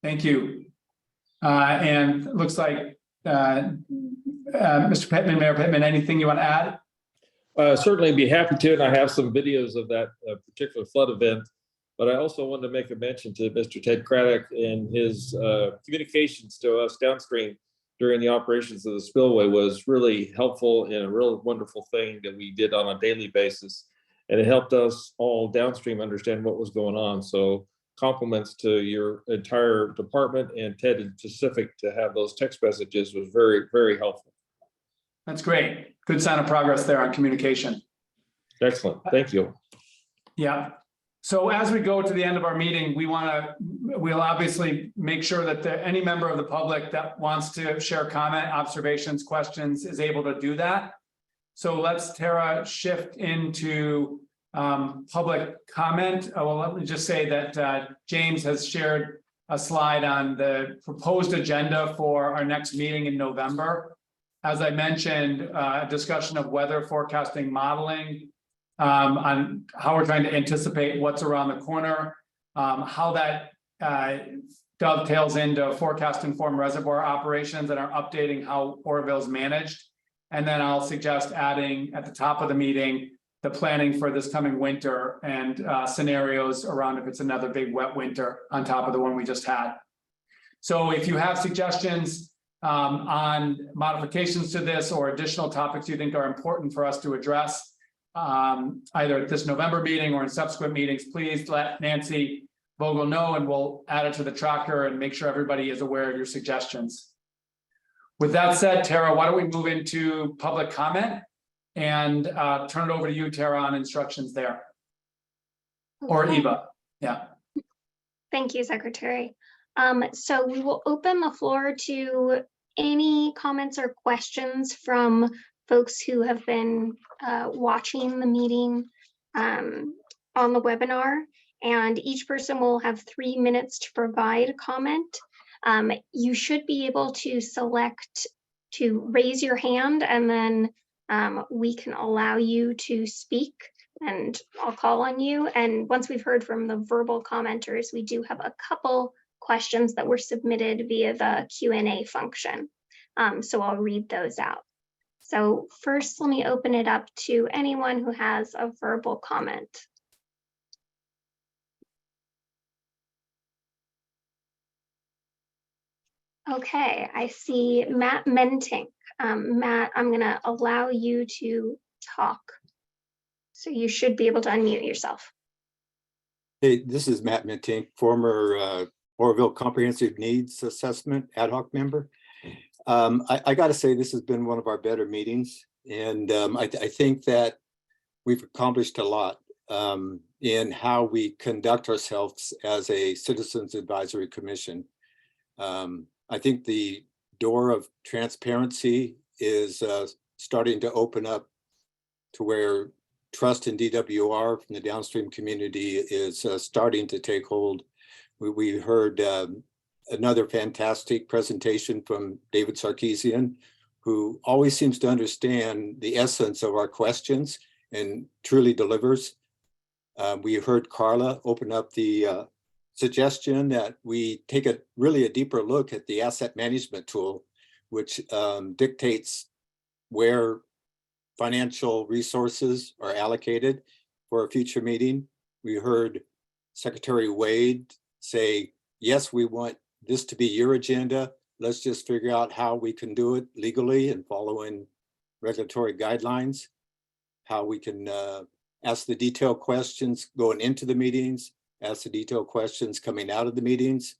Thank you. And it looks like Mr. Pittman, Mayor Pittman, anything you want to add? Certainly be happy to, and I have some videos of that particular flood event. But I also wanted to make a mention to Mr. Ted Craddock and his communications to us downstream during the operations of the spillway was really helpful and a real wonderful thing that we did on a daily basis. And it helped us all downstream understand what was going on. So compliments to your entire department and Ted in specific to have those text messages was very, very helpful. That's great. Good sign of progress there on communication. Excellent. Thank you. Yeah. So as we go to the end of our meeting, we'll obviously make sure that any member of the public that wants to share comment, observations, questions is able to do that. So let's, Tara, shift into public comment. Well, let me just say that James has shared a slide on the proposed agenda for our next meeting in November. As I mentioned, a discussion of weather forecasting modeling, on how we're trying to anticipate what's around the corner, how that dovetails into forecast informed reservoir operations and are updating how Oroville is managed. And then I'll suggest adding at the top of the meeting, the planning for this coming winter and scenarios around if it's another big wet winter on top of the one we just had. So if you have suggestions on modifications to this or additional topics you think are important for us to address, either at this November meeting or in subsequent meetings, please let Nancy Vogel know and we'll add it to the tracker and make sure everybody is aware of your suggestions. With that said, Tara, why don't we move into public comment and turn it over to you, Tara, on instructions there. Or Eva, yeah. Thank you, Secretary. So we will open the floor to any comments or questions from folks who have been watching the meeting on the webinar, and each person will have 3 minutes to provide a comment. You should be able to select to raise your hand, and then we can allow you to speak and I'll call on you. And once we've heard from the verbal commenters, we do have a couple questions that were submitted via the Q&A function. So I'll read those out. So first, let me open it up to anyone who has a verbal comment. Okay, I see Matt Mentink. Matt, I'm gonna allow you to talk. So you should be able to unmute yourself. Hey, this is Matt Mentink, former Oroville Comprehensive Needs Assessment ad hoc member. I got to say, this has been one of our better meetings, and I think that we've accomplished a lot in how we conduct ourselves as a Citizens Advisory Commission. I think the door of transparency is starting to open up to where trust in DWR from the downstream community is starting to take hold. We heard another fantastic presentation from David Sarkeesian, who always seems to understand the essence of our questions and truly delivers. We heard Carla open up the suggestion that we take really a deeper look at the asset management tool, which dictates where financial resources are allocated for a future meeting. We heard Secretary Wade say, yes, we want this to be your agenda. Let's just figure out how we can do it legally and following regulatory guidelines, how we can ask the detailed questions going into the meetings, ask the detailed questions coming out of the meetings.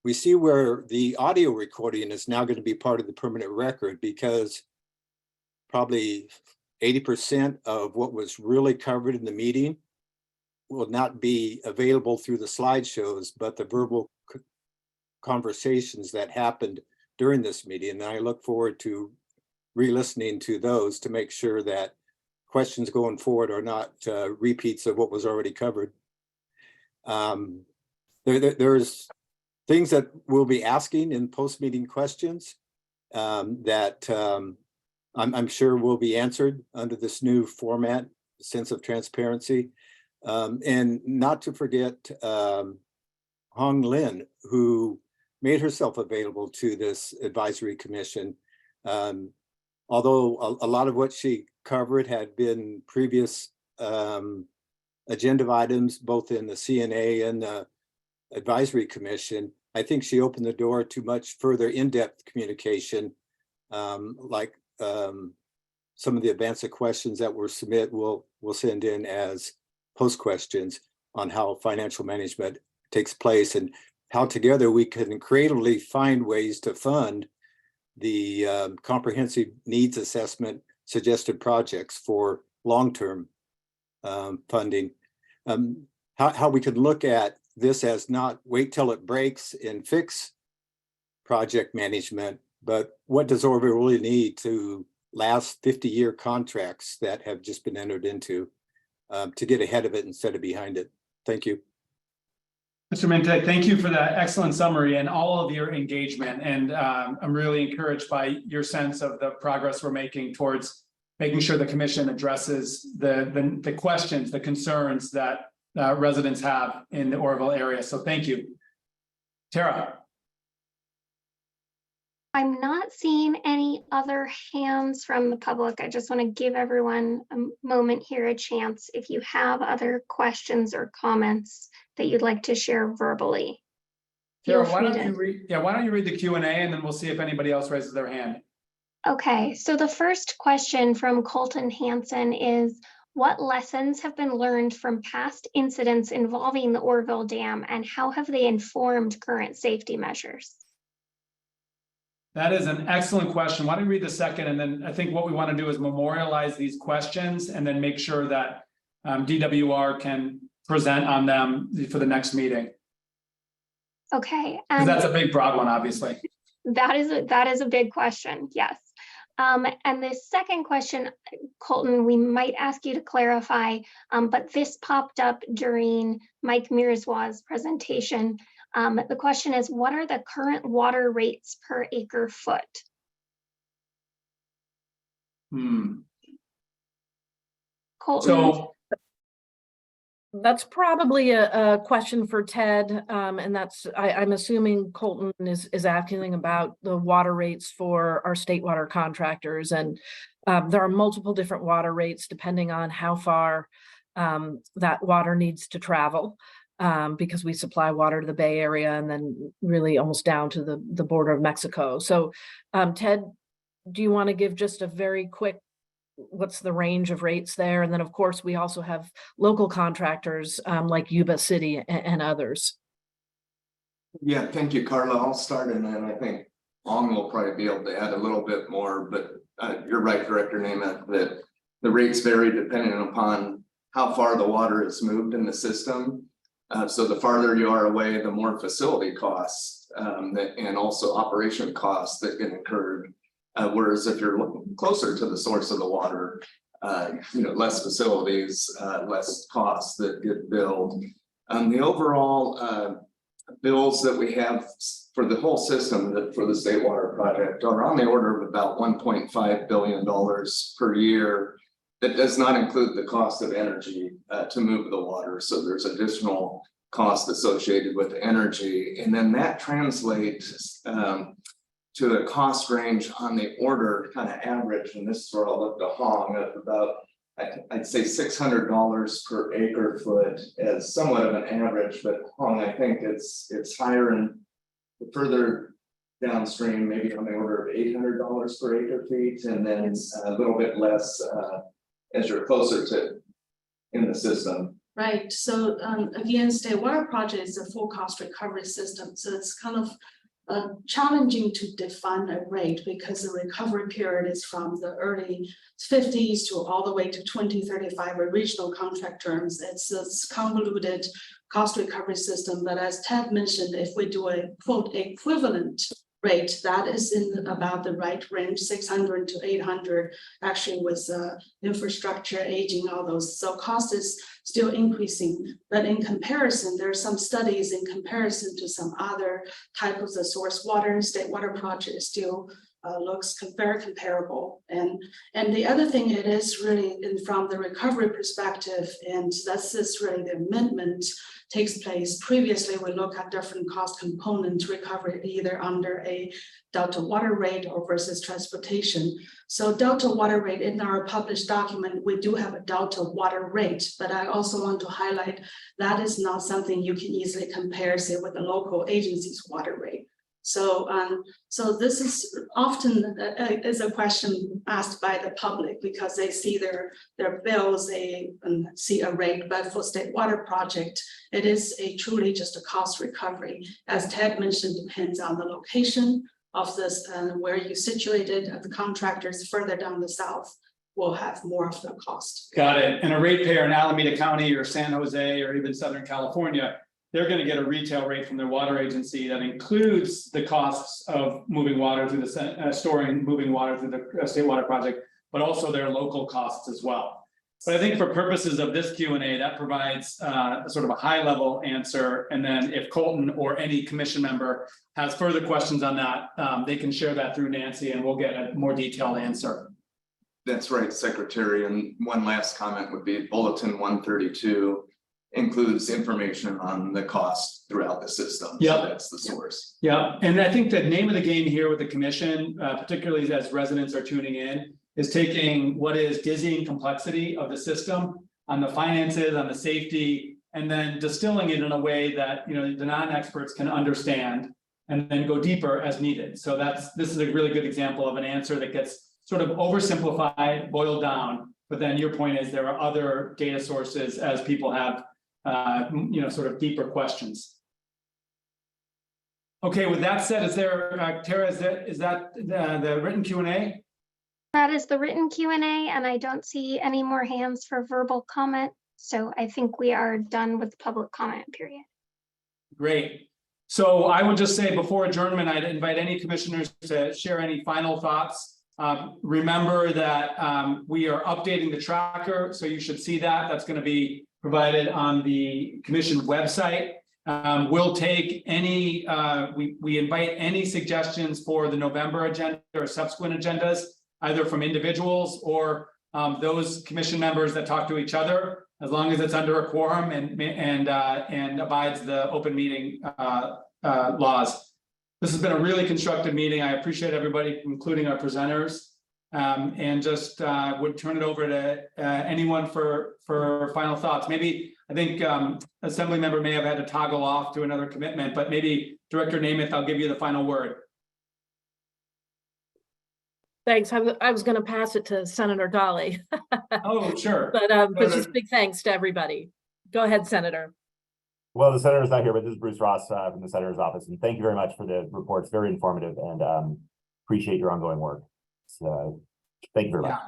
We see where the audio recording is now going to be part of the permanent record, because probably 80% of what was really covered in the meeting will not be available through the slideshows, but the verbal conversations that happened during this meeting. And I look forward to re-listening to those to make sure that questions going forward are not repeats of what was already covered. There's things that we'll be asking in post-meeting questions that I'm sure will be answered under this new format, sense of transparency. And not to forget Hong Lin, who made herself available to this advisory commission. Although a lot of what she covered had been previous agenda items, both in the CNA and the advisory commission, I think she opened the door to much further in-depth communication, like some of the advanced questions that were submitted, we'll send in as post questions on how financial management takes place and how together we can creatively find ways to fund the comprehensive needs assessment suggested projects for long-term funding. how we could look at this as not wait till it breaks and fix project management, but what does Oroville really need to last 50-year contracts that have just been entered into to get ahead of it instead of behind it? Thank you. Mr. Minte, thank you for that excellent summary and all of your engagement. And I'm really encouraged by your sense of the progress we're making towards making sure the commission addresses the questions, the concerns that residents have in the Oroville area. So thank you. Tara. I'm not seeing any other hands from the public. I just want to give everyone a moment here, a chance. If you have other questions or comments that you'd like to share verbally. Tara, why don't you read the Q&A and then we'll see if anybody else raises their hand. Okay, so the first question from Colton Hansen is, what lessons have been learned from past incidents involving the Oroville Dam and how have they informed current safety measures? That is an excellent question. Why don't you read the second? And then I think what we want to do is memorialize these questions and then make sure that DWR can present on them for the next meeting. Okay. Because that's a big, broad one, obviously. That is a big question, yes. And the second question, Colton, we might ask you to clarify, but this popped up during Mike Mirzwa's presentation. The question is, what are the current water rates per acre foot? Colton. So that's probably a question for Ted, and that's I'm assuming Colton is asking about the water rates for our state water contractors, and there are multiple different water rates depending on how far that water needs to travel, because we supply water to the Bay Area and then really almost down to the border of Mexico. So, Ted, do you want to give just a very quick, what's the range of rates there? And then of course, we also have local contractors like Yuba City and others. Yeah, thank you, Carla. I'll start and then I think Ong will probably be able to add a little bit more, but you're right, Director Nemeth, that the rates vary depending upon how far the water is moved in the system. So the farther you are away, the more facility costs and also operation costs that get incurred. Whereas if you're closer to the source of the water, less facilities, less costs that get billed. The overall bills that we have for the whole system for the state water project are on the order of about $1.5 billion per year. That does not include the cost of energy to move the water. So there's additional cost associated with energy. And then that translates to a cost range on the order kind of average, and this is where I'll look to Hong, of about, I'd say $600 per acre foot as somewhat of an average, but Hong, I think it's higher and further downstream, maybe on the order of $800 per acre feet, and then a little bit less as you're closer to in the system. Right, so again, state water project is a full cost recovery system, so it's kind of challenging to define a rate because the recovery period is from the early 50s to all the way to 2035 regional contract terms. It's a convoluted cost recovery system, but as Ted mentioned, if we do a quote equivalent rate, that is in about the right range, 600 to 800, actually with infrastructure aging, all those. So cost is still increasing, but in comparison, there are some studies in comparison to some other types of source water, state water project still looks very comparable. And the other thing, it is really from the recovery perspective, and that's really the amendment takes place. Previously, we look at different cost component recovery, either under a delta water rate or versus transportation. So delta water rate in our published document, we do have a delta water rate, but I also want to highlight that is not something you can easily compare, say, with the local agency's water rate. So, so this is often is a question asked by the public because they see their bills, they see a rate, but for state water project, it is truly just a cost recovery. As Ted mentioned, depends on the location of this and where you situated the contractors further down the south. will have more of the cost. Got it. And a ratepayer in Alameda County or San Jose or even Southern California, they're going to get a retail rate from their water agency that includes the costs of moving water through the storing, moving water through the state water project, but also their local costs as well. But I think for purposes of this Q&A, that provides sort of a high level answer. And then if Colton or any commission member has further questions on that, they can share that through Nancy and we'll get a more detailed answer. That's right, Secretary. And one last comment would be Bulletin 132 includes information on the cost throughout the system. Yep. So that's the source. Yeah, and I think the name of the game here with the commission, particularly as residents are tuning in, is taking what is dizzying complexity of the system on the finances, on the safety, and then distilling it in a way that, you know, the non-experts can understand and then go deeper as needed. So this is a really good example of an answer that gets sort of oversimplified, boiled down. But then your point is there are other data sources as people have, you know, sort of deeper questions. Okay, with that said, is there, Tara, is that the written Q&A? That is the written Q&A, and I don't see any more hands for verbal comment. So I think we are done with the public comment period. Great. So I would just say before adjournment, I'd invite any commissioners to share any final thoughts. Remember that we are updating the tracker, so you should see that. That's going to be provided on the commission website. We'll take any, we invite any suggestions for the November agenda or subsequent agendas, either from individuals or those commission members that talk to each other, as long as it's under a quorum and abides the open meeting laws. This has been a really constructive meeting. I appreciate everybody, including our presenters, and just would turn it over to anyone for final thoughts. Maybe I think Assembly member may have had to toggle off to another commitment, but maybe Director Namath, I'll give you the final word. Thanks. I was going to pass it to Senator Dolly. Oh, sure. But just big thanks to everybody. Go ahead, Senator. Well, the senator's not here, but this is Bruce Ross from the senator's office. And thank you very much for the report. It's very informative and appreciate your ongoing work. So thank you very much.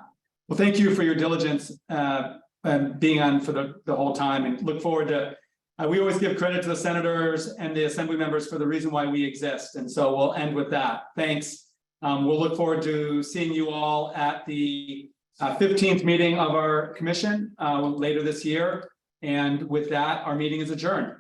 Well, thank you for your diligence and being on for the whole time, and look forward to, we always give credit to the senators and the assembly members for the reason why we exist. And so we'll end with that. Thanks. We'll look forward to seeing you all at the 15th meeting of our commission later this year. And with that, our meeting is adjourned.